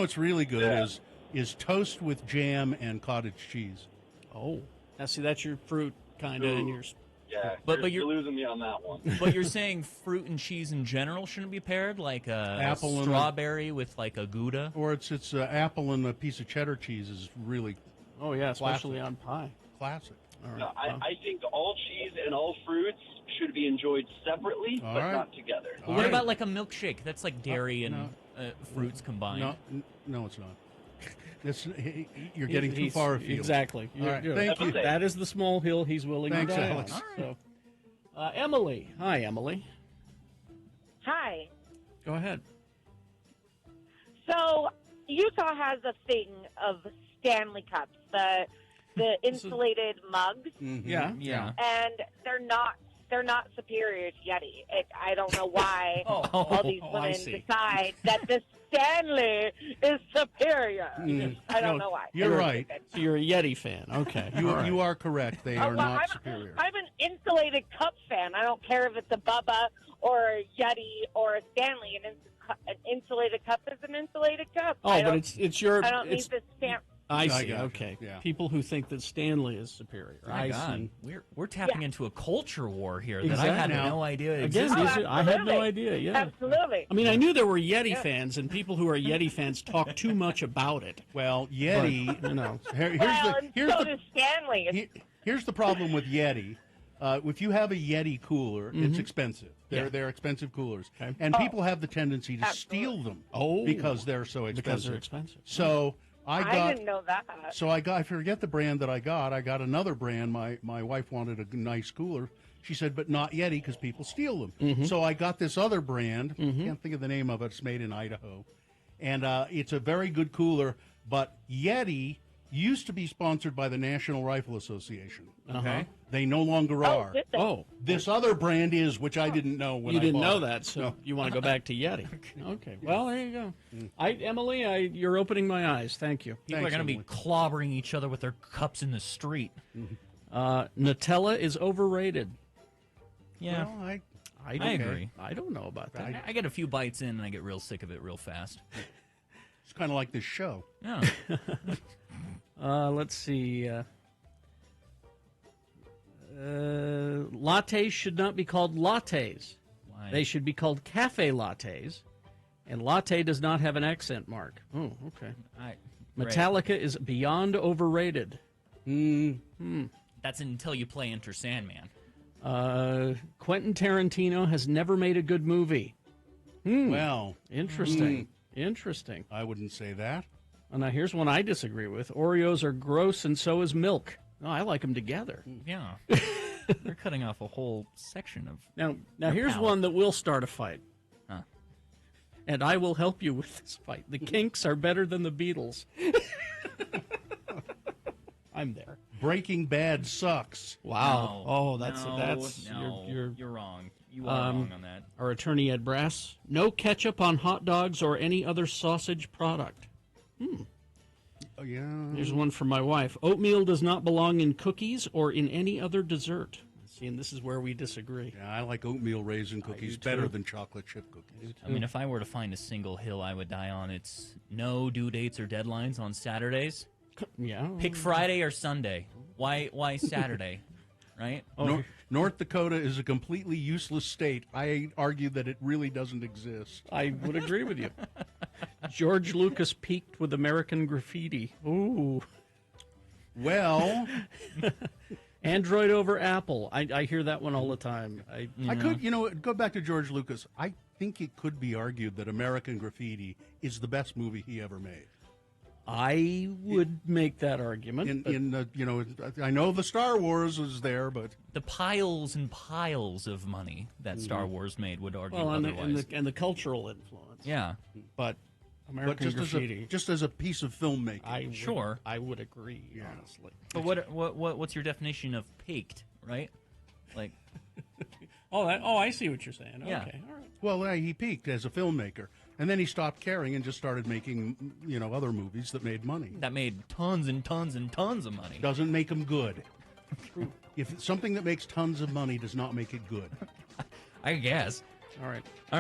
what's really good is toast with jam and cottage cheese. Oh, now see, that's your fruit kind of, and yours. Yeah, But you're losing me on that one. But you're saying fruit and cheese in general shouldn't be paired, like a Apple and a- strawberry with like a Gouda? Or it's apple and a piece of cheddar cheese is really. Oh yeah, especially on pie. Classic. All right. No, I think all cheese and all fruits should be enjoyed separately, All but right. not together. Well, what about like a milkshake? That's like dairy and fruits combined. No, it's not. You're getting too far afield. Exactly. All right, You're- thank you. That is the small hill he's willing Thanks, to die Alex. on. So, Emily. Hi, Emily. Hi. Go ahead. So Utah has a thing of Stanley Cups, the insulated mugs, Yeah. and they're not superior to Yeti. I don't know why all these I women see. decide that the Stanley is superior. I don't know why. You're right. So you're a Yeti fan. Okay. You All right. you are correct. They Oh, are well, not I'm superior. an insulated cup fan. I don't care if it's a Bubba or a Yeti or a Stanley. An insulated cup is an insulated cup. Oh, but it's your. I don't it's, need the stamp. I I see. got you. Okay. Yeah. People who think that Stanley is superior. My I God, see. we're tapping into a culture war here that I Exactly. had Now, no idea Again, existed. I had no idea. Yeah. Absolutely. I mean, I knew there were Yeti fans, and people who are Yeti fans talk too much about it. Well, Yeti. But, you know. Here's Well, the and here's so the does Stanley. here's the problem with Yeti. If you have a Yeti cooler, it's Mhm. expensive. Yeah. They're expensive coolers, Okay. and people have the tendency to steal them. Because they're so expensive. Because they're expensive. So I didn't know that. So I forget the brand that I got. I got another brand. My wife wanted a nice cooler. She said, but not Yeti because people steal them. Mhm. So I got this other brand. Can't think of the name of it. It's made in Idaho, and it's a very good cooler. But Yeti used to be sponsored by the National Rifle Association. Okay. They no longer are. did they? Oh. This other brand is, which I didn't know when You I didn't bought know it. that, so No. you want to go back to Yeti. Okay. Well, there you go. Emily, you're opening my eyes. Thank you. People are going to be clobbering each other with their cups in the street. Nutella is overrated. Yeah, Well, I agree. I don't know about that. I get a few bites in and I get real sick of it real fast. It's kind of like this show. Yeah. Let's see. Lattes should not be called lattes. Why? They should be called cafe lattes. And latte does not have an accent mark. Oh, okay. Metallica is beyond overrated. That's until you play Enter Sandman. Quentin Tarantino has never made a good movie. Well, Interesting. Interesting. I wouldn't say that. Well, now here's one I disagree with. Oreos are gross, and so is milk. No, I like them together. Yeah. They're cutting off a whole section of. Now your here's palate. one that will start a fight. Huh. And I will help you with this fight. The Kinks are better than the Beatles. I'm there. Breaking Bad sucks. Wow. No, Oh, that's no, you're wrong. You are wrong on that. Our attorney Ed Brass. No ketchup on hot dogs or any other sausage product. Oh, yeah. Here's one from my wife. Oatmeal does not belong in cookies or in any other dessert. See, and this is where we disagree. Yeah, I like oatmeal raisin cookies do, better too. than chocolate chip cookies. I mean, if I were to find a single hill I would die on, it's no due dates or deadlines on Saturdays. Yeah. Pick Friday or Sunday. Why Saturday? Right? North Dakota is a completely useless state. I argue that it really doesn't exist. I would agree with you. George Lucas peaked with American Graffiti. Ooh. Well, Android over Apple. I hear that one all the time. I could, go back to George Lucas. I think it could be argued that American Graffiti is the best movie he ever made. I would make that argument. I know the Star Wars was there, but the piles and piles of money that Star Wars made would argue otherwise. And the cultural influence. Yeah, but American Graffiti, just as a piece of filmmaking, I would agree, honestly. But what's your definition of peaked, right? Like, I see what you're saying. Yeah. Okay, all right. Well, he peaked as a filmmaker, and then he stopped caring and just started making, other movies that made money. That made tons and tons and tons of money. Doesn't make them good. If something that makes tons of money does not make it good. I guess. All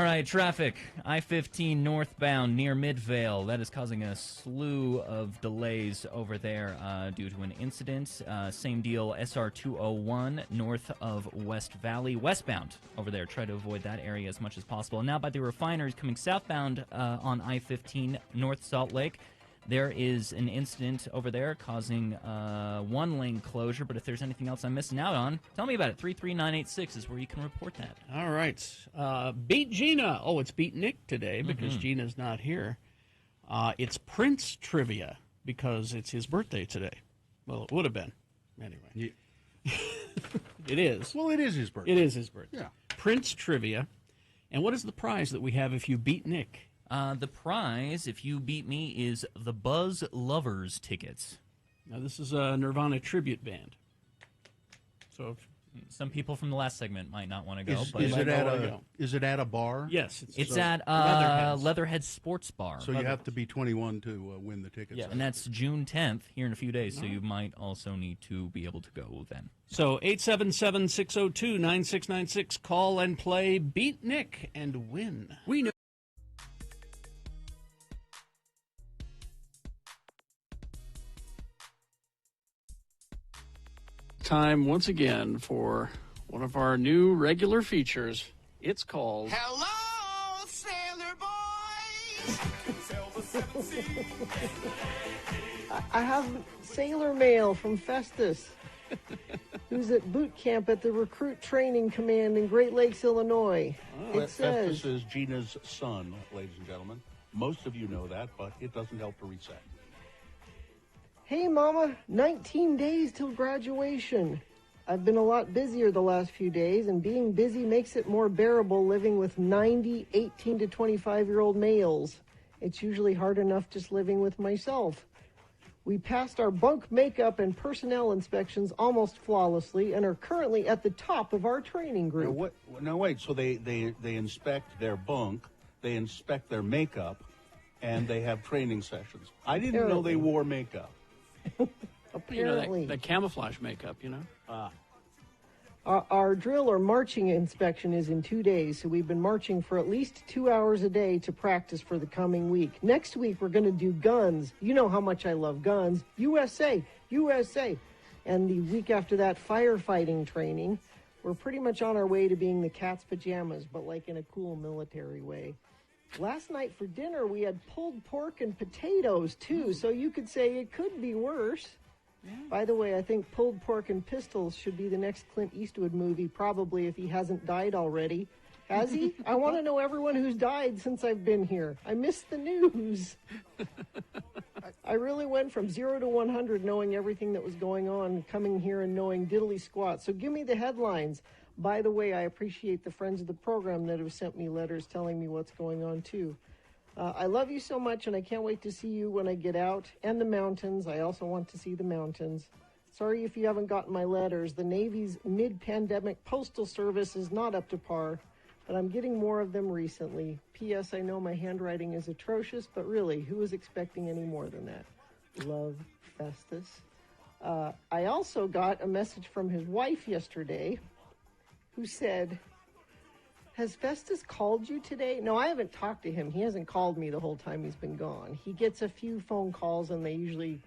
right, traffic. I-15 northbound near Midvale. That is causing a slew of delays over there due to an incident. Same deal, SR-201 north of West Valley. Westbound over there. Try to avoid that area as much as possible. And now by the refineries coming southbound on I-15 North Salt Lake. There is an incident over there causing one-lane closure, but if there's anything else I'm missing out on, tell me about it. 33986 is where you can report that. All right. Beat Gina. Oh, it's Beat Nick today because Gina's not here. It's Prince Trivia because it's his birthday today. Well, it would have been. Anyway. It is. Well, it is his birthday. It is his birthday. Yeah. Prince Trivia. And what is the prize that we have if you beat Nick? The prize, if you beat me, is the Buzz Lovers tickets. Now, this is a Nirvana tribute band. So, some people from the last segment might not want to go. Is it at a bar? Yes. It's at Leatherhead Sports Bar. So you have to be 21 to win the tickets. Yeah, and that's June 10th, here in a few days, so you might also need to be able to go then. So 877-602-9696. Call and play Beat Nick and win. We know. Time once again for one of our new regular features. It's called Hello, Sailor Boys! I have Sailor Mail from Festus, who's at boot camp at the Recruit Training Command in Great Lakes, Illinois. It says, Festus is Gina's son, ladies and gentlemen. Most of you know that, but it doesn't help to reset. Hey, Mama, 19 days till graduation. I've been a lot busier the last few days, and being busy makes it more bearable living with 90 18 to 25-year-old males. It's usually hard enough just living with myself. We passed our bunk makeup and personnel inspections almost flawlessly and are currently at the top of our training group. Now wait, so they inspect their bunk, they inspect their makeup, and they have training sessions. I didn't know they wore makeup. Apparently. The camouflage makeup, Our drill or marching inspection is in 2 days, so we've been marching for at least 2 hours a day to practice for the coming week. Next week, we're going to do guns. You know how much I love guns. USA, USA. And the week after that, firefighting training. We're pretty much on our way to being the cat's pajamas, but like in a cool military way. Last night for dinner, we had pulled pork and potatoes, too, so you could say it could be worse. Yeah. By the way, I think Pulled Pork and Pistols should be the next Clint Eastwood movie, probably if he hasn't died already. Has he? I want to know everyone who's died since I've been here. I missed the news. I really went from 0 to 100 knowing everything that was going on, coming here and knowing diddly squat. So give me the headlines. By the way, I appreciate the friends of the program that have sent me letters telling me what's going on, too. I love you so much, and I can't wait to see you when I get out. And the mountains. I also want to see the mountains. Sorry if you haven't gotten my letters. The Navy's mid-pandemic postal service is not up to par, but I'm getting more of them recently. P.S. I know my handwriting is atrocious, but really, who was expecting any more than that? Love, Festus. I also got a message from his wife yesterday who said, has Festus called you today? No, I haven't talked to him. He hasn't called me the whole time he's been gone. He gets a few phone calls, and they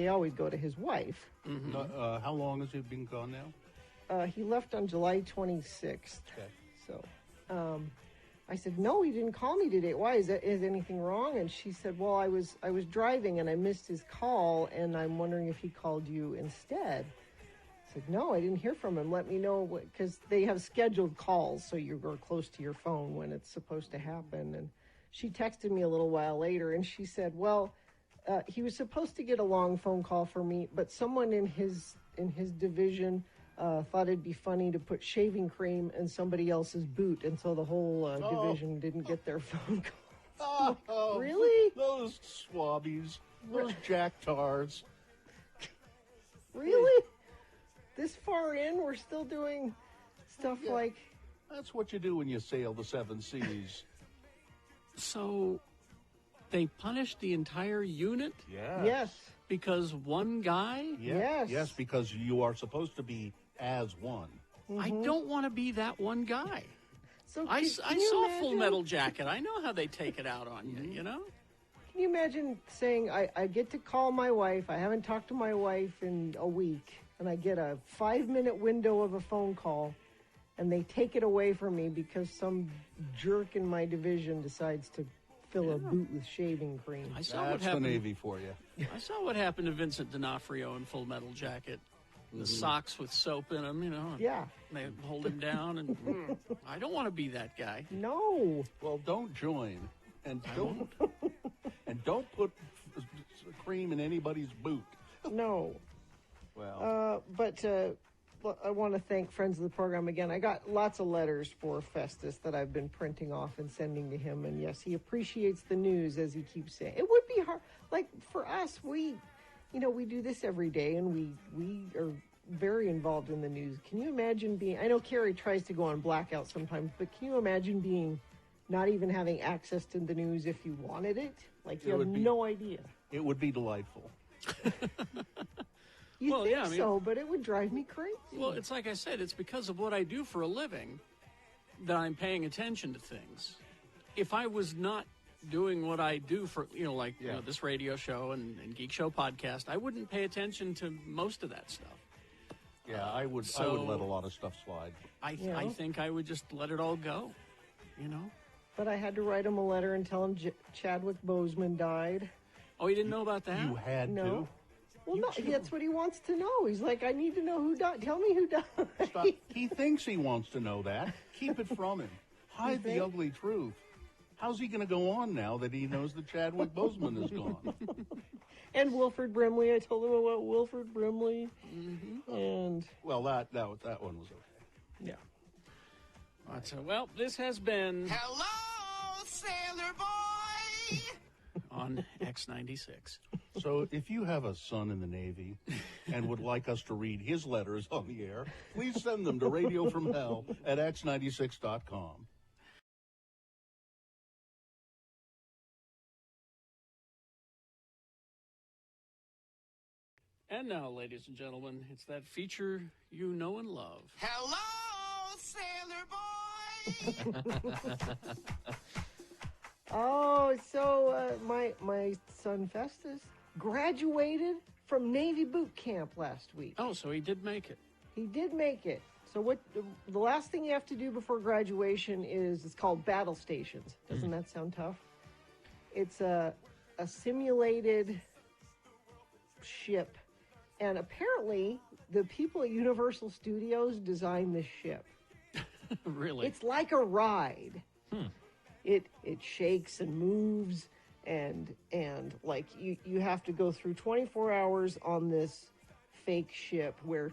always go to his wife. Mm-hmm. How long has he been gone now? He left on July 26th. Okay. So I said, no, he didn't call me today. Why? Is anything wrong? And she said, well, I was driving, and I missed his call, and I'm wondering if he called you instead. I said, no, I didn't hear from him. Let me know, because they have scheduled calls, so you're close to your phone when it's supposed to happen. And she texted me a little while later, and she said, well, he was supposed to get a long phone call from me, but someone in his division thought it'd be funny to put shaving cream in somebody else's boot, and so the whole division didn't get their phone call. Oh, Really? Those swabbies, those jacktars. Really? This far in, we're still doing stuff like... That's what you do when you sail the 7 seas. So they punished the entire unit? Yes. Because one guy? Yes. Yes, because you are supposed to be as one. I don't want to be that one guy. So I can you saw imagine? Full Metal Jacket. I know how they take it out on you, you know? Can you imagine saying, I get to call my wife, I haven't talked to my wife in a week, and I get a 5-minute window of a phone call, and they take it away from me because some jerk in my division decides to fill a boot with shaving cream. I saw That's what happened. the Navy for you. I saw what happened to Vincent D'Onofrio in Full Metal Jacket. The socks with soap in them, you know. and Yeah. They hold him down, and I don't want to be that guy. No. Well, don't join, and don't put cream in anybody's boot. No. Well, But I want to thank friends of the program again. I got lots of letters for Festus that I've been printing off and sending to him. And yes, he appreciates the news, as he keeps saying. It would be hard. Like, for us, we do this every day, and we are very involved in the news. Can you imagine being, I know Carrie tries to go on blackout sometimes, but can you imagine being, not even having access to the news if you wanted it? Like, you have no idea. it would be delightful. You Well, think yeah, I mean- so, but it would drive me crazy. Well, it's like I said, it's because of what I do for a living that I'm paying attention to things. If I was not doing what I do for, this radio show and Geek Show podcast, I wouldn't pay attention to most of that stuff. Yeah, I would so- let a lot of stuff slide. I think I would just let it all go, you know? But I had to write him a letter and tell him Chadwick Boseman died. Oh, you didn't know about that? You had No. to. Well, no, that's what he wants to know. He's like, I need to know who died. Tell me who died. Stop. He thinks he wants to know that. Keep it from him. Hide the ugly truth. How's he going to go on now that he knows that Chadwick Boseman is gone? And Wilford Brimley. I told him about Wilford Brimley. And Well, that one was okay. yeah. Well, this has been Hello, sailor boy. on X96. So if you have a son in the Navy and would like us to read his letters on the air, please send them to Radio From Hell at x96.com. And now, ladies and gentlemen, it's that feature you know and love. Hello, sailor boy. Oh, so my son Festus graduated from Navy boot camp last week. Oh, so he did make it. He did make it. So what the last thing you have to do before graduation is, it's called battle stations. Doesn't that sound tough? It's a simulated ship. And apparently the people at Universal Studios designed this ship. Really? It's like a ride. It shakes and moves, and like you have to go through 24 hours on this fake ship where,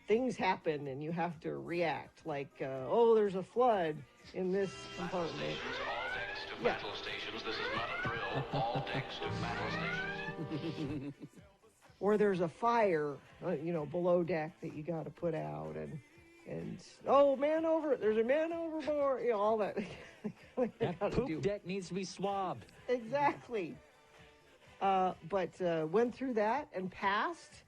things happen and you have to react. Like, there's a flood in this compartment. All decks to battle stations. This is not a drill. All decks to battle stations. Or there's a fire, below deck that you got to put out, and there's a man overboard, all that. That poop deck needs to be swabbed. Exactly. But went through that and passed.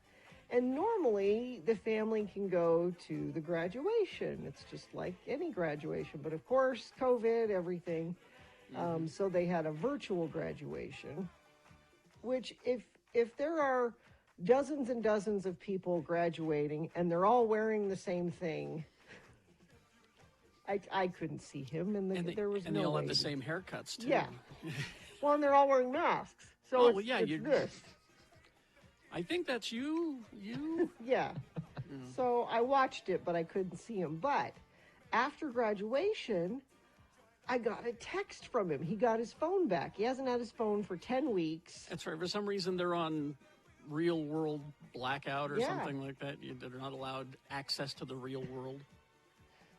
And normally the family can go to the graduation. It's just like any graduation. But of course, COVID, everything. So they had a virtual graduation, which if there are dozens and dozens of people graduating and they're all wearing the same thing, I couldn't see him, and there was and no they all way. have the same haircuts too. Yeah. Well, and they're all wearing masks. So it's this. I think that's you. Yeah. So I watched it, but I couldn't see him. But after graduation, I got a text from him. He got his phone back. He hasn't had his phone for 10 weeks. That's right. For some reason, they're on real world blackout or something like that. They're not allowed access to the real world.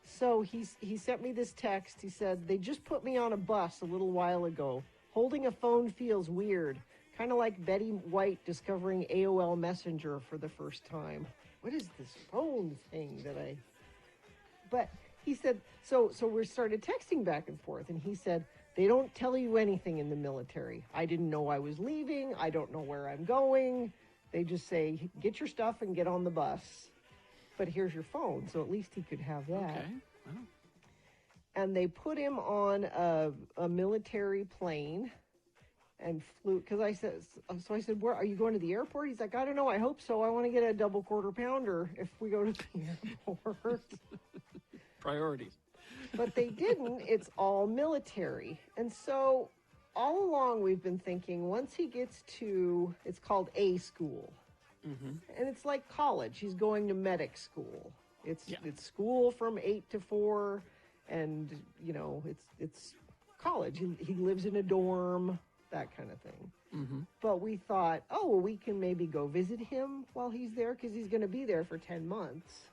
So he sent me this text. He said, they just put me on a bus a little while ago. Holding a phone feels weird. Kind of like Betty White discovering AOL Messenger for the first time. What is this phone thing that I... But he said, so we started texting back and forth, and he said, they don't tell you anything in the military. I didn't know I was leaving. I don't know where I'm going. They just say, get your stuff and get on the bus. But here's your phone, so at least he could have that. Okay. Wow. And they put him on a military plane and flew, because I said, where are you going to the airport? He's like, I don't know, I hope so. I want to get a double quarter pounder if we go to the airport. Priorities. But they didn't. It's all military. And so all along we've been thinking, once he gets to, it's called A school. Mm-hmm. And it's like college. He's going to medic school. It's school from 8 to 4, and it's college. He lives in a dorm, that kind of thing. Mm-hmm. But we thought, we can maybe go visit him while he's there, because he's going to be there for 10 months.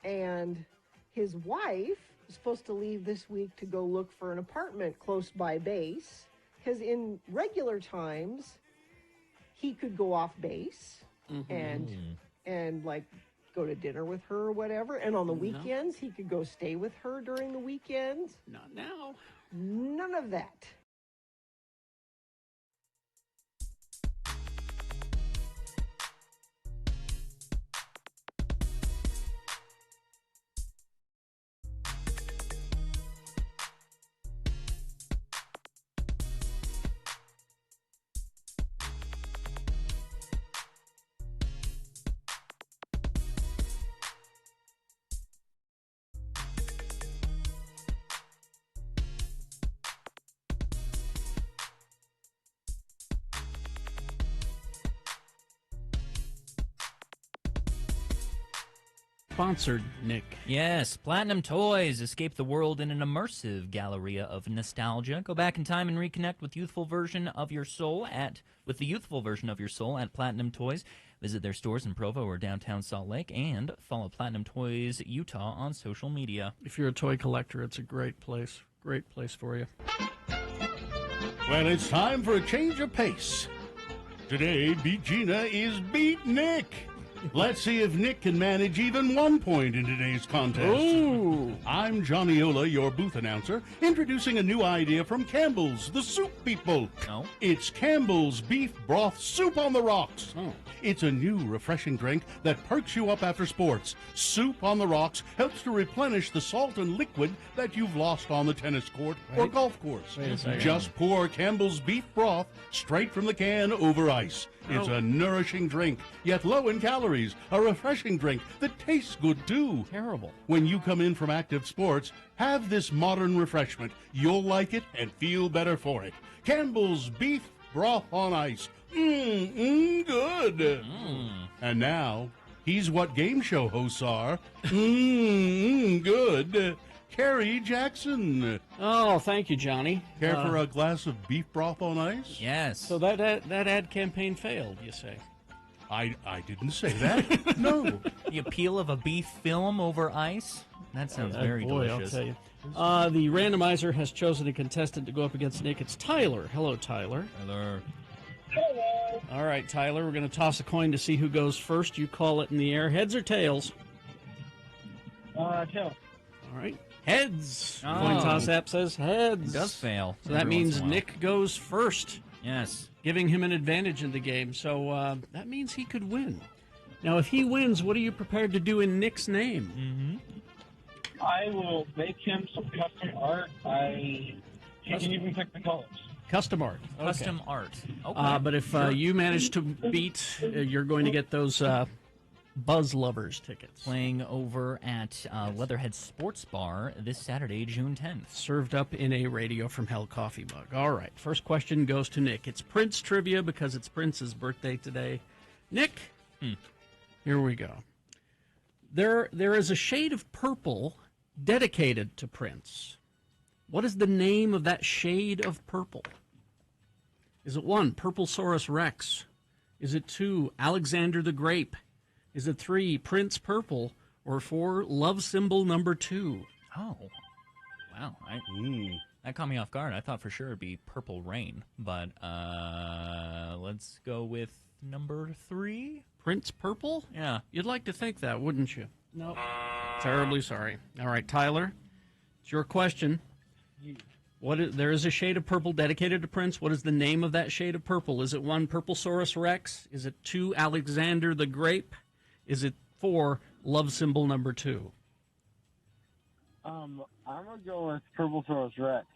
And his wife is supposed to leave this week to go look for an apartment close by base, because in regular times he could go off base and like go to dinner with her or whatever, and on the weekends he could go stay with her during the weekends. Not now. None of that. Sponsored, Nick. Yes, Platinum Toys. Escape the world in an immersive galleria of nostalgia. Go back in time and reconnect with the youthful version of your soul at Platinum Toys. Visit their stores in Provo or downtown Salt Lake, and follow Platinum Toys Utah on social media. If you're a toy collector, it's a great place. Great place for you. Well, it's time for a change of pace. Today, Beat Gina is Beat Nick. Let's see if Nick can manage even 1 point in today's contest. Ooh. I'm Johnny Ola, your booth announcer, introducing a new idea from Campbell's, the soup people. Oh. It's Campbell's Beef Broth Soup on the Rocks. Oh. It's a new, refreshing drink that perks you up after sports. Soup on the Rocks helps to replenish the salt and liquid that you've lost on the tennis court or golf course. Wait a second. Just pour Campbell's Beef Broth straight from the can over ice. It's a nourishing drink, yet low in calories. A refreshing drink that tastes good, too. Terrible. When you come in from active sports, have this modern refreshment. You'll like it and feel better for it. Campbell's Beef Broth on Ice. Good. And now, he's what game show hosts are. Good. Carrie Jackson. Oh, thank you, Johnny. Care for a glass of beef broth on ice? Yes. So that ad campaign failed, you say? I didn't say that. No. The appeal of a beef film over ice? That sounds very delicious. I'll tell you. The randomizer has chosen a contestant to go up against Nick. It's Tyler. Hello, Tyler. Hello. Hello. All right, Tyler, we're going to toss a coin to see who goes first. You call it in the air. Heads or tails? Tails. All right. Heads. Oh. Coin toss app says heads. It does fail. So that means Nick goes first. Yes. Giving him an advantage in the game. So that means he could win. Now, if he wins, what are you prepared to do in Nick's name? Mm-hmm. I will make him some custom art. He can even pick the colors. Custom art. Okay. Custom art. Okay. But if you manage to beat, you're going to get those Buzz Lovers tickets. Playing over at Leatherhead Sports Bar this Saturday, June 10th. Served up in a Radio from Hell coffee mug. All right, first question goes to Nick. It's Prince trivia because it's Prince's birthday today. Nick, here we go. There is a shade of purple dedicated to Prince. What is the name of that shade of purple? Is it 1, Purplesaurus rex? Is it 2, Alexander the Grape? Is it 3, Prince Purple? Or 4, love symbol number 2? Oh, wow. That caught me off guard. I thought for sure it'd be Purple Rain. But let's go with number 3. Prince Purple? Yeah. You'd like to think that, wouldn't you? No. Terribly sorry. All right, Tyler, it's your question. There is a shade of purple dedicated to Prince. What is the name of that shade of purple? Is it 1, Purplesaurus rex? Is it 2, Alexander the Grape? Is it 4, love symbol number 2? I'm going to go with Purplesaurus rex.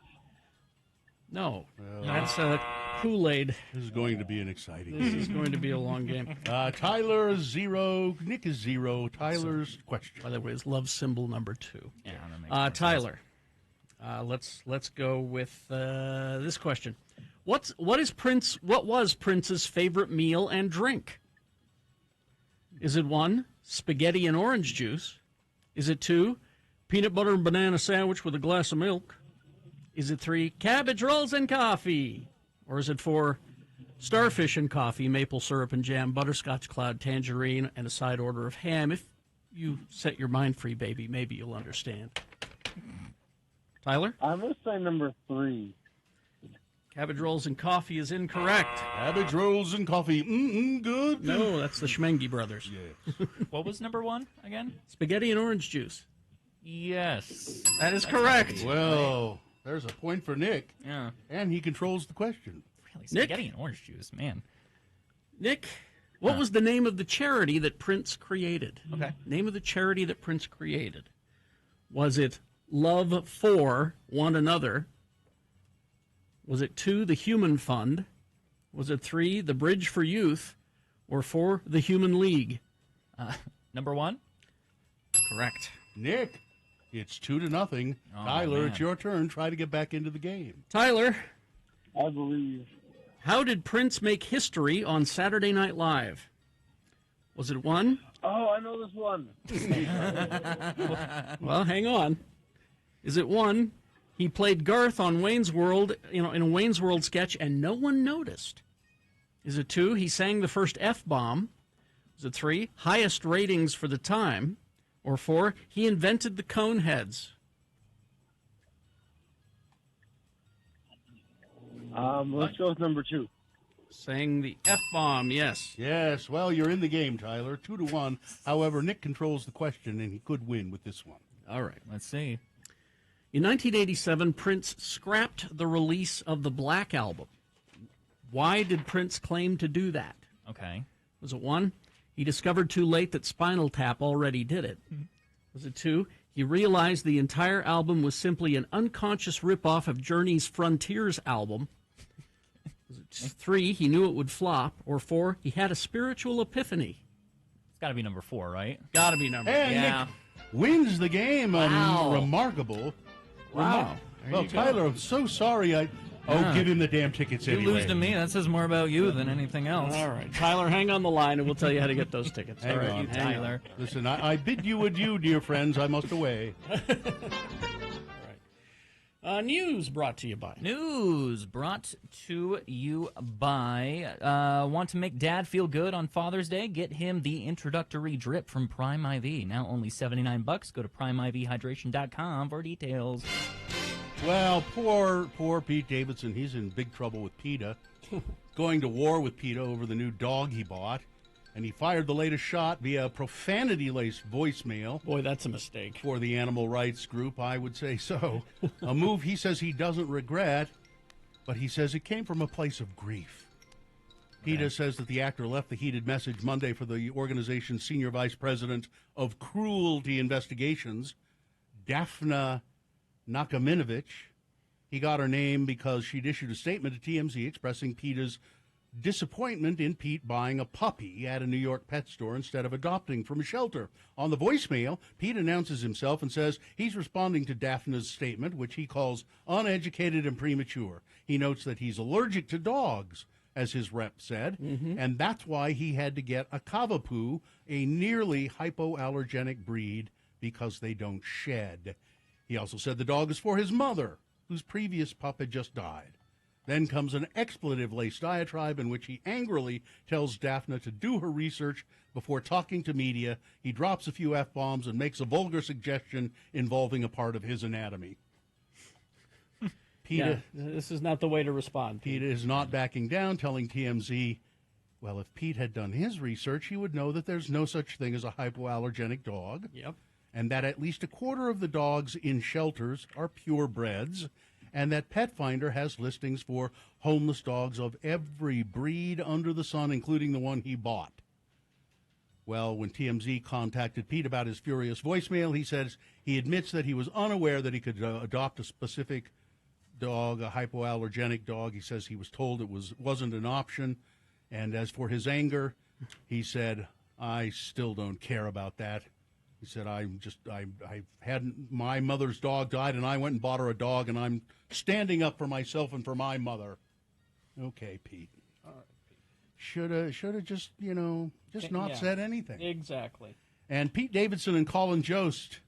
No, that's Kool-Aid. This is going to be an exciting This game. is going to be a long game. Tyler is 0, Nick is 0. Tyler's question. By the way, it's love symbol number 2. Yeah, that makes more Tyler, let's go with this question. What was Prince's favorite meal and drink? Is it 1, spaghetti and orange juice? Is it 2, peanut butter and banana sandwich with a glass of milk? Is it 3, cabbage rolls and coffee? Or is it 4, starfish and coffee, maple syrup and jam, butterscotch cloud, tangerine, and a side order of ham? If you set your mind free, baby, maybe you'll understand. Tyler? I'm going to say number 3. Cabbage rolls and coffee is incorrect. Cabbage rolls and coffee. Good. No, that's the Schmengi brothers. Yes. What was number 1 again? Spaghetti and orange juice. Yes. That is correct. Well, there's a point for Nick. Yeah. And he controls the question. Really, spaghetti and orange juice, man. Nick, what was the name of the charity that Prince created? Okay. Name of the charity that Prince created. Was it Love for One Another? Was it 2, the Human Fund? Was it 3, the Bridge for Youth? Or 4, the Human League? Number 1? Correct. Nick, it's 2-0. Oh, Tyler, man. it's your turn. Try to get back into the game. Tyler, I believe. how did Prince make history on Saturday Night Live? Was it 1? Oh, I know this one. Well, hang on. Is it 1, he played Garth on Wayne's World, in a Wayne's World sketch, and no one noticed? Is it 2, he sang the first F-bomb? Is it 3, highest ratings for the time? Or 4, he invented the cone heads? Let's go with number 2. Sang the F-bomb, yes. Yes, well, you're in the game, Tyler. 2-1. However, Nick controls the question, and he could win with this one. All right. Let's see. In 1987, Prince scrapped the release of the Black Album. Why did Prince claim to do that? Okay. Was it 1, he discovered too late that Spinal Tap already did it? Was it 2, he realized the entire album was simply an unconscious ripoff of Journey's Frontiers album? Was it 3, he knew it would flop? Or 4, he had a spiritual epiphany? It's got to be number 4, right? Got to be number 4. And Yeah. Nick wins the game. Wow. Remarkable. Wow. There Well, you go. Tyler, I'm so sorry. Give him the damn tickets You anyway. lose to me. That says more about you than anything else. All right. Tyler, hang on the line, and we'll tell you how to get those tickets. Hang All right, on, you, hang on. Tyler. Listen, I bid you adieu, dear friends. I must away. News brought to you by. Want to make Dad feel good on Father's Day? Get him the introductory drip from Prime IV. Now only $79. Go to primeivhydration.com for details. Well, poor Pete Davidson. He's in big trouble with PETA. Going to war with PETA over the new dog he bought. And he fired the latest shot via a profanity-laced voicemail. Boy, that's a mistake. For the animal rights group, I would say so. A move he says he doesn't regret, but he says it came from a place of grief. PETA says that the actor left the heated message Monday for the organization's senior vice president of cruelty investigations, Daphna Nakaminovich. He got her name because she'd issued a statement to TMZ expressing PETA's disappointment in Pete buying a puppy at a New York pet store instead of adopting from a shelter. On the voicemail, Pete announces himself and says he's responding to Daphna's statement, which he calls uneducated and premature. He notes that he's allergic to dogs, as his rep said, and that's why he had to get a Cavapoo, a nearly hypoallergenic breed, because they don't shed. He also said the dog is for his mother, whose previous pup had just died. Then comes an expletive-laced diatribe in which he angrily tells Daphne to do her research before talking to media. He drops a few F-bombs and makes a vulgar suggestion involving a part of his anatomy. PETA, this is not the way to respond. PETA is not backing down, telling TMZ, well, if Pete had done his research, he would know that there's no such thing as a hypoallergenic dog. Yep. And that at least a quarter of the dogs in shelters are purebreds, and that Pet Finder has listings for homeless dogs of every breed under the sun, including the one he bought. Well, when TMZ contacted Pete about his furious voicemail, he says he admits that he was unaware that he could adopt a specific dog, a hypoallergenic dog. He says he was told it wasn't an option. And as for his anger, he said, I still don't care about that. He said, I had my mother's dog died, and I went and bought her a dog, and I'm standing up for myself and for my mother. Okay, Pete. Should have just, not said anything. Exactly. And Pete Davidson and Colin Jost,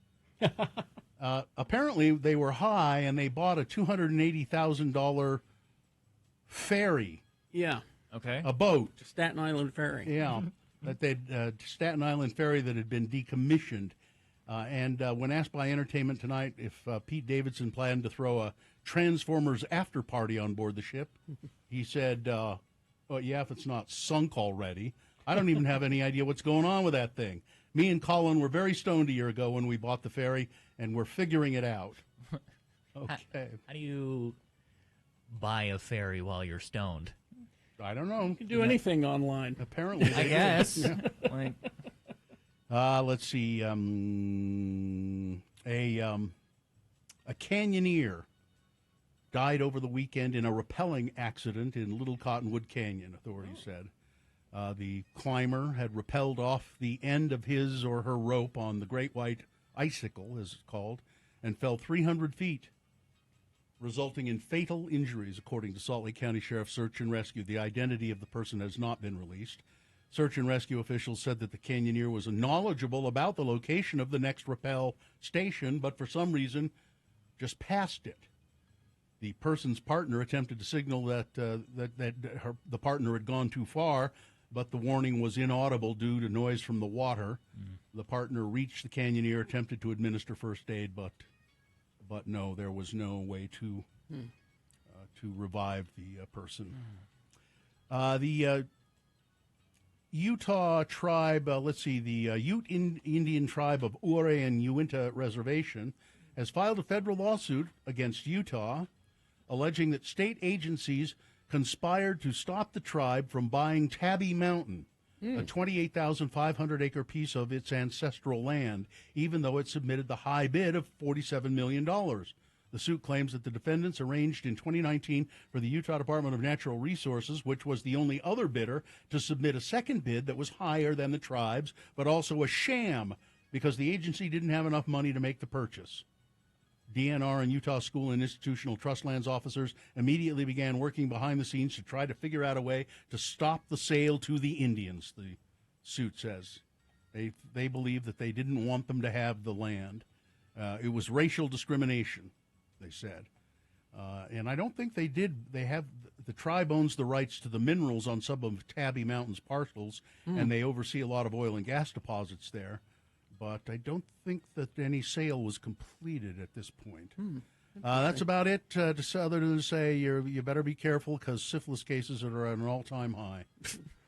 apparently they were high, and they bought a $280,000 ferry. Yeah. Okay. A boat. Staten Island Ferry. Yeah. That Staten Island Ferry that had been decommissioned. And when asked by Entertainment Tonight if Pete Davidson planned to throw a Transformers after party on board the ship, he said, well, yeah, if it's not sunk already. I don't even have any idea what's going on with that thing. Me and Colin were very stoned a year ago when we bought the ferry, and we're figuring it out. Okay. How do you buy a ferry while you're stoned? I don't know. You can do anything online. Apparently. I guess. Yeah. Like, let's see. A canyoneer died over the weekend in a rappelling accident in Little Cottonwood Canyon, authorities said. The climber had rappelled off the end of his or her rope on the Great White Icicle, as it's called, and fell 300 feet, resulting in fatal injuries, according to Salt Lake County Sheriff's Search and Rescue. The identity of the person has not been released. Search and rescue officials said that the canyoneer was knowledgeable about the location of the next rappel station, but for some reason just passed it. The person's partner attempted to signal that the partner had gone too far, but the warning was inaudible due to noise from the water. The partner reached the canyoneer, attempted to administer first aid, but no, there was no way to revive the person. The Utah tribe, the Ute Indian tribe of Ouray and Uinta Reservation has filed a federal lawsuit against Utah, alleging that state agencies conspired to stop the tribe from buying Tabby Mountain, a 28,500-acre piece of its ancestral land, even though it submitted the high bid of $47 million. The suit claims that the defendants arranged in 2019 for the Utah Department of Natural Resources, which was the only other bidder, to submit a second bid that was higher than the tribe's, but also a sham because the agency didn't have enough money to make the purchase. DNR and Utah School and Institutional Trust Lands officers immediately began working behind the scenes to try to figure out a way to stop the sale to the Indians, the suit says. They believe that they didn't want them to have the land. It was racial discrimination, they said. And I don't think they did. The tribe owns the rights to the minerals on some of Tabby Mountain's parcels, and they oversee a lot of oil and gas deposits there. But I don't think that any sale was completed at this point. That's about it, other than to say you better be careful because syphilis cases are at an all-time high.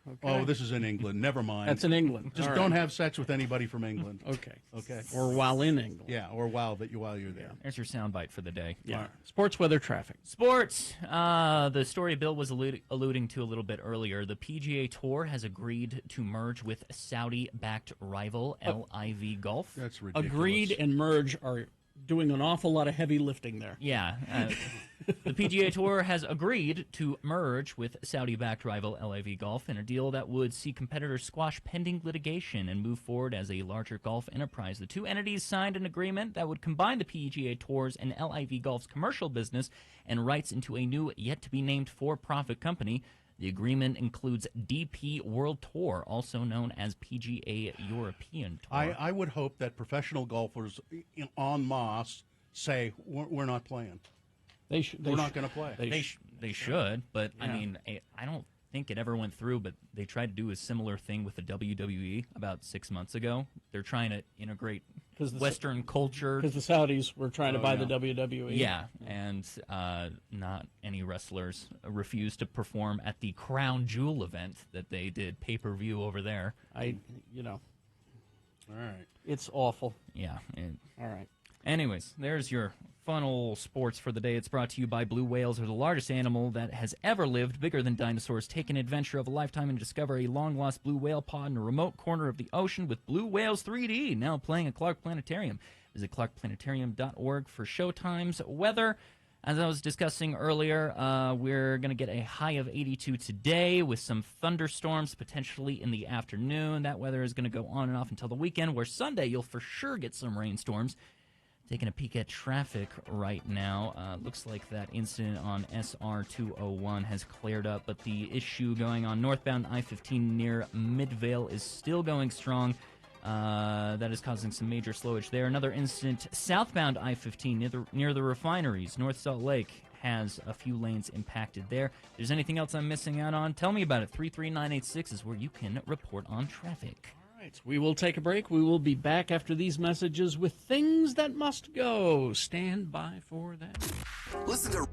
Okay. Oh, this is in England. Never mind. That's in England. Just don't have sex with anybody from England. Okay. Okay. Or while in England. Yeah, or while you're there. There's your soundbite for the day. Yeah. Right. Sports, weather, traffic. Sports. The story Bill was alluding to a little bit earlier. The PGA Tour has agreed to merge with Saudi-backed rival LIV Golf. That's ridiculous. Agreed and merge are doing an awful lot of heavy lifting there. Yeah. The PGA Tour has agreed to merge with Saudi-backed rival LIV Golf in a deal that would see competitors squash pending litigation and move forward as a larger golf enterprise. The two entities signed an agreement that would combine the PGA Tour's and LIV Golf's commercial business and rights into a new, yet-to-be-named for-profit company. The agreement includes DP World Tour, also known as PGA European Tour. I would hope that professional golfers en masse say, we're not playing. We're not going to play. They should, but I Yeah. mean, I don't think it ever went through, but they tried to do a similar thing with the WWE about 6 months ago. They're trying to integrate Western culture. Because the Saudis were trying to buy the WWE. Yeah, and not any wrestlers refused to perform at the Crown Jewel event that they did pay-per-view over there. All right. It's awful. Yeah. All right. Anyways, there's your fun old sports for the day. It's brought to you by blue whales. They're the largest animal that has ever lived, bigger than dinosaurs. Take an adventure of a lifetime and discover a long-lost blue whale pod in a remote corner of the ocean with Blue Whales 3D, now playing at Clark Planetarium. Visit clarkplanetarium.org for showtimes, weather. As I was discussing earlier, we're going to get a high of 82 today with some thunderstorms potentially in the afternoon. That weather is going to go on and off until the weekend, where Sunday you'll for sure get some rainstorms. Taking a peek at traffic right now. Looks like that incident on SR 201 has cleared up, but the issue going on northbound I-15 near Midvale is still going strong. That is causing some major slowage there. Another incident southbound I-15 near the refineries. North Salt Lake has a few lanes impacted there. If there's anything else I'm missing out on, tell me about it. 33986 is where you can report on traffic. Right. We will take a break. We will be back after these messages with things that must go. Stand by for that. Listen to.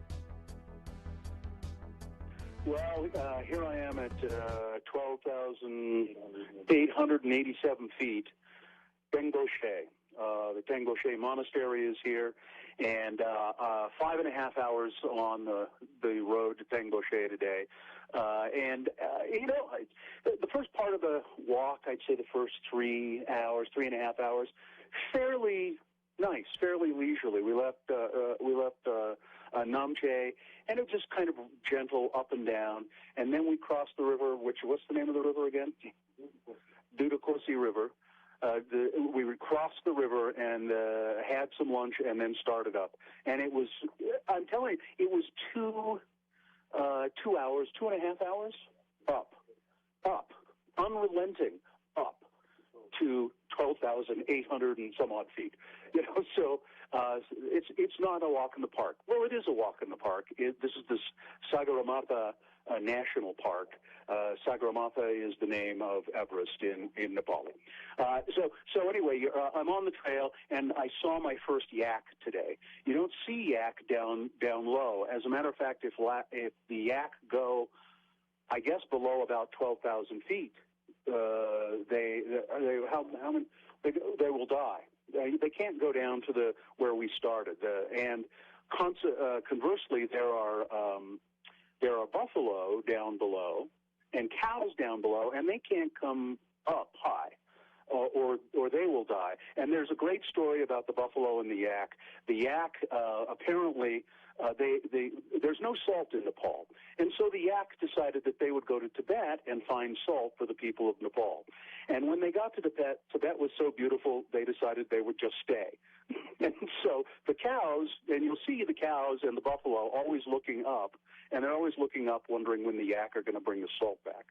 Well, here I am at 12,887 feet. Tengoshe. The Tengoshe Monastery is here, and 5.5 hours on the road to Tengoshe today. The first part of the walk, I'd say the first 3 hours, 3.5 hours, fairly nice, fairly leisurely. We left Namche, and it was just kind of gentle up and down. And then we crossed the river, what's the name of the river again? Dudakosi River. We crossed the river and had some lunch and then started up. And it was, I'm telling you, it was 2 hours, 2.5 hours, up, unrelenting, up to 12,800 and some odd feet. So it's not a walk in the park. Well, it is a walk in the park. This is the Sagarmatha National Park. Sagarmatha is the name of Everest in Nepal. So anyway, I'm on the trail, and I saw my first yak today. You don't see yak down low. As a matter of fact, if the yak go, I guess, below about 12,000 feet, they will die. They can't go down to where we started. And conversely, there are buffalo down below and cows down below, and they can't come up high, or they will die. And there's a great story about the buffalo and the yak. The yak apparently there's no salt in Nepal, and so the yak decided that they would go to Tibet and find salt for the people of Nepal. And when they got to Tibet was so beautiful, they decided they would just stay. And so the cows, and you'll see the cows and the buffalo always looking up, and they're always looking up wondering when the yak are going to bring the salt back.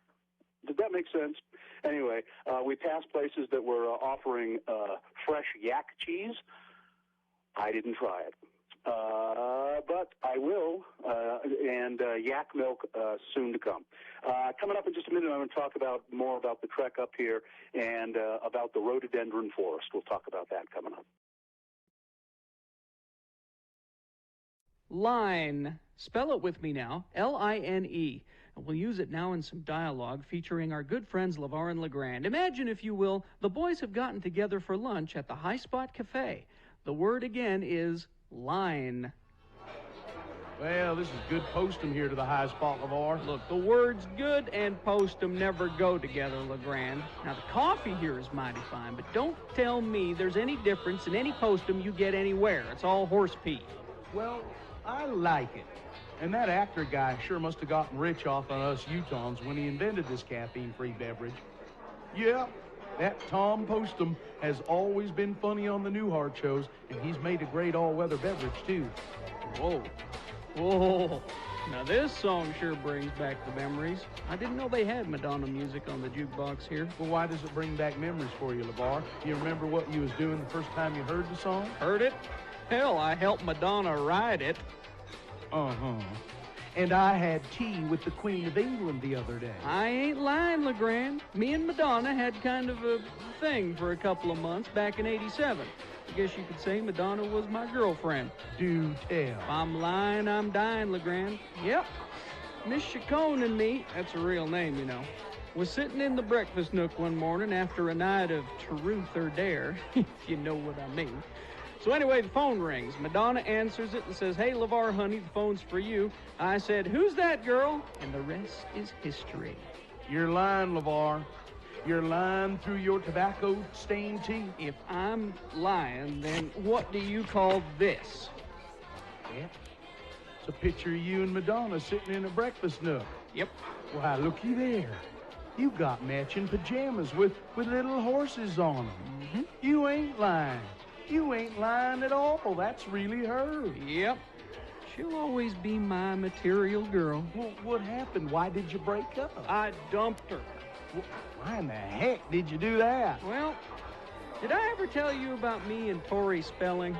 Did that make sense? Anyway, we passed places that were offering fresh yak cheese. I didn't try it. But I will, and yak milk soon to come. Coming up in just a minute, I'm going to talk more about the trek up here and about the rhododendron forest. We'll talk about that coming up. Line. Spell it with me now. L-I-N-E. And we'll use it now in some dialogue featuring our good friends LeVar and LeGrand. Imagine, if you will, the boys have gotten together for lunch at the High Spot Cafe. The word again is line. Well, this is good postum here to the High Spot, LeVar. Look, the words good and postum never go together, LeGrand. Now, the coffee here is mighty fine, but don't tell me there's any difference in any postum you get anywhere. It's all horse pee. Well, I like it. And that actor guy sure must have gotten rich off on us Utahns when he invented this caffeine-free beverage. Yeah, that Tom Postum has always been funny on the Newhart shows, and he's made a great all-weather beverage, too. Whoa. Whoa. Now, this song sure brings back the memories. I didn't know they had Madonna music on the jukebox here. Well, why does it bring back memories for you, LeVar? You remember what you was doing the first time you heard the song? Heard it? Hell, I helped Madonna write it. Uh-huh. And I had tea with the Queen of England the other day. I ain't lying, LeGrand. Me and Madonna had kind of a thing for a couple of months back in '87. I guess you could say Madonna was my girlfriend. Do tell. If I'm lying, I'm dying, LeGrand. Yep. Miss Chacon and me, that's a real name, you know, was sitting in the breakfast nook one morning after a night of truth or dare, if you know what I mean. So anyway, the phone rings. Madonna answers it and says, "Hey, LeVar, honey, the phone's for you." I said, "Who's that girl?" And the rest is history. You're lying, LeVar. You're lying through your tobacco-stained tea. If I'm lying, then what do you call this? Yeah. It's a picture of you and Madonna sitting in a breakfast nook. Yep. Why, looky there. You got matching pajamas with little horses on them. Mm-hmm. You ain't lying. You ain't lying at all. That's really her. Yep. She'll always be my material girl. Well, what happened? Why did you break up? I dumped her. Well, why in the heck did you do that? Well, did I ever tell you about me and Tori Spelling?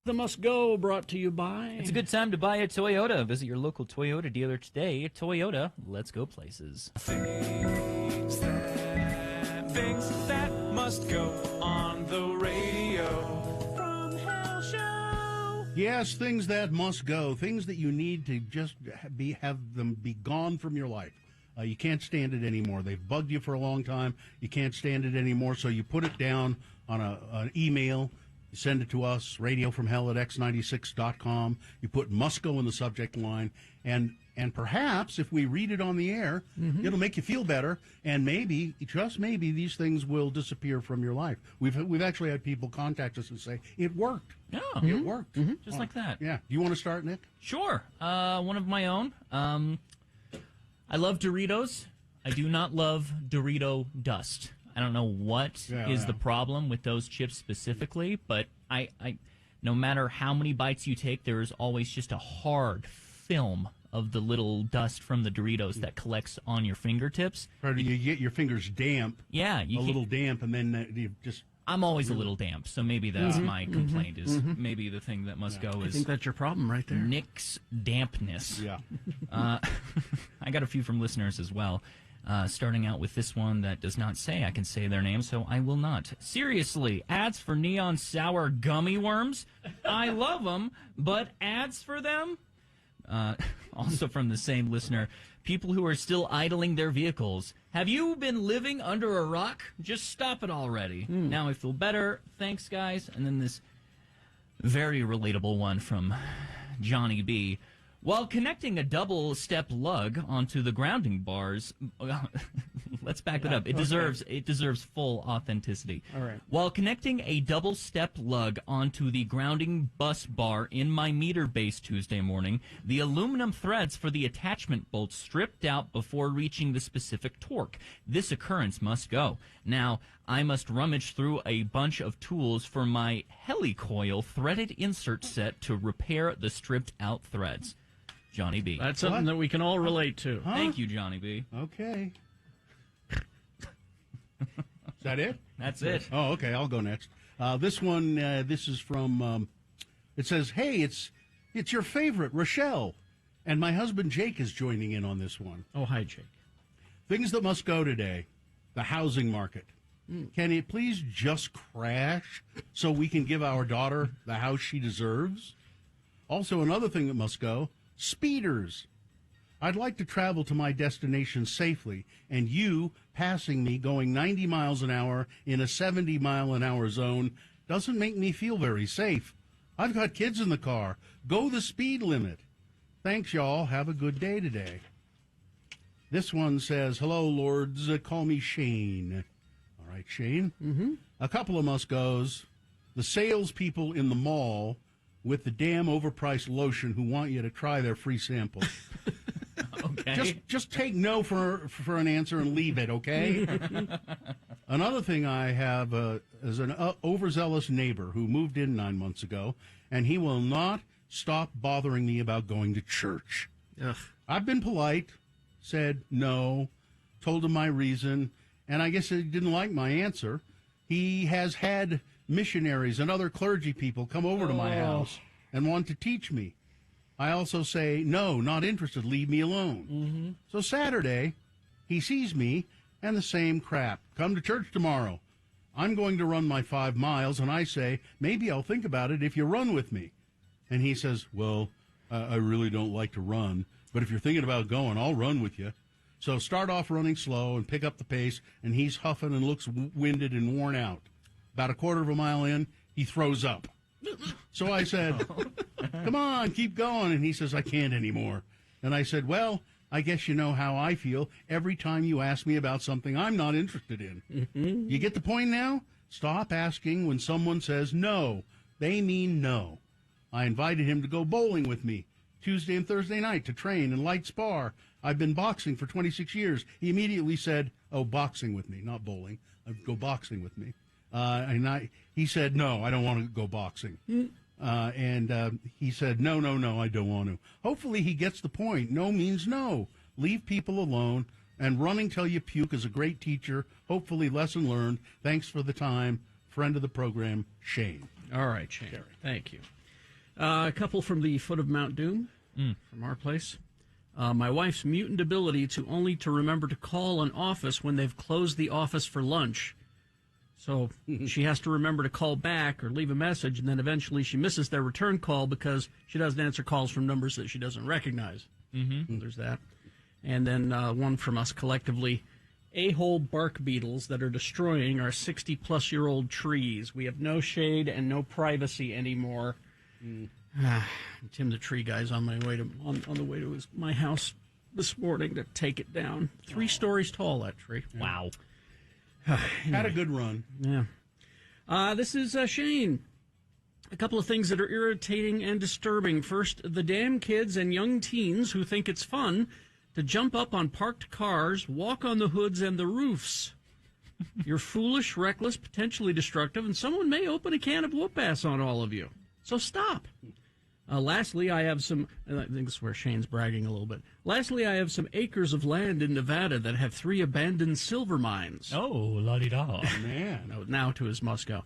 The Must Go brought to you by... It's a good time to buy a Toyota. Visit your local Toyota dealer today. Toyota, let's go places. Things that must go on the radio. From Hell Show. Yes, things that must go. Things that you need to just have them be gone from your life. You can't stand it anymore. They've bugged you for a long time. You can't stand it anymore, so you put it down on an email. You send it to us, radiofromhell@x96.com. You put "must go" in the subject line, and perhaps if we read it on the air, it'll make you feel better, and maybe, just maybe, these things will disappear from your life. We've actually had people contact us and say, it worked. Yeah. It worked. Just like that. Yeah. Do you want to start, Nick? Sure. One of my own. I love Doritos. I do not love Dorito dust. I don't know what is the problem with those chips specifically, but I no matter how many bites you take, there is always just a hard film of the little dust from the Doritos that collects on your fingertips. Or you get your fingers damp. Yeah. A little damp, and then you just... I'm always a little damp, so maybe that's my complaint, is maybe the thing that must go is... I think that's your problem right there. Nick's dampness. Yeah. I got a few from listeners as well. Starting out with this one that does not say I can say their name, so I will not. Seriously, ads for Neon Sour gummy worms? I love them, but ads for them? Also from the same listener, people who are still idling their vehicles. Have you been living under a rock? Just stop it already. Now I feel better. Thanks, guys. And then this very relatable one from Johnny B. While connecting a double-step lug onto the grounding bars, let's back it up. It deserves full authenticity. All right. While connecting a double-step lug onto the grounding bus bar in my meter base Tuesday morning, the aluminum threads for the attachment bolts stripped out before reaching the specific torque. This occurrence must go. Now, I must rummage through a bunch of tools for my helicoil threaded insert set to repair the stripped-out threads. Johnny B. That's something that we can all relate to. Huh? Thank you, Johnny B. Okay. Is that it? That's it. Oh, okay. I'll go next. This one, this is from, it says, "Hey, it's your favorite, Rochelle. And my husband, Jake, is joining in on this one. Oh, hi, Jake. Things that must go today. The housing market. Can it please just crash so we can give our daughter the house she deserves? Also, another thing that must go, speeders. I'd like to travel to my destination safely, and you passing me going 90 miles an hour in a 70-mile-an-hour zone doesn't make me feel very safe. I've got kids in the car. Go the speed limit. Thanks, y'all. Have a good day today." This one says, "Hello, Lords. Call me Shane." All right, Shane. A couple of must-goes. The salespeople in the mall with the damn overpriced lotion who want you to try their free sample. Okay. Just take no for an answer and leave it, okay? Another thing I have is an overzealous neighbor who moved in 9 months ago, and he will not stop bothering me about going to church. Ugh. I've been polite, said no, told him my reason, and I guess he didn't like my answer. He has had missionaries and other clergy people come over to my house and want to teach me. I also say, no, not interested, leave me alone. So Saturday, he sees me and the same crap. Come to church tomorrow. I'm going to run my 5 miles, and I say, maybe I'll think about it if you run with me. And he says, well, I really don't like to run, but if you're thinking about going, I'll run with you. So start off running slow and pick up the pace, and he's huffing and looks winded and worn out. About a quarter of a mile in, he throws up. So I said, come on, keep going. And he says, I can't anymore. And I said, well, I guess you know how I feel every time you ask me about something I'm not interested in. You get the point now? Stop asking when someone says no. They mean no. I invited him to go bowling with me Tuesday and Thursday night to train in light spar. I've been boxing for 26 years. He immediately said, oh, boxing with me, not bowling. Go boxing with me. He said, no, I don't want to go boxing. He said, no, I don't want to. Hopefully he gets the point. No means no. Leave people alone, and running till you puke is a great teacher. Hopefully lesson learned. Thanks for the time. Friend of the program, Shane. All right, Shane. Thank you. A couple from the foot of Mount Doom, from our place. My wife's mutant ability to remember to call an office when they've closed the office for lunch. So she has to remember to call back or leave a message, and then eventually she misses their return call because she doesn't answer calls from numbers that she doesn't recognize. There's that. And then one from us collectively, a-hole bark beetles that are destroying our 60-plus-year-old trees. We have no shade and no privacy anymore. Tim the tree guy's on my way to on the way to my house this morning to take it down. 3 stories tall, that tree. Wow. Had a good run. Yeah. This is Shane. A couple of things that are irritating and disturbing. First, the damn kids and young teens who think it's fun to jump up on parked cars, walk on the hoods and the roofs. You're foolish, reckless, potentially destructive, and someone may open a can of whoop-ass on all of you. So stop. Lastly, I have some, I think this is where Shane's bragging a little bit. Lastly, I have some acres of land in Nevada that have 3 abandoned silver mines. Oh, la-di-da. Man. Now to his Moscow.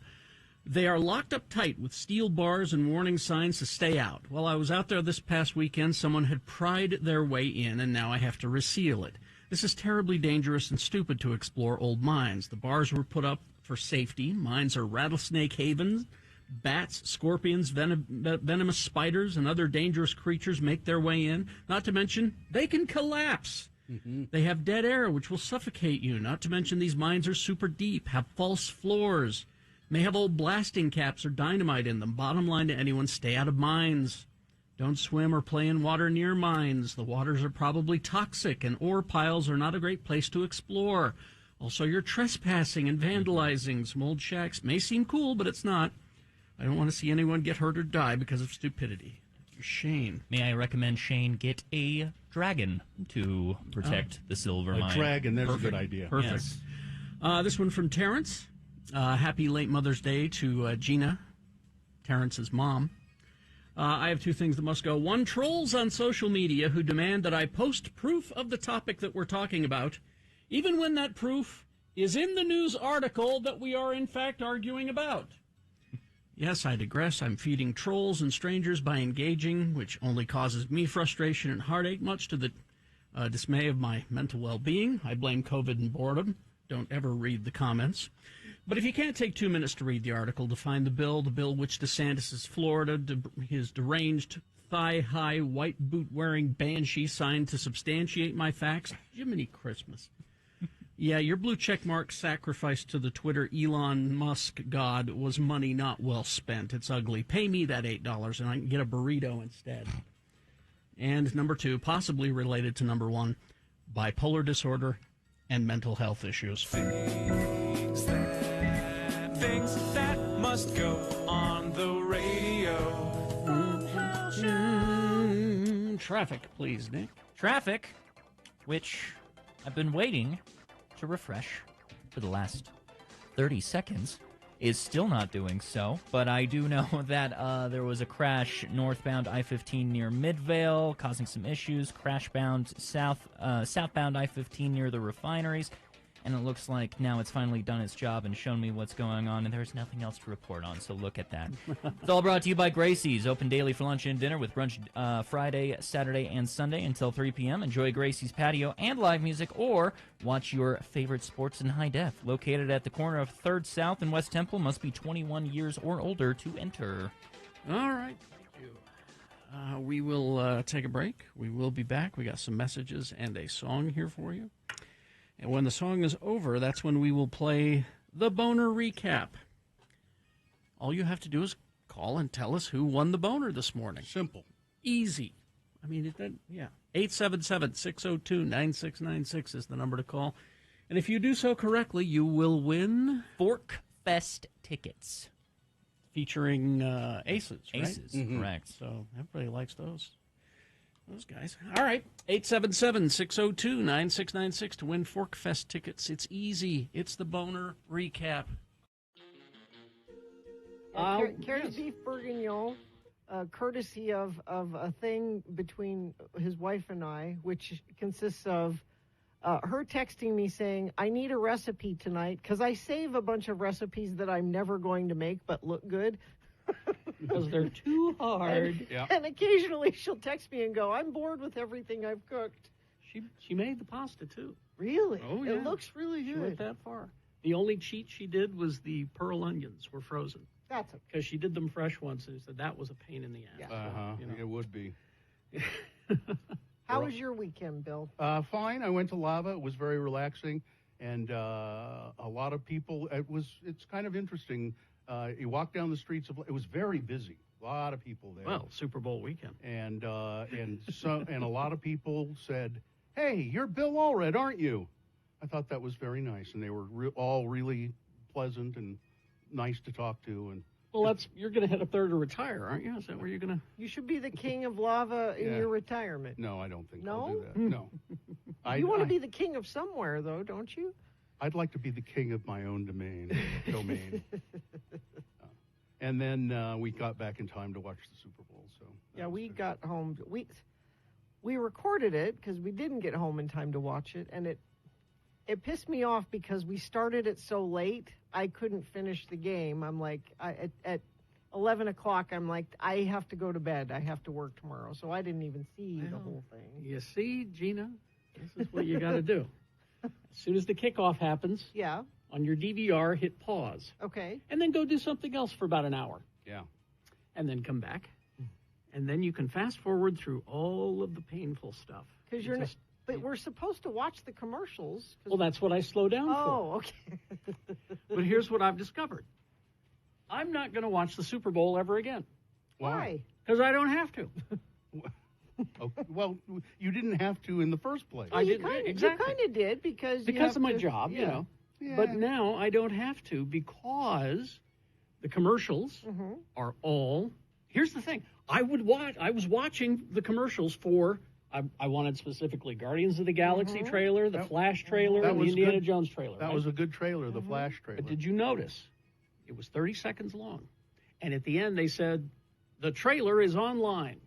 They are locked up tight with steel bars and warning signs to stay out. While I was out there this past weekend, someone had pried their way in, and now I have to reseal it. This is terribly dangerous and stupid to explore old mines. The bars were put up for safety. Mines are rattlesnake havens. Bats, scorpions, venomous spiders, and other dangerous creatures make their way in. Not to mention, they can collapse. They have dead air, which will suffocate you. Not to mention, these mines are super deep, have false floors, may have old blasting caps or dynamite in them. Bottom line to anyone, stay out of mines. Don't swim or play in water near mines. The waters are probably toxic, and ore piles are not a great place to explore. Also, you're trespassing and vandalizing. Some old shacks may seem cool, but it's not. I don't want to see anyone get hurt or die because of stupidity. Shane. May I recommend Shane get a dragon to protect the silver mine? A dragon, there's a good idea. Perfect. Yes. This one from Terrence. Happy late Mother's Day to Gina, Terrence's mom. I have 2 things that must go. 1, trolls on social media who demand that I post proof of the topic that we're talking about, even when that proof is in the news article that we are in fact arguing about. Yes, I digress. I'm feeding trolls and strangers by engaging, which only causes me frustration and heartache, much to the dismay of my mental well-being. I blame COVID and boredom. Don't ever read the comments. But if you can't take 2 minutes to read the article, to find the bill which DeSantis' Florida, his deranged, thigh-high, white boot-wearing banshee signed to substantiate my facts, Jiminy Christmas. Yeah, your blue checkmark sacrifice to the Twitter Elon Musk god was money not well spent. It's ugly. Pay me that $8 and I can get a burrito instead. And number 2, possibly related to number 1, bipolar disorder and mental health issues. Things that must go on the radio. Traffic, please, Nick. Traffic, which I've been waiting to refresh for the last 30 seconds, is still not doing so, but I do know that there was a crash northbound I-15 near Midvale, causing some issues. Southbound I-15 near the refineries, and it looks like now it's finally done its job and shown me what's going on, and there's nothing else to report on, so look at that. It's all brought to you by Gracie's, open daily for lunch and dinner with brunch Friday, Saturday, and Sunday until 3 p.m. Enjoy Gracie's patio and live music, or watch your favorite sports in high def. Located at the corner of 3rd South and West Temple, must be 21 years or older to enter. All right. We will take a break. We will be back. We got some messages and a song here for you. And when the song is over, that's when we will play the Boner Recap. All you have to do is call and tell us who won the boner this morning. Simple. Easy. I mean, 877-602-9696 is the number to call. And if you do so correctly, you will win Fork Fest tickets. Featuring Aces, right? Aces, correct. So everybody likes those guys. All right, 877-602-9696 to win Fork Fest tickets. It's easy. It's the Boner Recap. Carrie's beef bourguignon, courtesy of a thing between his wife and I, which consists of her texting me saying, I need a recipe tonight, because I save a bunch of recipes that I'm never going to make but look good. Because they're too hard. And occasionally she'll text me and go, I'm bored with everything I've cooked. She made the pasta, too. Really? Oh, yeah. It looks really good. She went that far. The only cheat she did was the pearl onions were frozen. That's okay. Because she did them fresh once and said that was a pain in the ass. It would be. How was your weekend, Bill? Fine. I went to Lava. It was very relaxing, and a lot of people. It's kind of interesting. You walk down the streets of. It was very busy. A lot of people there. Well, Super Bowl weekend. And a lot of people said, "Hey, you're Bill Allred, aren't you?" I thought that was very nice, and they were all really pleasant and nice to talk to. And well, you're going to head up there to retire, aren't you? Is that where you're going to? You should be the king of Lava in your retirement. No, I don't think no? I'll do that. No. You want to be the king of somewhere, though, don't you? I'd like to be the king of my own domain. And then we got back in time to watch the Super Bowl. So yeah, we got home. We recorded it because we didn't get home in time to watch it, and it pissed me off because we started it so late. I couldn't finish the game. I'm like, at 11 o'clock, I'm like, I have to go to bed. I have to work tomorrow. So I didn't even see the whole thing. You see, Gina, this is what you got to do. As soon as the kickoff happens, on your DVR, hit pause. Okay. And then go do something else for about an hour. Yeah. And then come back. And then you can fast forward through all of the painful stuff. Because but we're supposed to watch the commercials. Well, that's what I slow down for. Oh, okay. But here's what I've discovered. I'm not going to watch the Super Bowl ever again. Why? Because I don't have to. Well, you didn't have to in the first place. Well, you kind of did because of my job, you know. Yeah. But now I don't have to because the commercials are all. Here's the thing: I was watching the commercials for. I wanted specifically Guardians of the Galaxy trailer, the Flash trailer, and the Indiana Jones trailer. That was a good trailer, the Flash trailer. But did you notice? It was 30 seconds long. And at the end, they said, the trailer is online.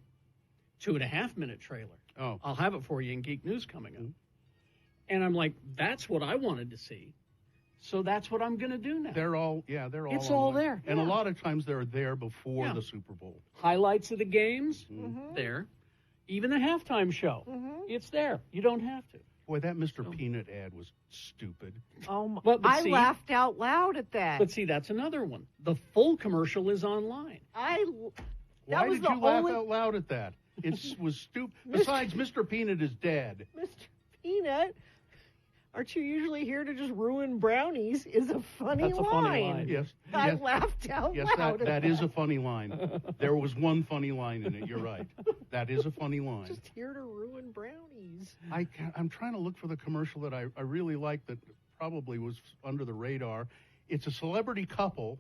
2.5-minute trailer. Oh. I'll have it for you in Geek News coming up. And I'm like, that's what I wanted to see. So that's what I'm going to do now. They're all It's all online. there. And a lot of times they're there before the Super Bowl. Highlights of the games, there. Even the halftime show, it's there. You don't have to. Boy, that Mr. Peanut ad was stupid. Oh, my, But I see, laughed out loud at that. But see, that's another one. The full commercial is online. Why did you laugh out loud at that? It was stupid. Besides, Mr. Peanut is dead. Mr. Peanut, aren't you usually here to just ruin brownies? Is a funny That's a funny line. Yes. I laughed out loud. Yes, that is a funny line. There was one funny line in it. You're right. That is a funny line. Just here to ruin brownies. I'm trying to look for the commercial that I really like that probably was under the radar. It's a celebrity couple,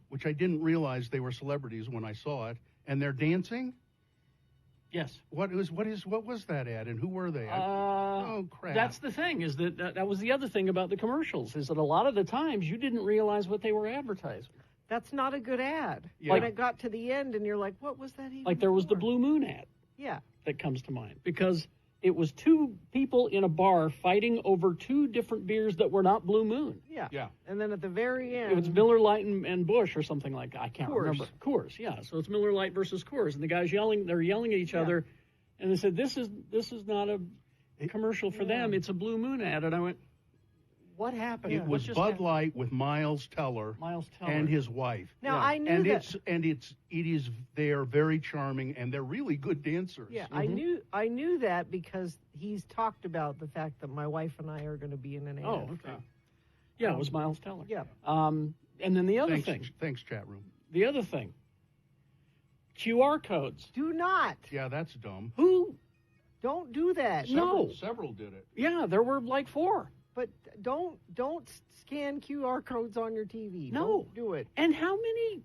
which I didn't realize they were celebrities when I saw it, and they're dancing. Yes. What was that ad, and who were they? Oh, crap. That's the thing, is that was the other thing about the commercials, is that a lot of the times you didn't realize what they were advertising. That's not a good ad. Yeah. When it got to the end and you're like, what was that even Like there was for? the Blue Moon ad. Yeah. That comes to mind. Because it was two people in a bar fighting over two different beers that were not Blue Moon. Yeah. And then at the very end, It was Miller Lite and Busch or something like that. I can't Coors. remember. Coors, yeah. So it's Miller Lite versus Coors, and the guys they're yelling at each other, and they said, "This is not a commercial for them. It's a Blue Moon ad." And I went, "What happened?" It was Bud Light with Miles Teller, and his wife. Now, I knew that. They are very charming, and they're really good dancers. Yeah, I knew that because he's talked about the fact that my wife and I are going to be in an ad. Oh, okay. Yeah, it was Miles Teller. Yeah. And then the other thing. Thanks, chat room. The other thing. QR codes. Do not. Yeah, that's dumb. Who? Don't do that. Several did it. Yeah, there were like 4. But don't scan QR codes on your TV. No. Don't do it. And how many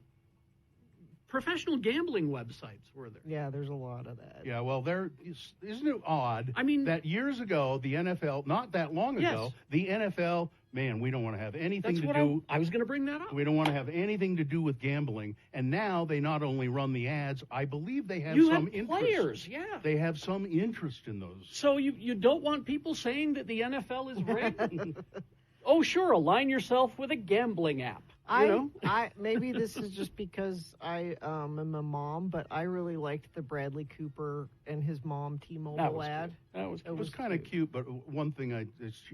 professional gambling websites were there? Yeah, there's a lot of that. Yeah, well, isn't it odd? I mean, that years ago, the NFL, not that long ago, the NFL, man, we don't want to have anything to do. I was going to bring that up. We don't want to have anything to do with gambling. And now they not only run the ads, I believe they have some interest. Players, yeah. They have some interest in those. So you don't want people saying that the NFL is rigged? Oh, sure, align yourself with a gambling app. Maybe this is just because I am a mom, but I really liked the Bradley Cooper and his mom T-Mobile ad. It was kind of cute, but one thing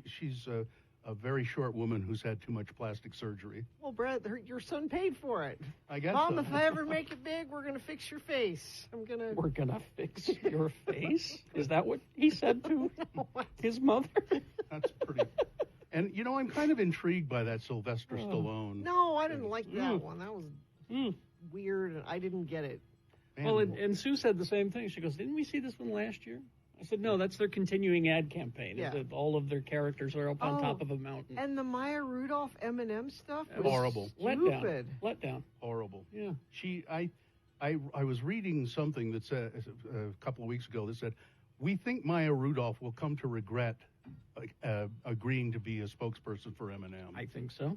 she's a very short woman who's had too much plastic surgery. Well, Brad, your son paid for it. I guess. Mom, so. if I ever make it big, we're gonna fix your face. We're gonna fix your face? Is that what he said to his mother? That's pretty. And, I'm kind of intrigued by that Sylvester Stallone. No, I didn't like that one. That was weird, and I didn't get it. Well, and Sue said the same thing. She goes, "Didn't we see this one last year?" I said, "No, that's their continuing ad campaign. Yeah. That all of their characters are up on top of a mountain." And the Maya Rudolph M&M stuff was horrible. Stupid. Let down. Horrible. Yeah. I was reading something that said a couple of weeks ago that said, "We think Maya Rudolph will come to regret agreeing to be a spokesperson for M&M." I think so.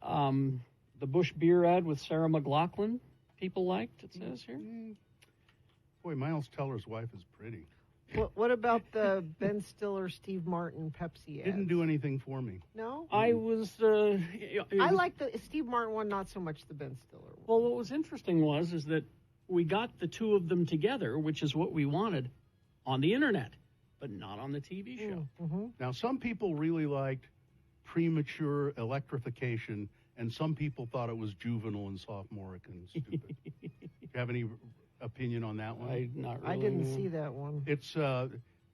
The Busch beer ad with Sarah McLachlan, people liked, it says here. Boy, Miles Teller's wife is pretty. What about the Ben Stiller, Steve Martin Pepsi ad? Didn't do anything for me. No? I was... I like the Steve Martin one, not so much the Ben Stiller one. Well, what was interesting is that we got the two of them together, which is what we wanted, on the internet, but not on the TV show. Mm-hmm. Now, some people really liked premature electrification, and some people thought it was juvenile and sophomoric and stupid. Do you have any opinion on that one? I didn't see that one. It's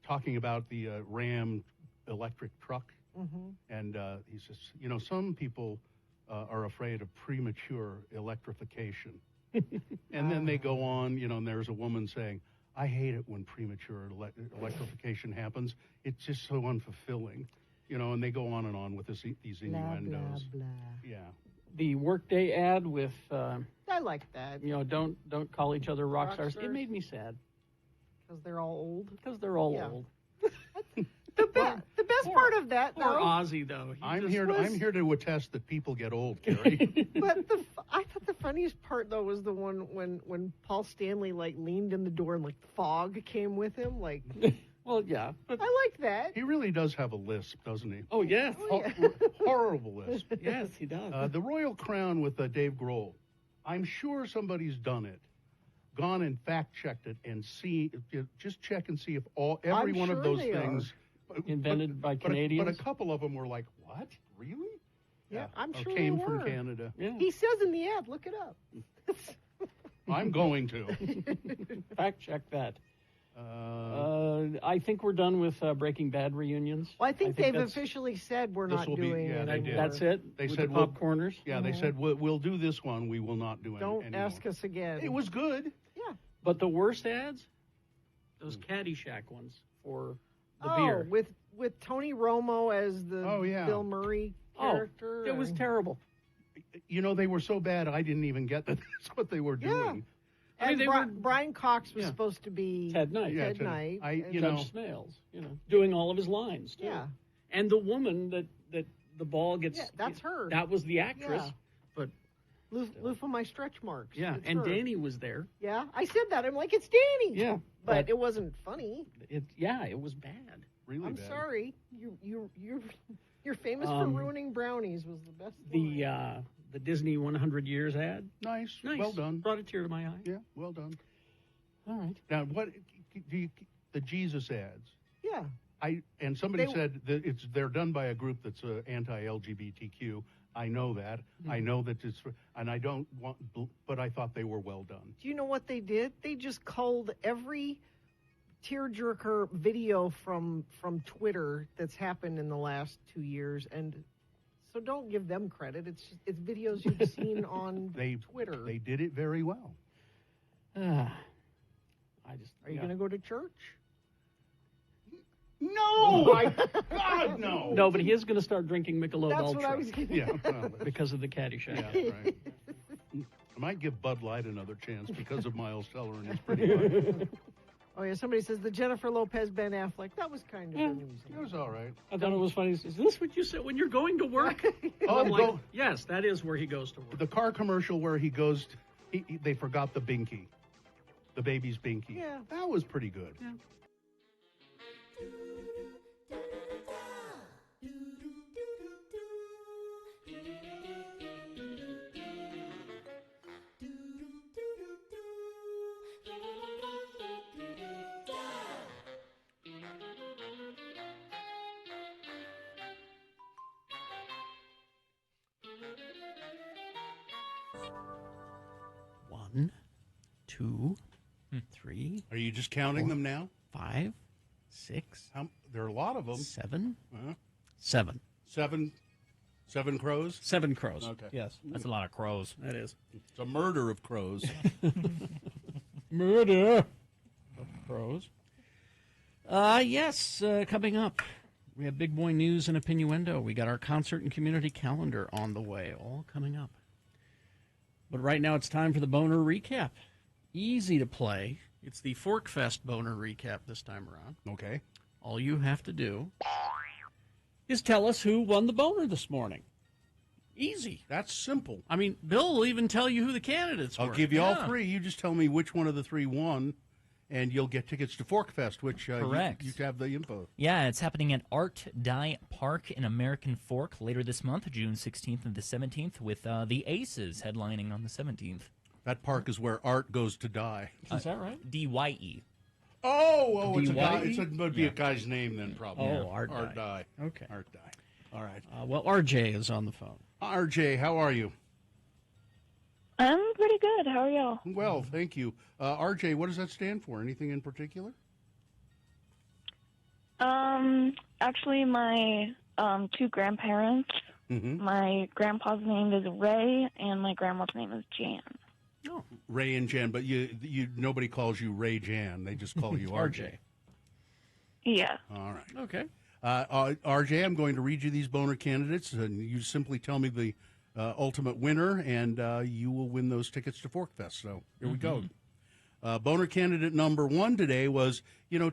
talking about the Ram electric truck. Mm-hmm. And he says, some people are afraid of premature electrification. And then they go on, and there's a woman saying, "I hate it when premature electrification happens. It's just so unfulfilling." And they go on with these innuendos. Blah, blah, blah. Yeah. The Workday ad with... I like that. Don't call each other rock stars. It stars. made me sad. Because they're all old? Because they're all old. The best part of that, Poor though... Ozzy, though. I'm here to attest that people get old, Carrie. But I thought the funniest part, though, was the one when Paul Stanley, leaned in the door and, the fog came with him, Well, yeah. But I like that. He really does have a lisp, doesn't he? Oh, yes. Horrible lisp. Yes, he does. The Royal Crown with Dave Grohl. I'm sure somebody's done it. Gone and fact-checked it and just check and see if every one of those things... Invented by Canadians? But a couple of them were like, what? Really? Yeah, I'm sure came they from were. Canada. Yeah. He says in the ad, look it up. I'm going to. Fact check that. I think we're done with Breaking Bad reunions. Well, I think they've officially said we're not doing it. They did. That's it? They with said the popcorners? Yeah, they said, we'll do this one. We will not do Don't anymore. ask us again. It was good. Yeah. But the worst ads? Those Caddyshack ones for the beer. With Tony Romo as the Bill Murray character. It was terrible. They were so bad I didn't even get that that's what they were doing. And Brian Cox was supposed to be Ted Knight. Ted Knight. Judge Smales, doing all of his lines, too. Yeah. And the woman that the ball gets... Yeah, that's her. That was the actress. Yeah. But Loofah my stretch marks. Yeah, It's and her. Danny was there. Yeah, I said that. I'm like, it's Danny. Yeah, but it wasn't funny. It was bad. Really I'm bad. sorry. You're famous for ruining brownies. Was the best. The Disney 100 Years ad. Nice. Nice. Well done. Brought a tear to my eye. Yeah, well done. All right. Now, what do you, the Jesus ads? Yeah. And somebody said that they're done by a group that's anti-LGBTQ. I know that. I know that it's, and I don't want, but I thought they were well done. Do you know what they did? They just culled every tearjerker video from Twitter that's happened in the last 2 years, and so don't give them credit. It's videos you've seen on Twitter. They did it very well. Are you going to go to church? No, God, no. No, but he is going to start drinking Michelob That's Ultra. what I was getting. Yeah, well, because of the Caddyshack. Yeah, right. I might give Bud Light another chance because of Miles Teller and his pretty wife. Oh, yeah, somebody says the Jennifer Lopez, Ben Affleck. That was kind of amusing. It was all right. I thought it was funny. Is this what you said when you're going to work? I'm like, yes, that is where he goes to work. The car commercial where he goes, they forgot the binky, the baby's binky. Yeah. That was pretty good. Yeah. One, two, three. Are you just counting 4, them now? 5, 6. There are a lot of them. 7. Uh-huh. 7. 7 crows? 7 crows. Okay. Yes. That's a lot of crows. That is. It's a murder of crows. Murder of crows. Yes, coming up. We have Big Boy News and Opinioendo. We got our concert and community calendar on the way, all coming up. But right now it's time for the Boner Recap. Easy to play. It's the Fork Fest Boner Recap this time around. Okay. All you have to do is tell us who won the boner this morning. Easy. That's simple. I mean, Bill will even tell you who the candidates were. I'll give you all 3. You just tell me which one of the 3 won, and you'll get tickets to Fork Fest, which Correct. You have the info. Yeah, it's happening at Art Dye Park in American Fork later this month, June 16th and the 17th, with the Aces headlining on the 17th. That park is where art goes to die. Is that right? DYE. Oh, it's a guy. DYE? It would be a guy's name then, probably. Oh, Art Dye. Okay. Art Dye. All right. Well, RJ is on the phone. RJ, how are you? I'm pretty good. How are y'all? Well, thank you. RJ, what does that stand for? Anything in particular? Actually, my 2 grandparents. Mm-hmm. My grandpa's name is Ray, and my grandma's name is Jan. Oh. Ray and Jan, but you nobody calls you Ray Jan. They just call you RJ. Yeah. All right. Okay. RJ, I'm going to read you these boner candidates, and you simply tell me the ultimate winner, and you will win those tickets to Fork Fest. So here we go. Boner candidate number 1 today was,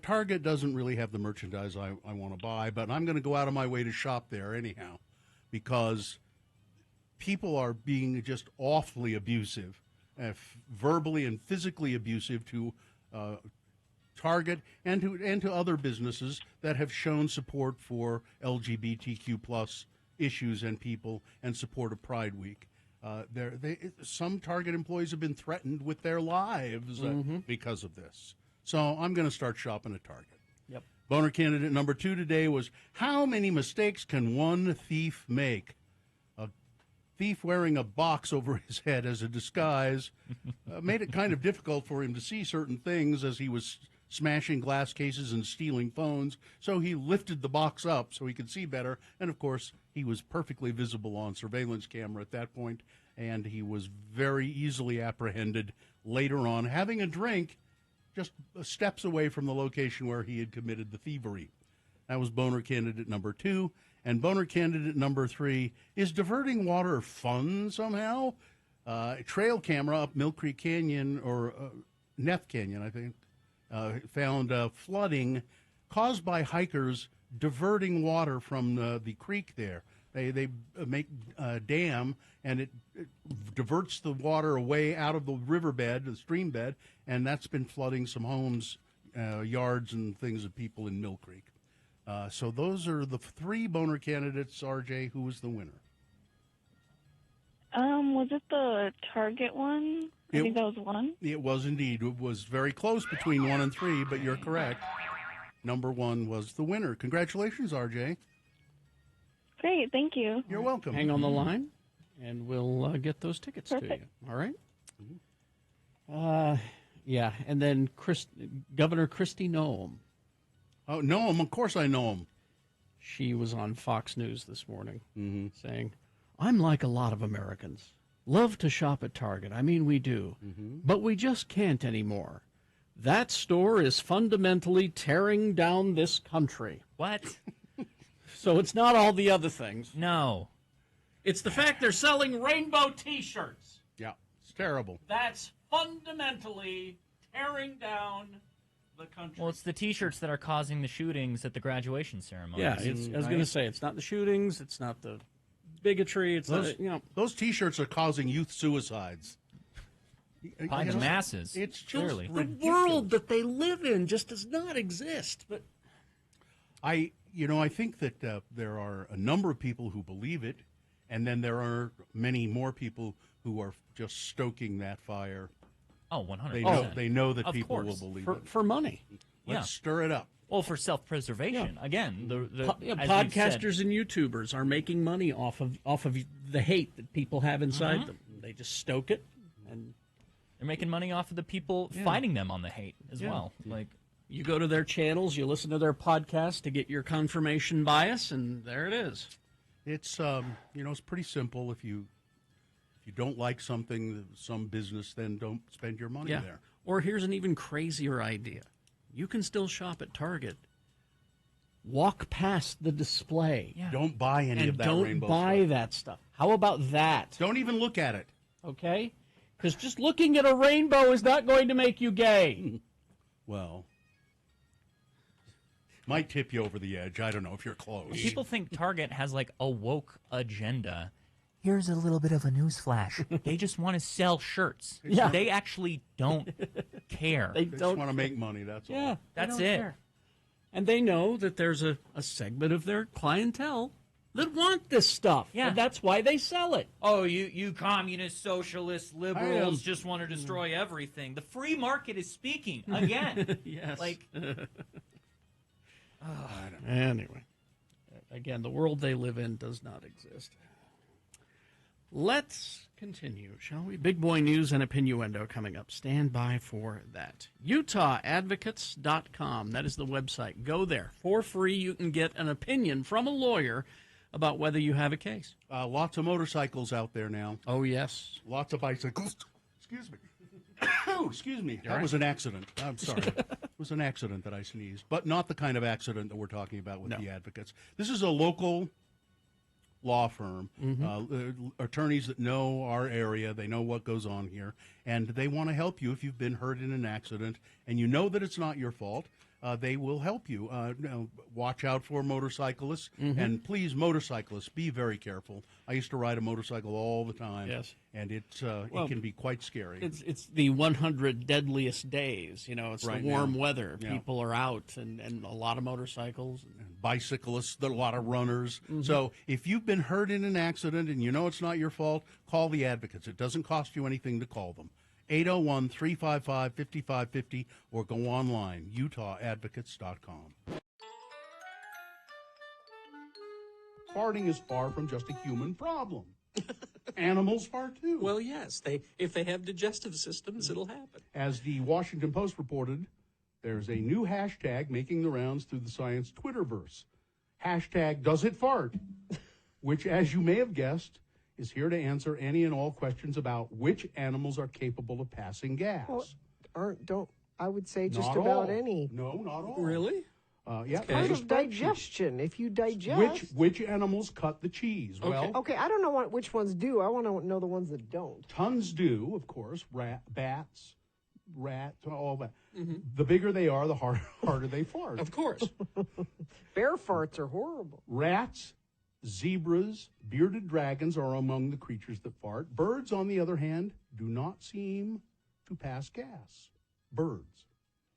Target doesn't really have the merchandise I want to buy, but I'm going to go out of my way to shop there anyhow, because people are being just awfully abusive, verbally and physically abusive to Target and to other businesses that have shown support for LGBTQ plus issues and people and support of Pride Week. Some Target employees have been threatened with their lives because of this. So I'm going to start shopping at Target. Yep. Boner candidate number 2 today was, how many mistakes can one thief make? A thief wearing a box over his head as a disguise made it kind of difficult for him to see certain things as he was smashing glass cases and stealing phones. So he lifted the box up so he could see better. And, of course, he was perfectly visible on surveillance camera at that point, and he was very easily apprehended later on, having a drink just steps away from the location where he had committed the thievery. That was boner candidate number 2. And boner candidate number 3, is diverting water fun somehow? A trail camera up Mill Creek Canyon, or Neff Canyon, I think, found flooding caused by hikers diverting water from the creek there. They make a dam, and it diverts the water away out of the riverbed, the stream bed, and that's been flooding some homes, yards, and things of people in Mill Creek. So those are the 3 boner candidates. RJ, who was the winner? Was it the Target one? I think that was 1. It was indeed. It was very close between 1 and 3, but you're correct. Number 1 was the winner. Congratulations, RJ. Great, thank you. You're welcome. Hang on the line, and we'll get those tickets Perfect. to you. All right? Yeah, and then Governor Kristi Noem. Oh, Noem, of course I know him. She was on Fox News this morning saying, I'm like a lot of Americans. Love to shop at Target. I mean, we do. But we just can't anymore. That store is fundamentally tearing down this country. What? So it's not all the other things. No. It's the fact they're selling rainbow T-shirts. Yeah, it's terrible. That's fundamentally tearing down the country. Well, it's the T-shirts that are causing the shootings at the graduation ceremony. Yeah, I was going to say, it's not the shootings, it's not the bigotry, it's those T-shirts are causing youth suicides. By the masses. It's just clearly the world that they live in just does not exist. But I think that there are a number of people who believe it, and then there are many more people who are just stoking that fire. Oh, 100%. They know that Of people course. will believe it. For money. Let's stir it up. Well, for self-preservation. Again, as podcasters and YouTubers are making money off of the hate that people have inside them. They just stoke it, and they're making money off of the people fighting them on the hate as well. Like, you go to their channels, you listen to their podcast to get your confirmation bias, and there it is. It's it's pretty simple. If you don't like some business, then don't spend your money there. Or here's an even crazier idea. You can still shop at Target. Walk past the display. Yeah. Don't buy any of that rainbow stuff. Don't buy that stuff. How about that? Don't even look at it. Okay? Because just looking at a rainbow is not going to make you gay. Well, might tip you over the edge. I don't know if you're close. People think Target has like a woke agenda. Here's a little bit of a news flash. They just want to sell shirts. Yeah. They actually don't care. They just want to make money, that's all. Yeah, that's it. Care. And they know that there's a segment of their clientele that want this stuff. Yeah. And that's why they sell it. Oh, you communist, socialist, liberals just want to destroy everything. The free market is speaking again. Yes. Like, anyway, again, the world they live in does not exist. Let's continue, shall we? Big boy news and opinioendo coming up. Stand by for that. UtahAdvocates.com. That is the website. Go there. For free, you can get an opinion from a lawyer about whether you have a case. Lots of motorcycles out there now. Oh, yes. Lots of bicycles. Excuse me. Oh, excuse me. That right? was an accident. I'm sorry. It was an accident that I sneezed, but not the kind of accident that we're talking about with the advocates. This is a local law firm, attorneys that know our area, they know what goes on here, and they want to help you if you've been hurt in an accident and you know that it's not your fault. They will help you. Watch out for motorcyclists, and please, motorcyclists, be very careful. I used to ride a motorcycle all the time, and it can be quite scary. It's the 100 deadliest days. You know, it's Right the warm now. weather. Yeah. People are out, and a lot of motorcycles. Bicyclists, there are a lot of runners. So if you've been hurt in an accident and you know it's not your fault, call the advocates. It doesn't cost you anything to call them. 801-355-5550 or go online, UtahAdvocates.com. Farting is far from just a human problem. Animals fart too. Well, yes. If they have digestive systems, it'll happen. As the Washington Post reported, there's a new hashtag making the rounds through the science Twitterverse. Hashtag DoesItFart, which, as you may have guessed, is here to answer any and all questions about which animals are capable of passing gas. Well, I would say just Not about all. any. No, not all. Really? Yeah. Part there's of a spreadsheet. digestion. If you digest. Which animals cut the cheese? Okay. Well, Okay, I don't know which ones do. I want to know the ones that don't. tons do, of course. Bats, rats, all that. The bigger they are, the harder they fart. Of course. Bear farts are horrible. Rats, Zebras, bearded dragons are among the creatures that fart. Birds, on the other hand, do not seem to pass gas. Birds.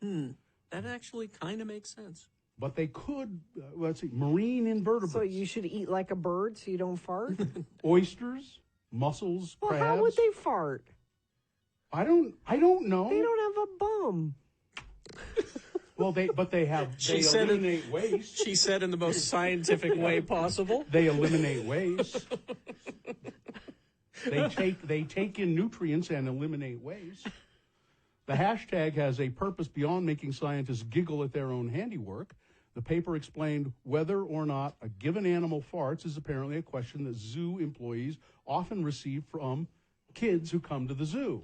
That actually kind of makes sense. But they could, let's see, marine invertebrates. So you should eat like a bird so you don't fart? Oysters, mussels, Well, crabs. how would they fart? I don't know. They don't have a bum. Well, they eliminate waste. She said in the most scientific way possible. They eliminate waste. They take in nutrients and eliminate waste. The hashtag has a purpose beyond making scientists giggle at their own handiwork. The paper explained whether or not a given animal farts is apparently a question that zoo employees often receive from kids who come to the zoo.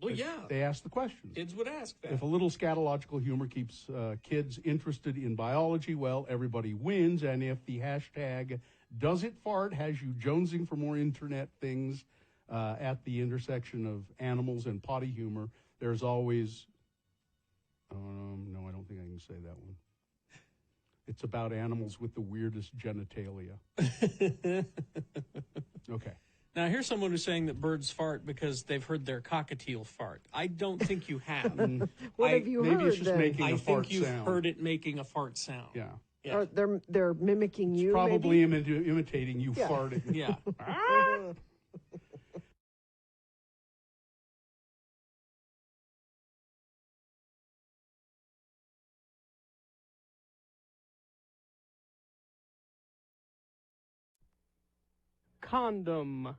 Well, yeah. They ask the questions. Kids would ask that. If a little scatological humor keeps kids interested in biology, well, everybody wins. And if the hashtag does it fart has you jonesing for more internet things at the intersection of animals and potty humor, there's always... no, I don't think I can say that one. It's about animals with the weirdest genitalia. Okay. Now, here's someone who's saying that birds fart because they've heard their cockatiel fart. I don't think you have. What have you maybe heard it's just then? making I a fart think you've sound. heard it making a fart sound. Yeah. Yeah. They're mimicking you, Probably maybe? imitating you Yeah. farting. Yeah. Condom.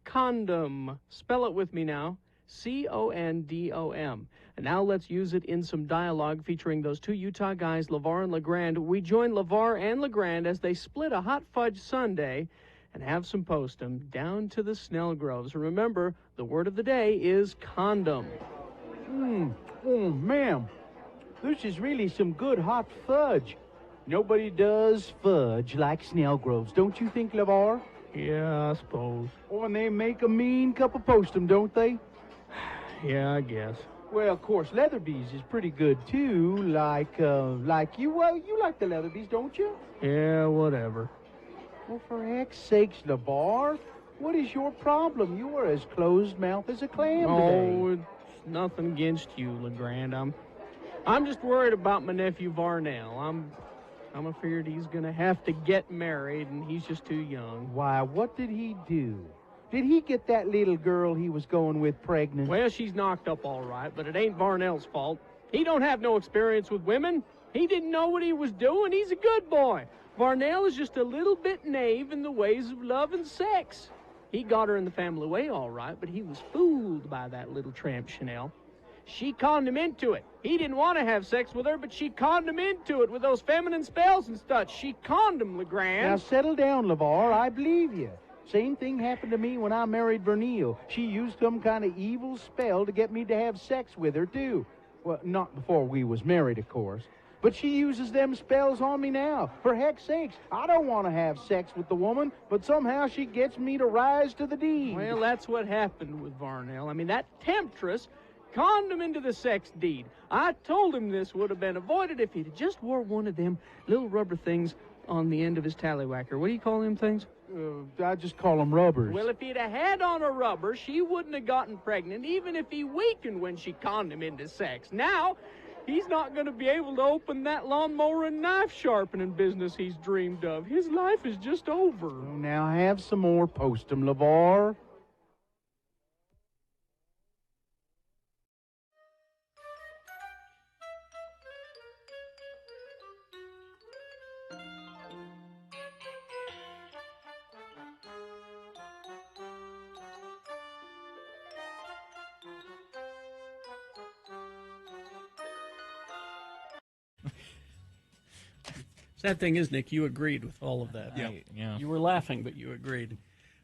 Condom. Spell it with me now. C-O-N-D-O-M. And now let's use it in some dialogue featuring those two Utah guys, LeVar and LeGrand. We join LeVar and LeGrand as they split a hot fudge sundae and have some postum down to the Snell Groves. Remember, the word of the day is condom. Oh, ma'am, this is really some good hot fudge. Nobody does fudge like Snell Groves, don't you think, LeVar? Yeah, I suppose. Oh, and they make a mean cup of postum, don't they? Yeah, I guess. Well, of course, Leatherby's is pretty good, too, like you. Well, you like the Leatherby's, don't you? Yeah, whatever. Well, for heck's sakes, LeVar, what is your problem? You are as closed-mouthed as a clam Oh, today. it's nothing against you, LeGrand. I'm just worried about my nephew Varnell. I'm afraid he's gonna have to get married, and he's just too young. Why, what did he do? Did he get that little girl he was going with pregnant? Well, she's knocked up all right, but it ain't Varnell's fault. He don't have no experience with women. He didn't know what he was doing. He's a good boy. Varnell is just a little bit naive in the ways of love and sex. He got her in the family way all right, but he was fooled by that little tramp Chanel. She conned him into it. He didn't want to have sex with her, but she conned him into it with those feminine spells and stuff. She conned him, LeGrand. Now, settle down, LeVar. I believe you. Same thing happened to me when I married Vernille. She used some kind of evil spell to get me to have sex with her, too. Well, not before we was married, of course. But she uses them spells on me now. For heck's sakes, I don't want to have sex with the woman, but somehow she gets me to rise to the deed. Well, that's what happened with Varnell. I mean, that temptress conned him into the sex deed. I told him this would have been avoided if he'd just wore one of them little rubber things on the end of his tallywhacker. What do you call them things? I just call them rubbers. Well, if he'd have had on a rubber, she wouldn't have gotten pregnant, even if he weakened when she conned him into sex. Now, he's not going to be able to open that lawnmower and knife sharpening business he's dreamed of. His life is just over. Oh, now have some more postum, LeVar. Sad thing is, Nick, you agreed with all of that. Yeah. You were laughing, but you agreed.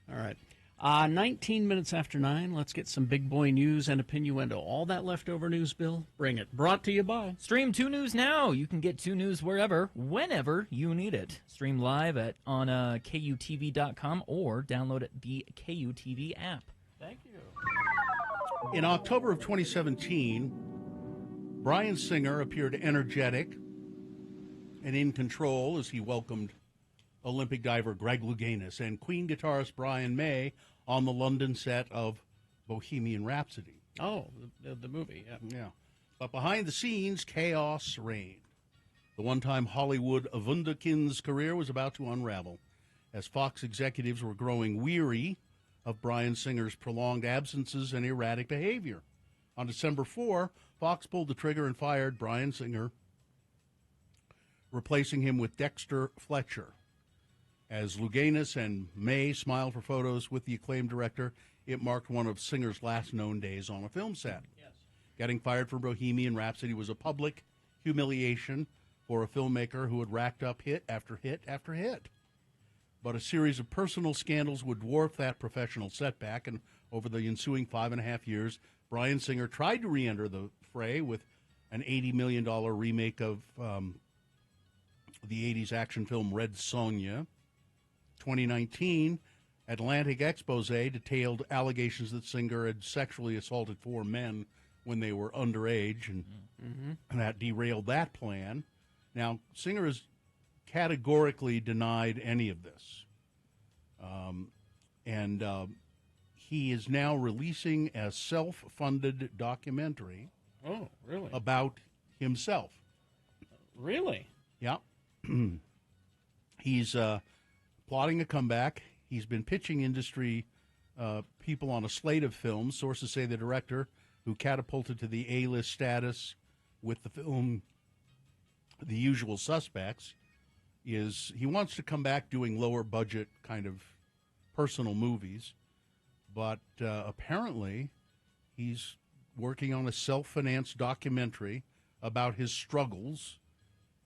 All right. 19 minutes after 9, let's get some big boy news and opinioendo. All that leftover news, Bill, bring it. Brought to you by... Stream 2 News now. You can get 2 News wherever, whenever you need it. Stream live on KUTV.com or download the KUTV app. Thank you. In October of 2017, Bryan Singer appeared energetic and in control as he welcomed Olympic diver Greg Louganis and Queen guitarist Brian May on the London set of Bohemian Rhapsody. Oh, the movie, yeah. Yeah. But behind the scenes, chaos reigned. The one-time Hollywood wunderkind's career was about to unravel as Fox executives were growing weary of Bryan Singer's prolonged absences and erratic behavior. On December 4, Fox pulled the trigger and fired Bryan Singer, replacing him with Dexter Fletcher. As Louganis and May smiled for photos with the acclaimed director, it marked one of Singer's last known days on a film set. Yes. Getting fired from Bohemian Rhapsody was a public humiliation for a filmmaker who had racked up hit after hit after hit. But a series of personal scandals would dwarf that professional setback, and over the ensuing 5.5 years, Bryan Singer tried to re-enter the fray with an $80 million remake of the 80s action film Red Sonja. 2019, Atlantic Expose detailed allegations that Singer had sexually assaulted 4 men when they were underage, and that derailed that plan. Now, Singer has categorically denied any of this. He is now releasing a self-funded documentary Oh, really? about himself. Really? Yeah. He's plotting a comeback. He's been pitching industry people on a slate of films. Sources say the director, who catapulted to the A-list status with the film The Usual Suspects, he wants to come back doing lower budget kind of personal movies, but apparently he's working on a self-financed documentary about his struggles.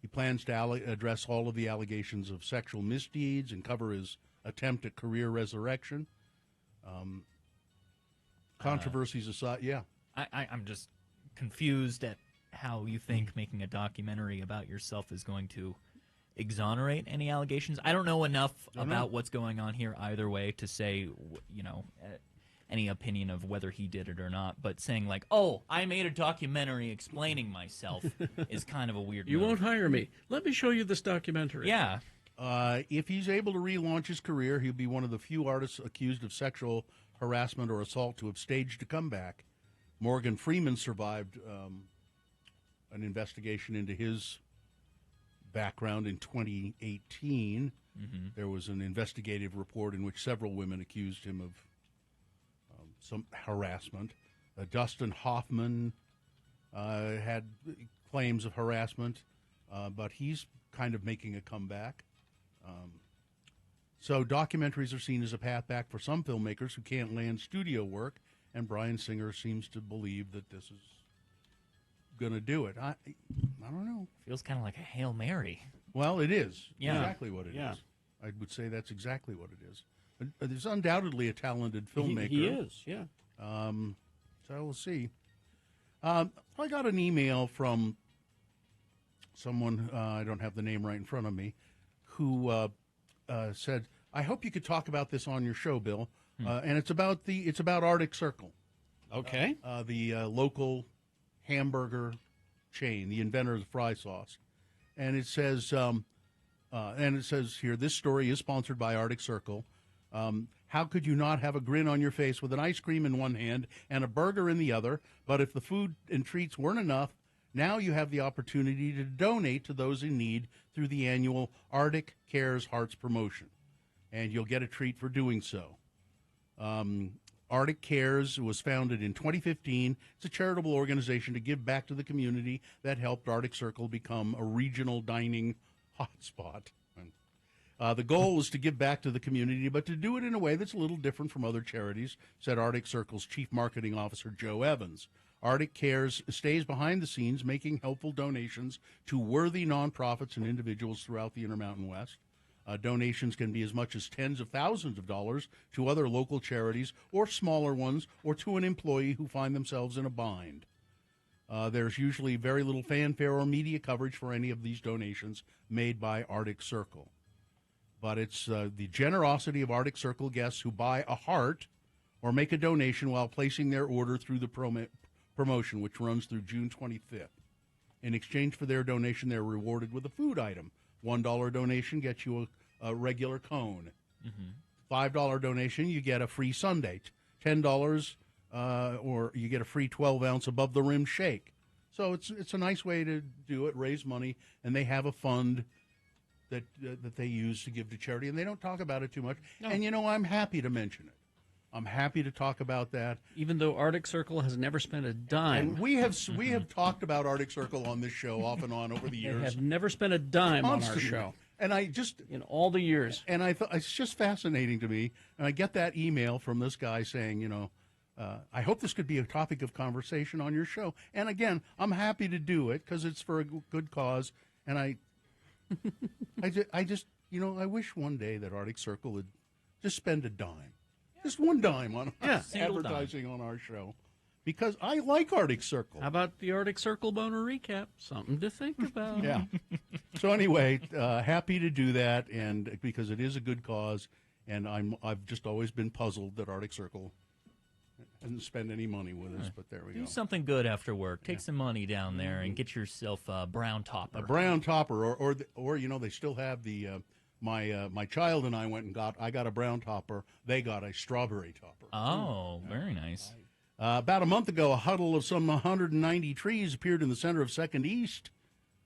He plans to address all of the allegations of sexual misdeeds and cover his attempt at career resurrection. Controversies aside, yeah. I'm just confused at how you think making a documentary about yourself is going to exonerate any allegations. I don't know enough about what's going on here either way to say, any opinion of whether he did it or not. But saying like, "Oh, I made a documentary explaining myself," is kind of a weird. You move. won't hire me. Let me show you this documentary. Yeah. If he's able to relaunch his career, he'll be one of the few artists accused of sexual harassment or assault to have staged a comeback. Morgan Freeman survived an investigation into his background in 2018. Mm-hmm. There was an investigative report in which several women accused him of some harassment. Dustin Hoffman had claims of harassment, but he's kind of making a comeback. So documentaries are seen as a path back for some filmmakers who can't land studio work, and Bryan Singer seems to believe that this is going to do it. I don't know. Feels kind of like a Hail Mary. Well, it is. Yeah. Exactly what it is. I would say that's exactly what it is. But there's undoubtedly a talented filmmaker. He is, yeah. So we'll see. I got an email from someone, I don't have the name right in front of me, who said, "I hope you could talk about this on your show, Bill." And it's about Arctic Circle. Okay. The local hamburger chain, the inventor of the fry sauce. And it says here, this story is sponsored by Arctic Circle. How could you not have a grin on your face with an ice cream in one hand and a burger in the other? But if the food and treats weren't enough, now you have the opportunity to donate to those in need through the annual Arctic Cares Hearts promotion. And you'll get a treat for doing so. Arctic Cares was founded in 2015. It's a charitable organization to give back to the community that helped Arctic Circle become a regional dining hotspot. The goal is to give back to the community, but to do it in a way that's a little different from other charities, said Arctic Circle's Chief Marketing Officer, Joe Evans. Arctic Cares stays behind the scenes, making helpful donations to worthy nonprofits and individuals throughout the Intermountain West. Donations can be as much as tens of thousands of dollars to other local charities or smaller ones, or to an employee who find themselves in a bind. There's usually very little fanfare or media coverage for any of these donations made by Arctic Circle. But it's the generosity of Arctic Circle guests who buy a heart or make a donation while placing their order through the promotion, which runs through June 25th. In exchange for their donation, they're rewarded with a food item. $1 donation gets you a regular cone. Mm-hmm. $5 donation, you get a free sundae. $10, or you get a free 12-ounce above the rim shake. So it's a nice way to do it, raise money, and they have a fund that they use to give to charity, and they don't talk about it too much. No. And I'm happy to mention it. I'm happy to talk about that. Even though Arctic Circle has never spent a dime. And we have talked about Arctic Circle on this show off and on over the years. They have never spent a dime Constantly. on our show. And I just in all the years. And I thought it's just fascinating to me. And I get that email from this guy saying, I hope this could be a topic of conversation on your show. And again, I'm happy to do it because it's for a good cause. And I just I wish one day that Arctic Circle would just spend a dime. Just one dime on advertising on our show, because I like Arctic Circle. How about the Arctic Circle boner recap? Something to think about. Yeah. So anyway, happy to do that, and because it is a good cause, and I've just always been puzzled that Arctic Circle doesn't spend any money with us, but there we go. Do something good after work. Take some money down there and get yourself a brown topper. A brown topper, or they still have the. My child and I went and got a brown topper. They got a strawberry topper. Oh, very nice. About a month ago, a huddle of some 190 trees appeared in the center of 2nd East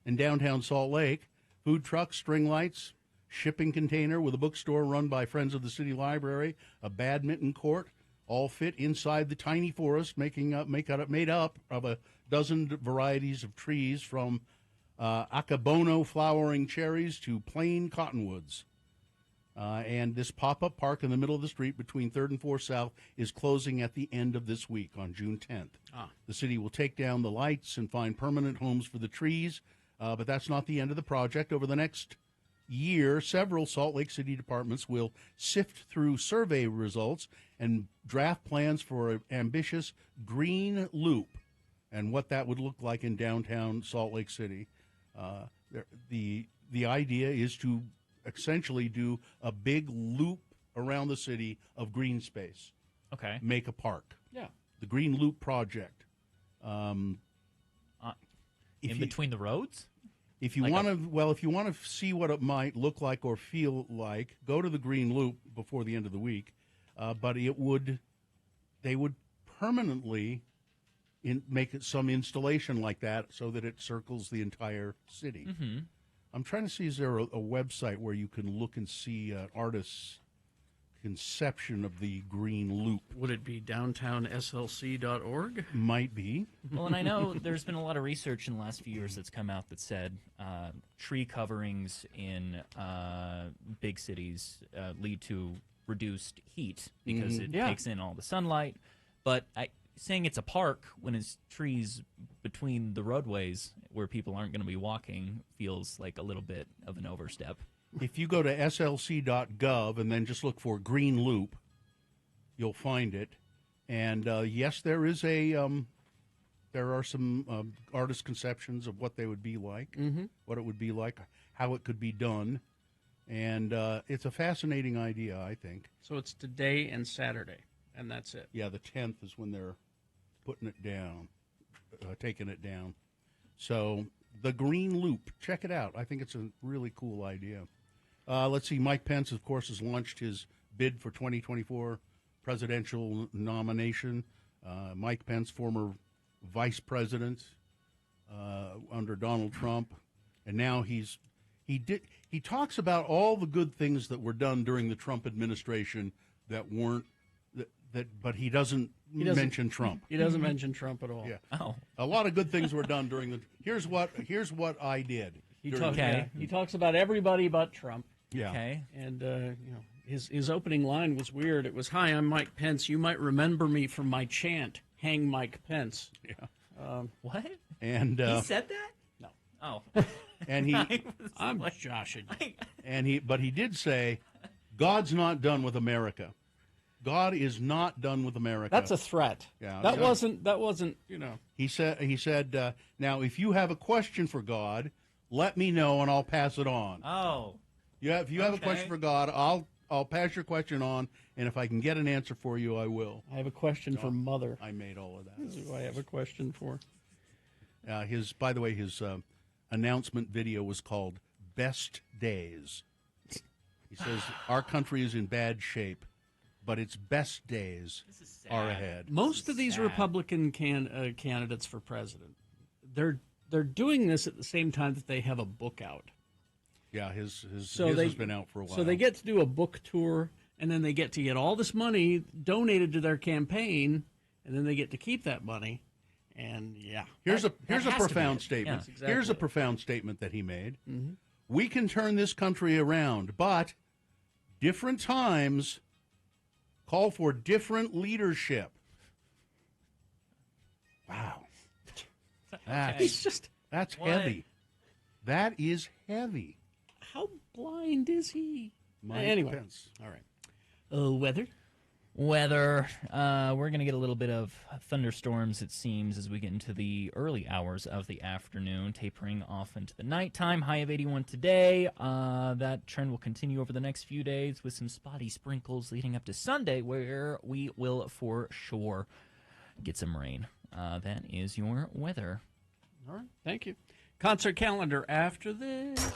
in downtown Salt Lake. Food trucks, string lights, shipping container with a bookstore run by Friends of the City Library, a badminton court, all fit inside the tiny forest, made up of a dozen varieties of trees from Akabono flowering cherries to plain cottonwoods. And this pop-up park in the middle of the street between 3rd and 4th South is closing at the end of this week on June 10th. The city will take down the lights and find permanent homes for the trees, but that's not the end of the project. Over the next year, several Salt Lake City departments will sift through survey results and draft plans for an ambitious green loop and what that would look like in downtown Salt Lake City. The idea is to essentially do a big loop around the city of green space. Okay. Make a park. Yeah. The Green Loop Project. In between the roads? If you want to see what it might look like or feel like, go to the Green Loop before the end of the week. But they would permanently make it some installation like that so that it circles the entire city. Mm-hmm. I'm trying to see, is there a website where you can look and see artists' conception of the Green Loop? Would it be downtownslc.org? Might be. Well, and I know there's been a lot of research in the last few years that's come out that said tree coverings in big cities lead to reduced heat because it takes in all the sunlight. But saying it's a park when it's trees between the roadways where people aren't going to be walking feels like a little bit of an overstep. If you go to slc.gov and then just look for Green Loop, you'll find it. And yes, there is there are some artist conceptions of what they would be like, what it would be like, how it could be done. And it's a fascinating idea, I think. So it's today and Saturday, and that's it. Yeah, the 10th is when they're putting it down, taking it down. So the Green Loop, check it out. I think it's a really cool idea. Let's see, Mike Pence, of course, has launched his bid for 2024 presidential nomination. Mike Pence, former vice president under Donald Trump, and now he talks about all the good things that were done during the Trump administration that weren't but he doesn't mention Trump. He doesn't mention Trump at all. Yeah. Oh. A lot of good things were done during the. Here's what I did. He talks about everybody but Trump. Yeah. Okay. And his opening line was weird. It was, "Hi, I'm Mike Pence. You might remember me from my chant, 'Hang Mike Pence.'" Yeah. What? And he said that? No. Oh. And I'm joshing. But he did say, "God's not done with America. God is not done with America." That's a threat. Yeah. That wasn't. He said, now if you have a question for God, let me know and I'll pass it on. Oh. Yeah. If you have a question for God, I'll pass your question on, and if I can get an answer for you, I will. I have a question for Mother. I made all of that. This is who I have a question for. By the way, his announcement video was called "Best Days." He says, our country is in bad shape, but its best days are ahead. Most of these Republican candidates for president, they're doing this at the same time that they have a book out. Yeah, his has been out for a while. So they get to do a book tour, and then they get to get all this money donated to their campaign, and then they get to keep that money. And here's a profound statement. Yeah, exactly. Here's a profound statement that he made. Mm-hmm. We can turn this country around, but different times call for different leadership. Wow. That's heavy. That is heavy. How blind is he? Anyway. Depends. All right. Weather? Weather. We're going to get a little bit of thunderstorms, it seems, as we get into the early hours of the afternoon, tapering off into the nighttime. High of 81 today. That trend will continue over the next few days with some spotty sprinkles leading up to Sunday, where we will for sure get some rain. That is your weather. All right. Thank you. Concert calendar after this.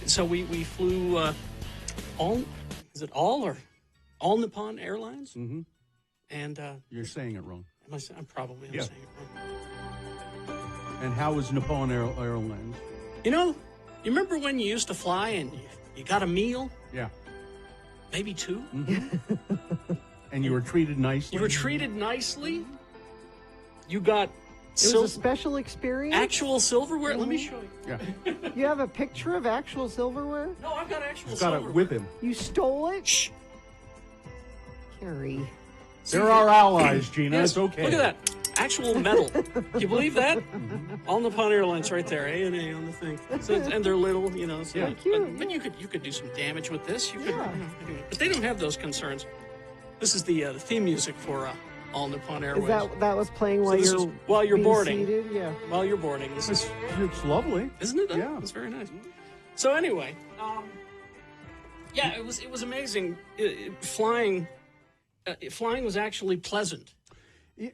So we flew all Nippon Airlines? Mm-hmm. And you're saying it wrong. I'm probably saying it wrong. And how is Nippon Airlines? You remember when you used to fly and you got a meal? Yeah. Maybe two? Mm-hmm. And you were treated nicely? You were treated nicely. You got It was a special experience? actual silverware. Let me show you. Yeah. You have a picture of actual silverware? No, I've got actual He's got silverware. it with him. You stole it? Shh. Carrie. They're our allies, Gina. Yes, It's okay. Look at that. Actual metal. Can you believe that? All Nippon Airlines right there. A&A on the thing. So and they're little, So, Yeah. But you could do some damage with this. You could, but they don't have those concerns. This is the theme music for All Nippon Airways. Is that was playing while this is while you're being boarding? seated? Yeah. While you're boarding. This is It's lovely. Isn't it? Yeah. It's very nice. So anyway, it was amazing. Flying was actually pleasant.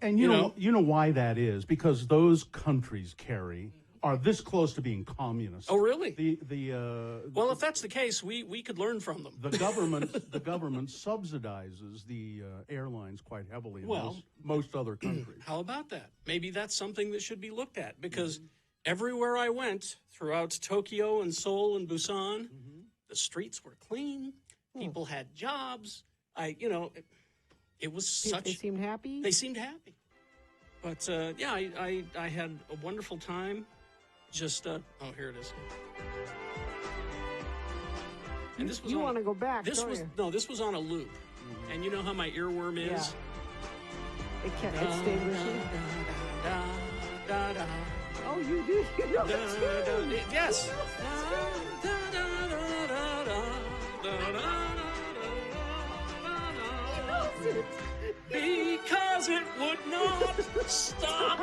And you know why that is? Because those countries, Carrie, are this close to being communist. Oh, really? Well, if that's the case, we could learn from them. The government subsidizes the airlines quite heavily in most other countries. How about that? Maybe that's something that should be looked at, because everywhere I went throughout Tokyo and Seoul and Busan, the streets were clean. People had jobs. It was such. They seemed happy? They seemed happy. But, I had a wonderful time. Just, here it is. And this was you want to go back, this don't was you? No, this was on a loop. And you know how my earworm is? It stayed with you? Oh, you do? You know that too? Yes. Because it would not stop.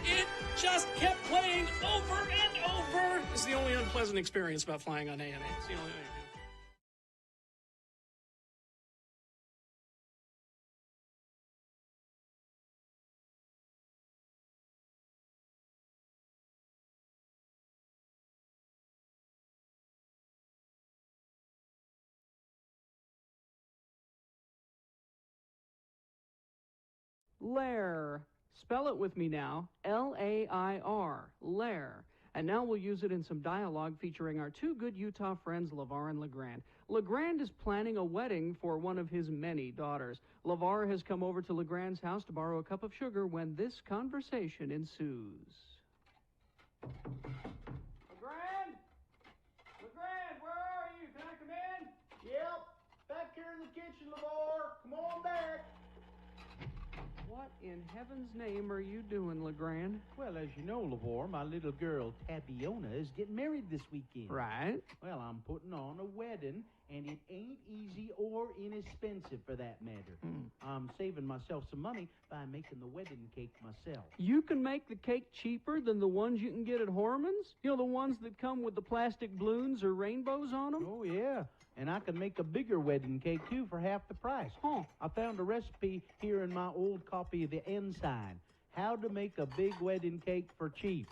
It just kept playing over and over. It's the only unpleasant experience about flying on ANA. It's the only thing. Lair. Spell it with me now. L-A-I-R. Lair. And now we'll use it in some dialogue featuring our two good Utah friends, LeVar and LeGrand. LeGrand is planning a wedding for one of his many daughters. LeVar has come over to LeGrand's house to borrow a cup of sugar when this conversation ensues. LeGrand? LeGrand, where are you? Can I come in? Yep. Back here in the kitchen, LeVar. Come on back. What in heaven's name are you doing, LeGrand? Well, as you know, LeVar, my little girl, Tabiona, is getting married this weekend. Right. Well, I'm putting on a wedding, and it ain't easy or inexpensive for that matter. I'm saving myself some money by making the wedding cake myself. You can make the cake cheaper than the ones you can get at Horman's? You know, the ones that come with the plastic balloons or rainbows on them? Oh, yeah. And I can make a bigger wedding cake, too, for half the price. Huh. I found a recipe here in my old copy of the Ensign. How to make a big wedding cake for cheap.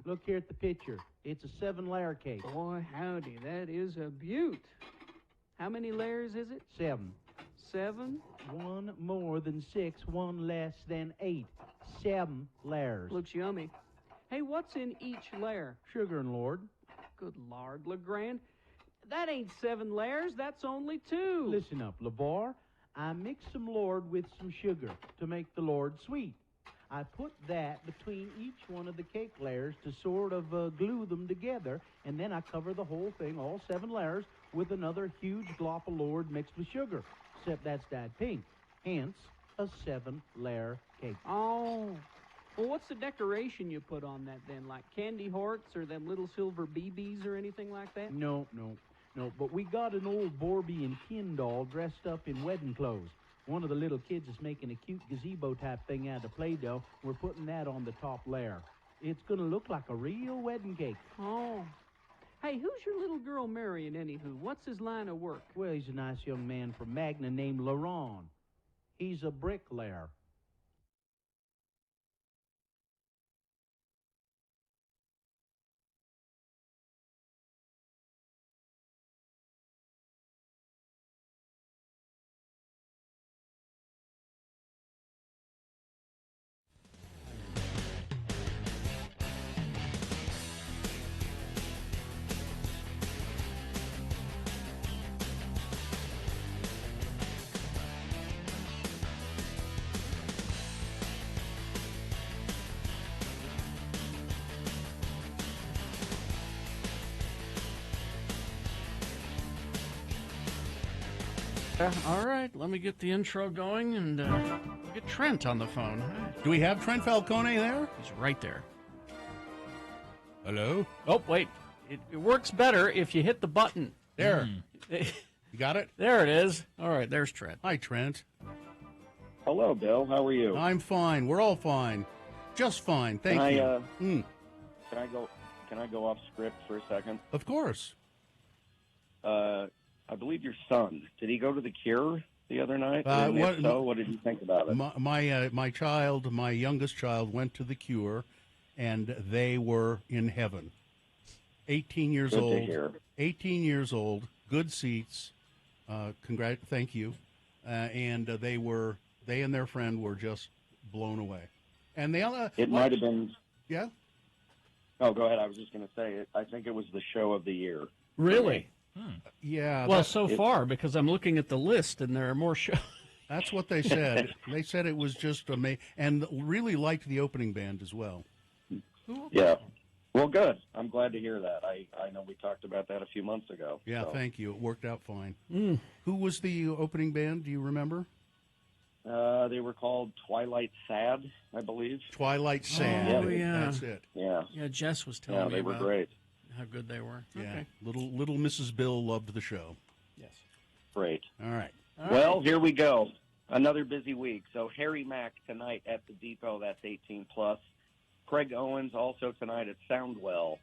Look here at the picture. It's a 7-layer cake. Boy, howdy, that is a beaut. How many layers is it? 7. 7? 1 more than 6, 1 less than 8. 7 layers. Looks yummy. Hey, what's in each layer? Sugar and Lord. Good Lord, LeGrand. That ain't 7 layers, that's only 2. Listen up, LeVar. I mix some Lord with some sugar to make the Lord sweet. I put that between each one of the cake layers to sort of glue them together, and then I cover the whole thing, all 7 layers, with another huge glop of Lord mixed with sugar, except that's dyed pink. Hence, a 7-layer cake. Oh. Well, what's the decoration you put on that then? Like candy hearts or them little silver BBs or anything like that? No, but we got an old Barbie and Ken doll dressed up in wedding clothes. One of the little kids is making a cute gazebo-type thing out of Play-Doh. We're putting that on the top layer. It's going to look like a real wedding cake. Oh. Hey, who's your little girl marrying, anywho? What's his line of work? Well, he's a nice young man from Magna named Laron. He's a bricklayer. All right, let me get the intro going and we'll get Trent on the phone. Do we have Trent Falcone there? He's right there. Hello? Oh, wait. It works better if you hit the button. There. You got it? There it is. All right, there's Trent. Hi, Trent. Hello, Bill. How are you? I'm fine. We're all fine. Just fine. Thank you. Can I go off script for a second? Of course. I believe your son, did he go to the Cure the other night? What did you think about it? My child, my youngest child, went to the Cure, and they were in heaven. 18 years Good old. to hear. 18 years old. Good seats. Thank you. And they and their friend were just blown away. And it might have been. Yeah. Oh, go ahead. I was just going to say it. I think it was the show of the year. Really? Yeah. Well, so far, because I'm looking at the list and there are more shows. That's what they said. They said it was just amazing, and really liked the opening band as well. Yeah. Well, good. I'm glad to hear that. I know we talked about that a few months ago. Yeah, so. Thank you. It worked out fine. Who was the opening band? Do you remember? They were called Twilight Sad, I believe. Twilight Sad. Oh, yeah. That's it. Yeah. Yeah, Jess was telling me they were about great. How good they were. Yeah. Okay. Little Mrs. Bill loved the show. Yes. Great. All right. Well, here we go. Another busy week. So Harry Mack tonight at the Depot. That's 18+. Craig Owens also tonight at Soundwell.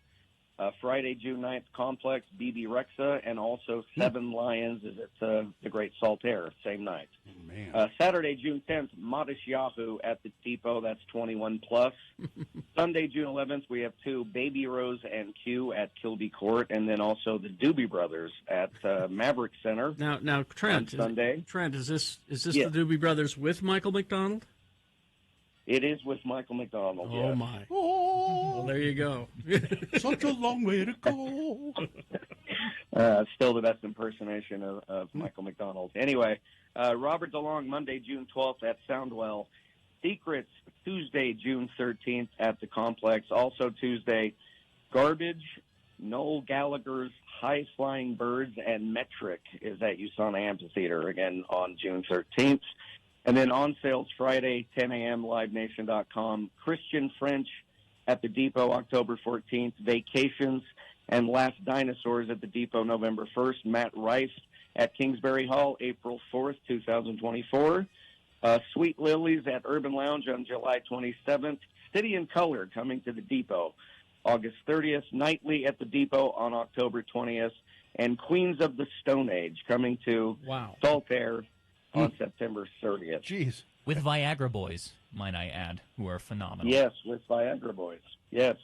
Friday, June 9th, Complex, BB Rexa, and also Seven Lions is at the Great Saltaire, same night. Oh, man. Saturday, June 10th, Modest Yahoo at the Depot. That's 21+. Sunday, June 11th, we have 2, Baby Rose and Q at Kilby Court, and then also the Doobie Brothers at Maverick Center. Now, Trent. On Sunday. Trent, is this Yes. the Doobie Brothers with Michael McDonald? It is with Michael McDonald. Oh, yes. my. Oh, well, there you go. Such a long way to go. Still the best impersonation of Michael McDonald. Anyway, Robert DeLong, Monday, June 12th at Soundwell. Secrets, Tuesday, June 13th at the Complex. Also Tuesday, Garbage, Noel Gallagher's High Flying Birds, and Metric is at USANA Amphitheater, again, on June 13th. And then on sales Friday, 10 a.m., livenation.com. Christian French at the Depot, October 14th. Vacations and Last Dinosaurs at the Depot, November 1st. Matt Rife at Kingsbury Hall, April 4th, 2024. Sweet Lilies at Urban Lounge on July 27th. City in Color coming to the Depot, August 30th. Nightly at the Depot on October 20th. And Queens of the Stone Age coming to Saltaire on September 30th. Jeez. With Viagra Boys, might I add, who are phenomenal. Yes, with Viagra Boys. Yes.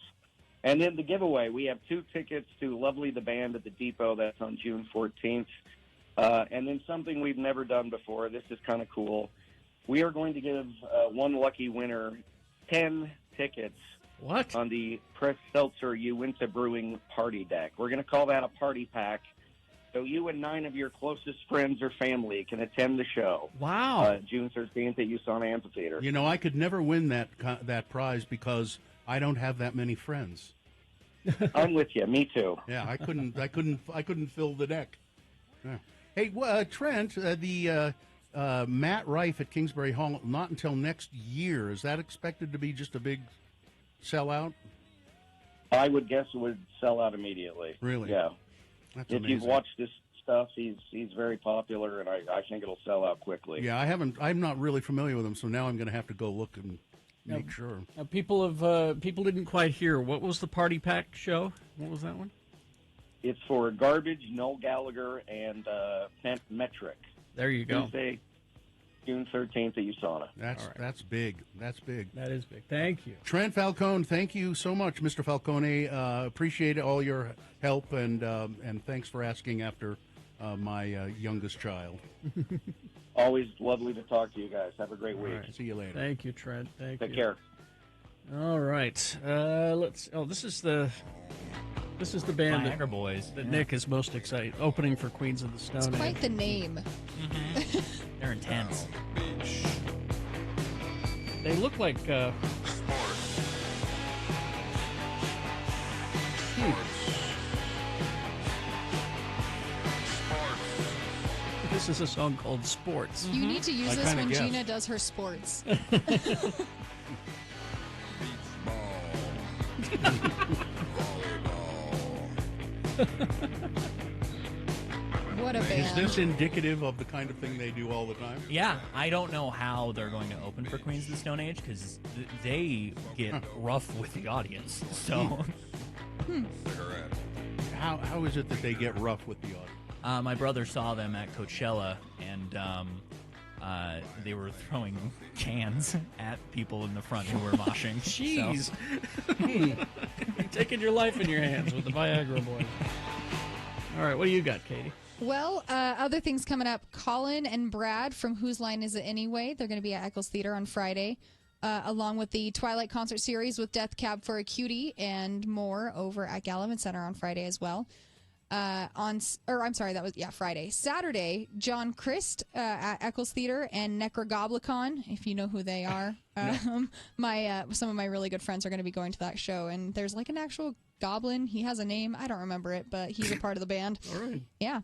And then the giveaway, we have 2 tickets to Lovely the Band at the Depot. That's on June 14th. And then something we've never done before. This is kind of cool. We are going to give one lucky winner 10 tickets on the Press Seltzer Uinta Brewing Party Deck. We're going to call that a party pack. So you and 9 of your closest friends or family can attend the show. Wow. June 13th at USANA Amphitheater. You know, I could never win that prize because I don't have that many friends. I'm with you. Me too. Yeah, I couldn't fill the deck. Yeah. Hey, Trent, the Matt Rife at Kingsbury Hall, not until next year. Is that expected to be just a big sellout? I would guess it would sell out immediately. Really? Yeah. That's if amazing. you've watched this stuff, he's very popular, and I think it'll sell out quickly. Yeah, I'm not really familiar with him, so now I'm going to have to go look and make sure. People didn't quite hear. What was the Party Pack show? What was that one? It's for Garbage, Noel Gallagher, and Metric. There you go. Tuesday, June 13th at USANA. That's big. That's big. That is big. Thank you. Trent Falcone, thank you so much, Mr. Falcone. Appreciate all your help, and thanks for asking after my youngest child. Always lovely to talk to you guys. Have a great week. Right. See you later. Thank you, Trent. Take care. All right. This is the band Viagra Boys that Nick is most excited. Opening for Queens of the Stone It's Age. quite the name. They're intense. They look like This is a song called Sports. You need to use I this kinda when guessed. Gina does her sports. What a Is band. this indicative of the kind of thing they do all the time? Yeah, I don't know how they're going to open for Queens of the Stone Age because they get rough with the audience. So, How is it that they get rough with the audience? my brother saw them at Coachella, and they were throwing cans at people in the front who were moshing. Jeez. So. You're taking your life in your hands with the Viagra Boys. All right, what do you got, Katie? Well, other things coming up. Colin and Brad from Whose Line Is It Anyway? They're going to be at Eccles Theater on Friday, along with the Twilight concert series with Death Cab for a Cutie and more over at Gallivan Center on Friday as well. Friday. Saturday, John Christ at Eccles Theater and Necrogoblicon, if you know who they are. Some of my really good friends are going to be going to that show, and there's like an actual goblin. He has a name. I don't remember it, but he's a part of the band. All right. Yeah.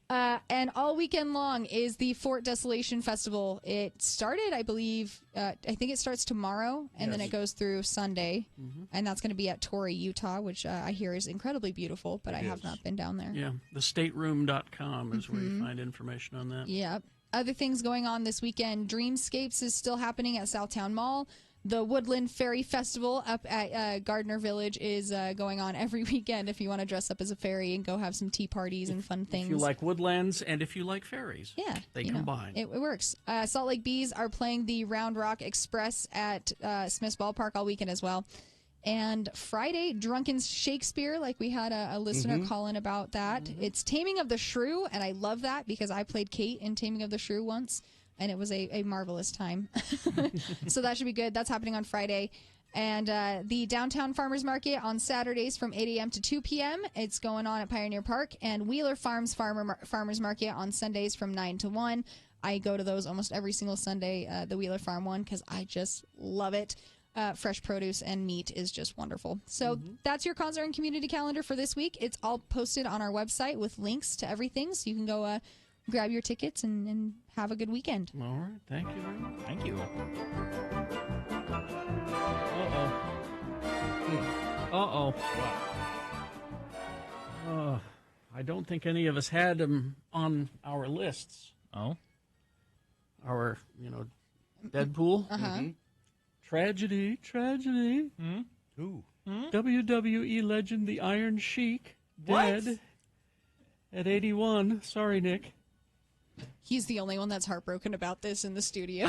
And all weekend long is the Fort Desolation Festival. It started, I believe, I think it starts tomorrow, and then it goes through Sunday. And that's going to be at Torrey, Utah, which I hear is incredibly beautiful, but I have not been down there. Yeah, thestateroom.com is where you find information on that. Yep. Other things going on this weekend. Dreamscapes is still happening at Southtown Mall. The Woodland Fairy Festival up at Gardner Village is going on every weekend if you want to dress up as a fairy and go have some tea parties and fun things. If you like woodlands and if you like fairies. Yeah. They combine. It works. Salt Lake Bees are playing the Round Rock Express at Smith's Ballpark all weekend as well. And Friday, Drunken Shakespeare, like we had a listener call in about that. It's Taming of the Shrew, and I love that because I played Kate in Taming of the Shrew once. And it was a marvelous time. So that should be good. That's happening on Friday. And the Downtown Farmers Market on Saturdays from 8 a.m. to 2 p.m. It's going on at Pioneer Park. And Wheeler Farms Farmers Market on Sundays from 9 to 1. I go to those almost every single Sunday, the Wheeler Farm one, because I just love it. Fresh produce and meat is just wonderful. So that's your concert and community calendar for this week. It's all posted on our website with links to everything. So you can go grab your tickets and have a good weekend. All right. Thank you very much. Thank you. I don't think any of us had them on our lists. Oh? Our, Deadpool. Tragedy. Who? WWE legend, the Iron Sheik, dead at 81. Sorry, Nick. He's the only one that's heartbroken about this in the studio.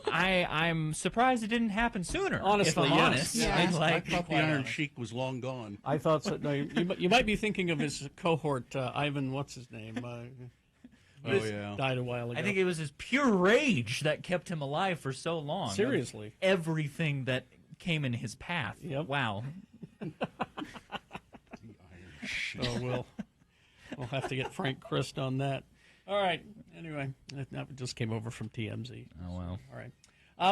I'm surprised it didn't happen sooner. Honestly, if I'm yes. honest. Yeah. I thought the Iron Sheik was long gone. I thought so. No, you might be thinking of his cohort, Ivan. What's his name? Died a while ago. I think it was his pure rage that kept him alive for so long. Seriously. Everything that came in his path. Yep. Wow. So we'll have to get Frank Christ on that. All right. Anyway, that just came over from TMZ. Oh, wow. All right.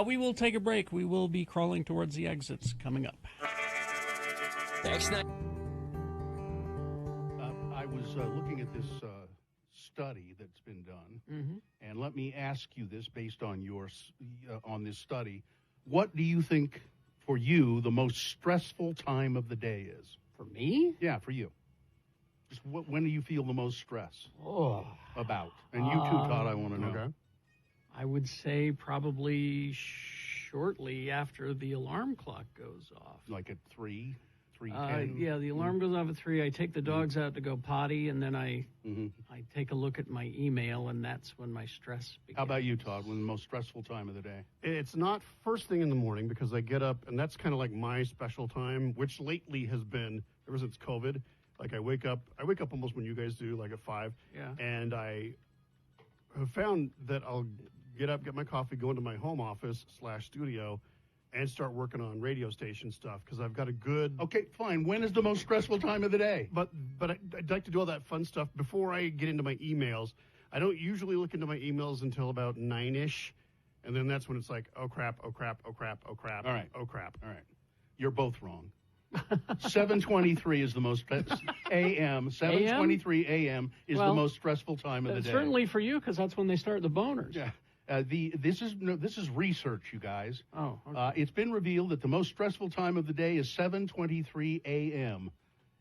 We will take a break. We will be crawling towards the exits coming up. I was looking at this study that's been done, and let me ask you this based on on this study. What do you think, for you, the most stressful time of the day is? For me? Yeah, for you. Just when do you feel the most stress about? And you too, Todd, I want to know. Okay. I would say probably shortly after the alarm clock goes off. Like at 3:10? Yeah, the alarm goes off at 3. I take the dogs out to go potty, and then I take a look at my email, and that's when my stress begins. How about you, Todd? When the most stressful time of the day? It's not first thing in the morning because I get up, and that's kind of like my special time, which lately has been, ever since COVID, like I wake up almost when you guys do, like at 5. Yeah. And I have found that I'll get up, get my coffee, go into my home office / studio, and start working on radio station stuff because I've got a good. Okay, fine. When is the most stressful time of the day? But I'd like to do all that fun stuff before I get into my emails. I don't usually look into my emails until about 9-ish, and then that's when it's like, oh crap, oh crap, oh crap, oh crap. All right. Oh crap. All right. You're both wrong. 7:23 is the most a.m. 7:23 a.m. is the most stressful time of the day. Certainly for you, because that's when they start the boners. Yeah. This is research, you guys. Oh. Okay. It's been revealed that the most stressful time of the day is 7:23 a.m.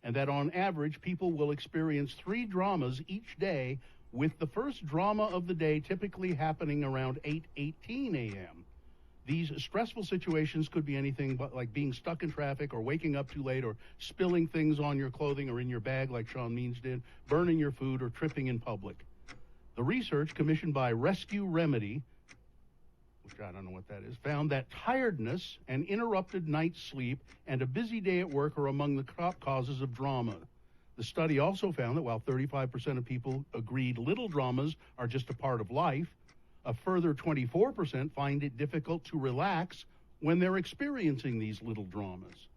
and that on average people will experience 3 dramas each day, with the first drama of the day typically happening around 8:18 a.m. These stressful situations could be anything but like being stuck in traffic or waking up too late or spilling things on your clothing or in your bag like Sean Means did, burning your food, or tripping in public. The research commissioned by Rescue Remedy, which I don't know what that is, found that tiredness and interrupted night's sleep and a busy day at work are among the top causes of drama. The study also found that while 35% of people agreed little dramas are just a part of life, a further 24% find it difficult to relax when they're experiencing these little dramas.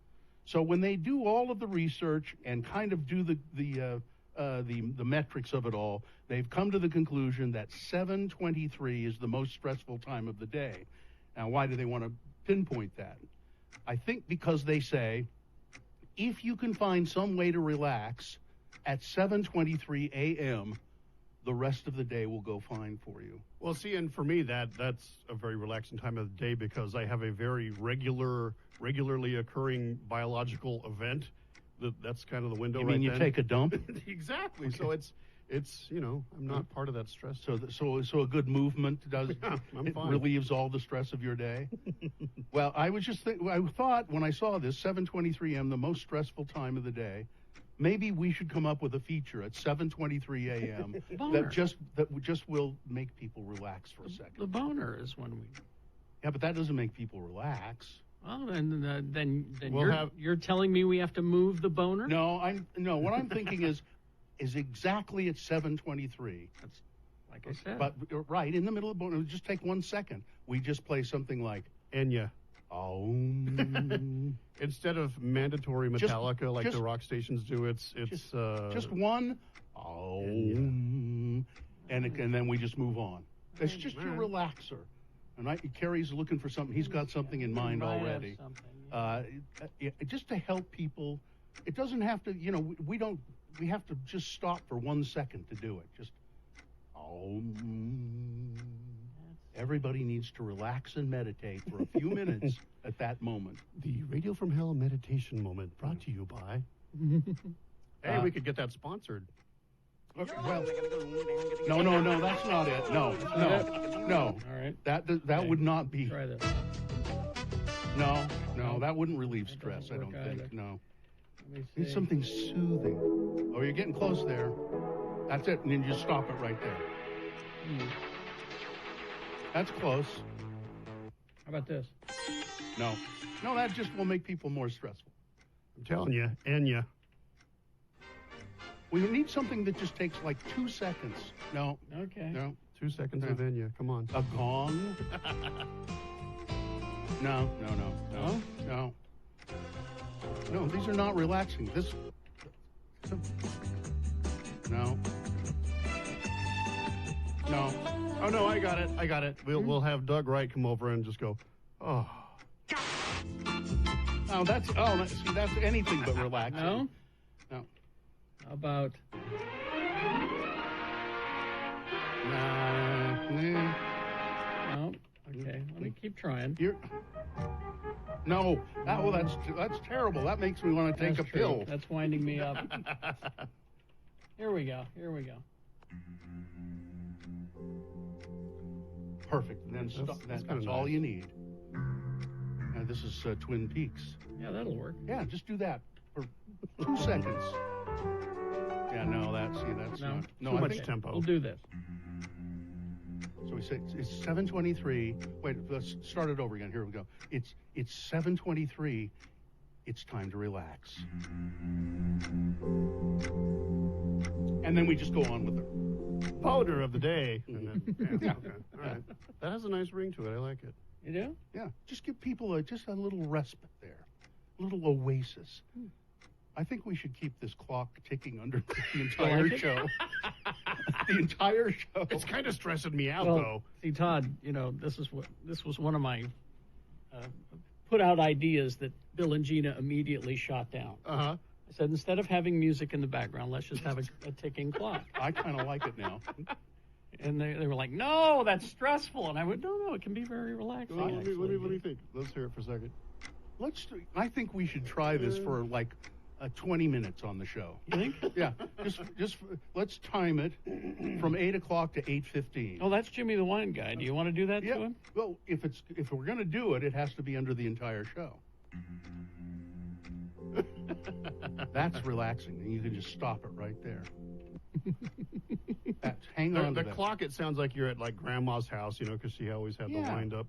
So when they do all of the research and kind of do the metrics of it all, they've come to the conclusion that 7:23 is the most stressful time of the day. Now, why do they want to pinpoint that? I think because they say, if you can find some way to relax at 7:23 a.m., the rest of the day will go fine for you. Well, see, and for me, that's a very relaxing time of the day because I have a very regularly occurring biological event. That's kind of the window. You mean you take a dump? Exactly. Okay. So it's I'm not part of that stress. So a good movement does I'm fine. Relieves all the stress of your day. Well, I was just I thought when I saw this 7:23 a.m. the most stressful time of the day. Maybe we should come up with a feature at 7:23 a.m. that just will make people relax for a second. The boner is when we. Yeah, but that doesn't make people relax. Well, then you're telling me we have to move the boner? No, what I'm thinking is exactly at 7:23. That's like I said. But right in the middle of the boner, just take 1 second. We just play something like Enya. Oh. Instead of mandatory Metallica like the rock stations do, it's just one. Oh. And then we just move on. It's just your relaxer. And Kerry's looking for something. He's got something in mind already. Just to help people. It doesn't have to, we have to just stop for 1 second to do it. Just, everybody needs to relax and meditate for a few minutes at that moment. The Radio from Hell meditation moment brought to you by... Hey, we could get that sponsored. Okay, well, no, that's not it. No. All right. That would not be. Try this. No, that wouldn't relieve stress, I don't think. No. Need something soothing. Oh, you're getting close there. That's it, and then you just stop it right there. That's close. How about this? No. No, that just will make people more stressful. I'm telling you, Enya. We need something that just takes like 2 seconds. No. Okay. No. 2 seconds with Enya. Come on. A gong? No. No, these are not relaxing. No. Oh, no, I got it. We'll have Doug Wright come over and just go, oh. Oh, that's anything but relaxing. No? No. How about... No. Okay, let me keep trying. No. That's terrible. That makes me want to take That's a true. pill. That's winding me up. Here we go. Perfect. Then that's all you need. And this is Twin Peaks. Yeah, that'll work. Yeah, just do that for 2 seconds. Yeah, no, that's No, not. too much tempo. We'll do this. So we say it's 7:23. Wait, let's start it over again. Here we go. It's 7:23. It's time to relax. And then we just go on with the powder of the day. And then, yeah, okay. All right. That has a nice ring to it. I like it. You do? Yeah. Just give people just a little respite there, a little oasis. I think we should keep this clock ticking under the entire show. The entire show. It's kind of stressing me out, Well, though. See, Todd, this was one of my put out ideas that Bill and Gina immediately shot down. Uh-huh. I said, instead of having music in the background, let's just have a ticking clock. I kind of like it now. And they were like, no, that's stressful. And I went, no, it can be very relaxing. Well, let me think. Let's hear it for a second. I think we should try this for like 20 minutes on the show. You think? Yeah. Just let's time it from 8 o'clock to 8:15. Oh, that's Jimmy the Wine Guy. Do you want to do that to him? Well, if we're going to do it, it has to be under the entire show. That's relaxing, and you can just stop it right there. Hang on to the that. clock, it sounds like you're at like grandma's house, because she always had the wind up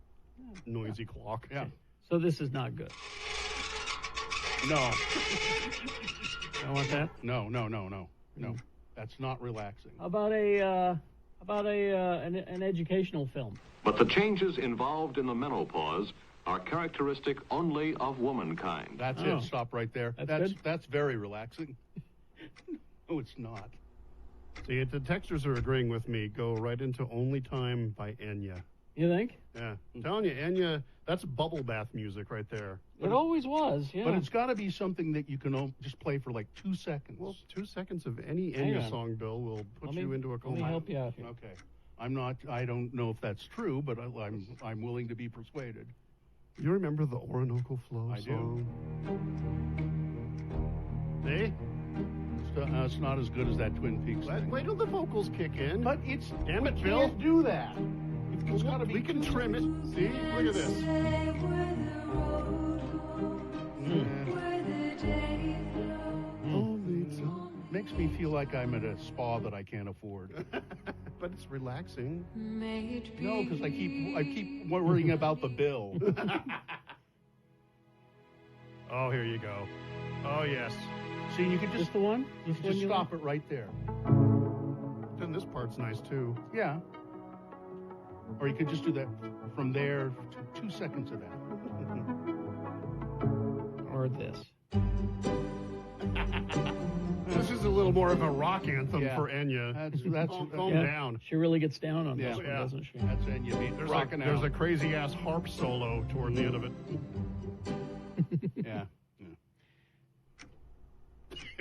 noisy clock. Yeah. So this is not good. No. I want that? No. That's not relaxing. How about an educational film? But the changes involved in the menopause are characteristic only of womankind. That's it. Stop right there. That's good? That's very relaxing. No, it's not. See, the texters are agreeing with me. Go right into Only Time by Enya. You think? Yeah. I'm telling you, Enya, that's bubble bath music right there. It always was, yeah. But it's got to be something that you can just play for like 2 seconds. Well, 2 seconds of any Hang Enya on. song, Bill, will put you into a coma. Let me help you out here. Okay. I don't know if that's true, but I'm willing to be persuaded. Do you remember the Orinoco Flow I song? Do. See? It's not as good as that Twin Peaks thing. Wait till the vocals kick in. But it's... Damn it, we Bill. can't do that. It's got to be... We can trim it. See? Look at this. Makes me feel like I'm at a spa that I can't afford. But it's relaxing. No, because I keep worrying about the bill. Oh, here you go. Oh, yes. See, you can just the one? You can just stop it right there. Then this part's nice too. Yeah. Or you could just do that from there to 2 seconds of that. Or this. This is a little more of a rock anthem for Enya. That's calm down. She really gets down on this one, Yeah. doesn't she? That's Enya. There's a crazy ass harp solo toward the end of it. Yeah.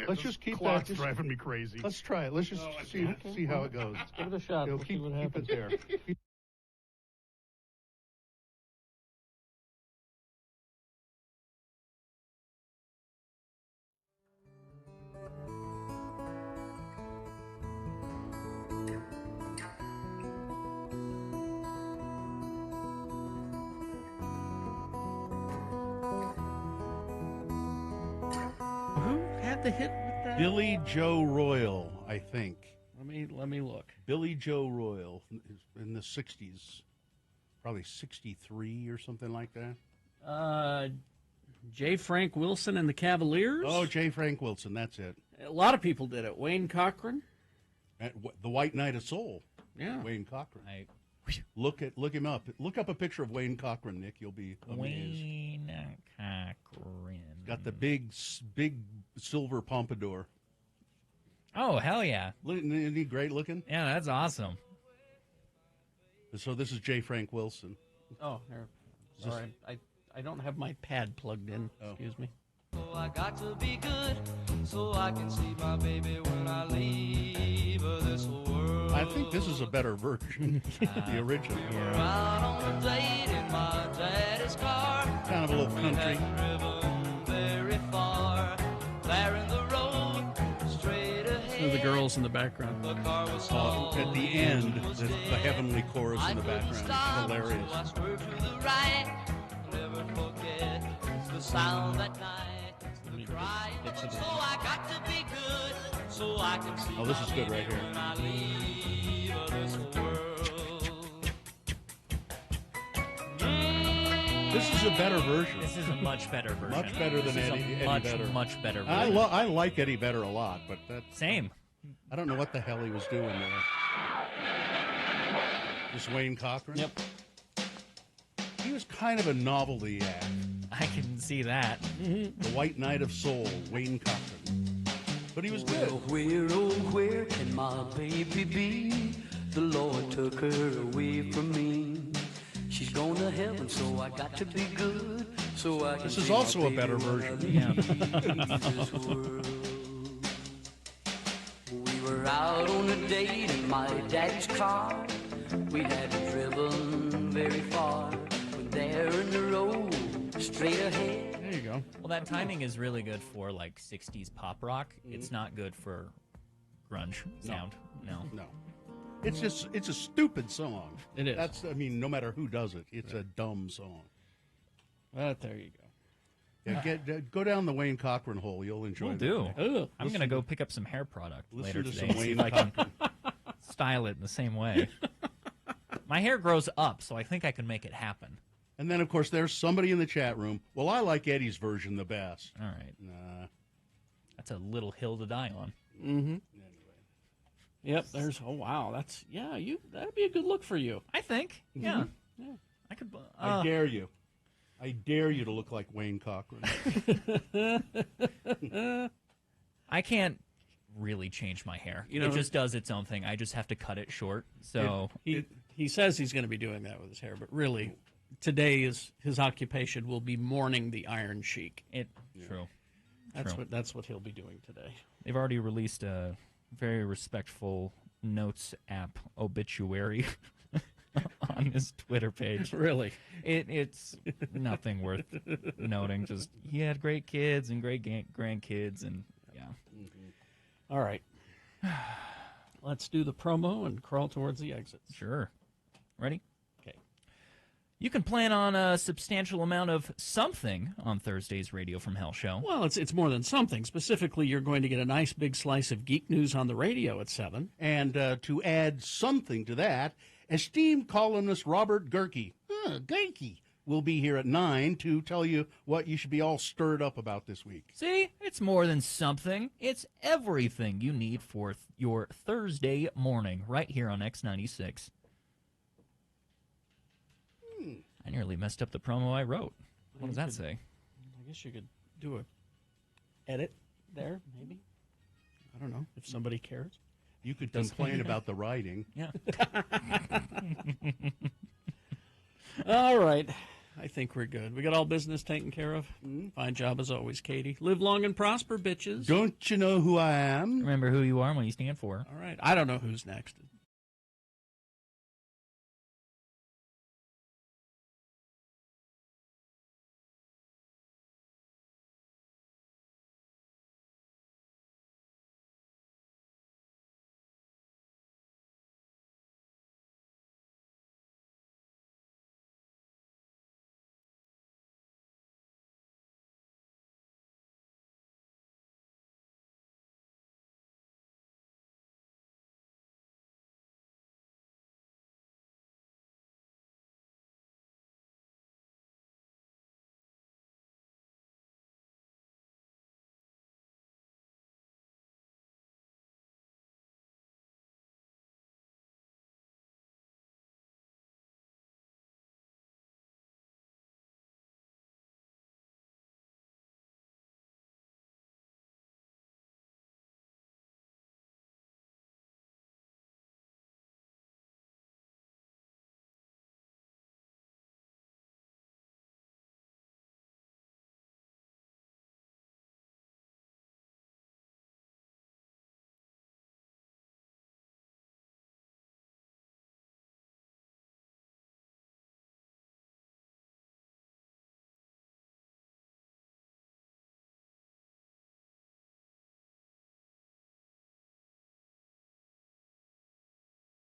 Let's just keep Clock's that. driving me crazy. Let's try it. Let's just see how it goes. Let's give it a shot. We'll see what happens. Keep it there. Who had the hit with that? Billy Joe Royal, I think. Let me look. Billy Joe Royal in the 60s, probably 63 or something like that. J. Frank Wilson and the Cavaliers. Oh, J. Frank Wilson, that's it. A lot of people did it. Wayne Cochran. The White Knight of Soul. Yeah. Wayne Cochran. Look him up. Look up a picture of Wayne Cochran, Nick. You'll be amazed. Wayne Cochran. Got the big silver pompadour. Oh, hell yeah. Isn't he great looking? Yeah, that's awesome. So this is J. Frank Wilson. Oh, here. Sorry. I don't have my pad plugged in. Excuse me. So I got to be good so I can see my baby when I leave this world. I think this is a better version, the original. We're out on a date in my daddy's car. Kind of a little country. Driven very far. There in the road, straight ahead. The girls in the background. The car was At the end, the heavenly chorus in the background. Hilarious. So I swerved to the right. Never forget the sound that night. The cry. So I got to be good so I can see. Oh, this is good right here. When I leave this world. This is a better version. This is a much better version. Much better than Eddie Vedder. Much better version. I like Eddie Vedder a lot, but that's... Same. I don't know what the hell he was doing there. This Wayne Cochran? Yep. He was kind of a novelty act. I can see that. The White Knight of Soul, Wayne Cochran. But he was good. Where, oh, where can my baby be? The Lord took her away from me. She's gone to heaven, so I got to be good. So I can This is see my also a baby better when I version. leave this world. We were out on a date in my daddy's car. We hadn't driven very far. When there in the road, straight ahead. There you go. Well, that timing is really good for like 60s pop rock. It's not good for grunge sound. No. It's a stupid song. It is. I mean, no matter who does it, it's a dumb song. But there you go. Yeah, go down the Wayne Cochran hole. You'll enjoy it. I'm going to go pick up some hair product later to today some and see Wayne if I can style it in the same way. My hair grows up, so I think I can make it happen. And then, of course, there's somebody in the chat room. Well, I like Eddie's version the best. All right. Nah. That's a little hill to die on. Mm-hmm. Yep, there's, oh, wow, that'd be a good look for you. I think, yeah. I could. I dare you. I dare you to look like Wayne Cochran. I can't really change my hair. You know, it just does its own thing. I just have to cut it short. So he says he's going to be doing that with his hair, but really, today his occupation will be mourning the Iron Sheik. True. That's what he'll be doing today. They've already released a very respectful notes app obituary on his Twitter page. Really? It's nothing worth noting. Just he had great kids and great grandkids, and yeah. All right. Let's do the promo and crawl towards the exit. Sure. Ready? Okay. You can plan on a substantial amount of something on Thursday's Radio from Hell show. Well, it's more than something. Specifically, you're going to get a nice big slice of geek news on the radio at 7. And to add something to that, esteemed columnist Robert Gerke, will be here at 9 to tell you what you should be all stirred up about this week. See, it's more than something. It's everything you need for your Thursday morning right here on X96. I nearly messed up the promo I wrote. What does that say? I guess you could do a edit there, maybe. I don't know, if somebody cares. You could complain about the writing. Yeah. All right. I think we're good. We got all business taken care of. Fine job as always, Katie. Live long and prosper, bitches. Don't you know who I am? Remember who you are and what you stand for. All right. I don't know who's next.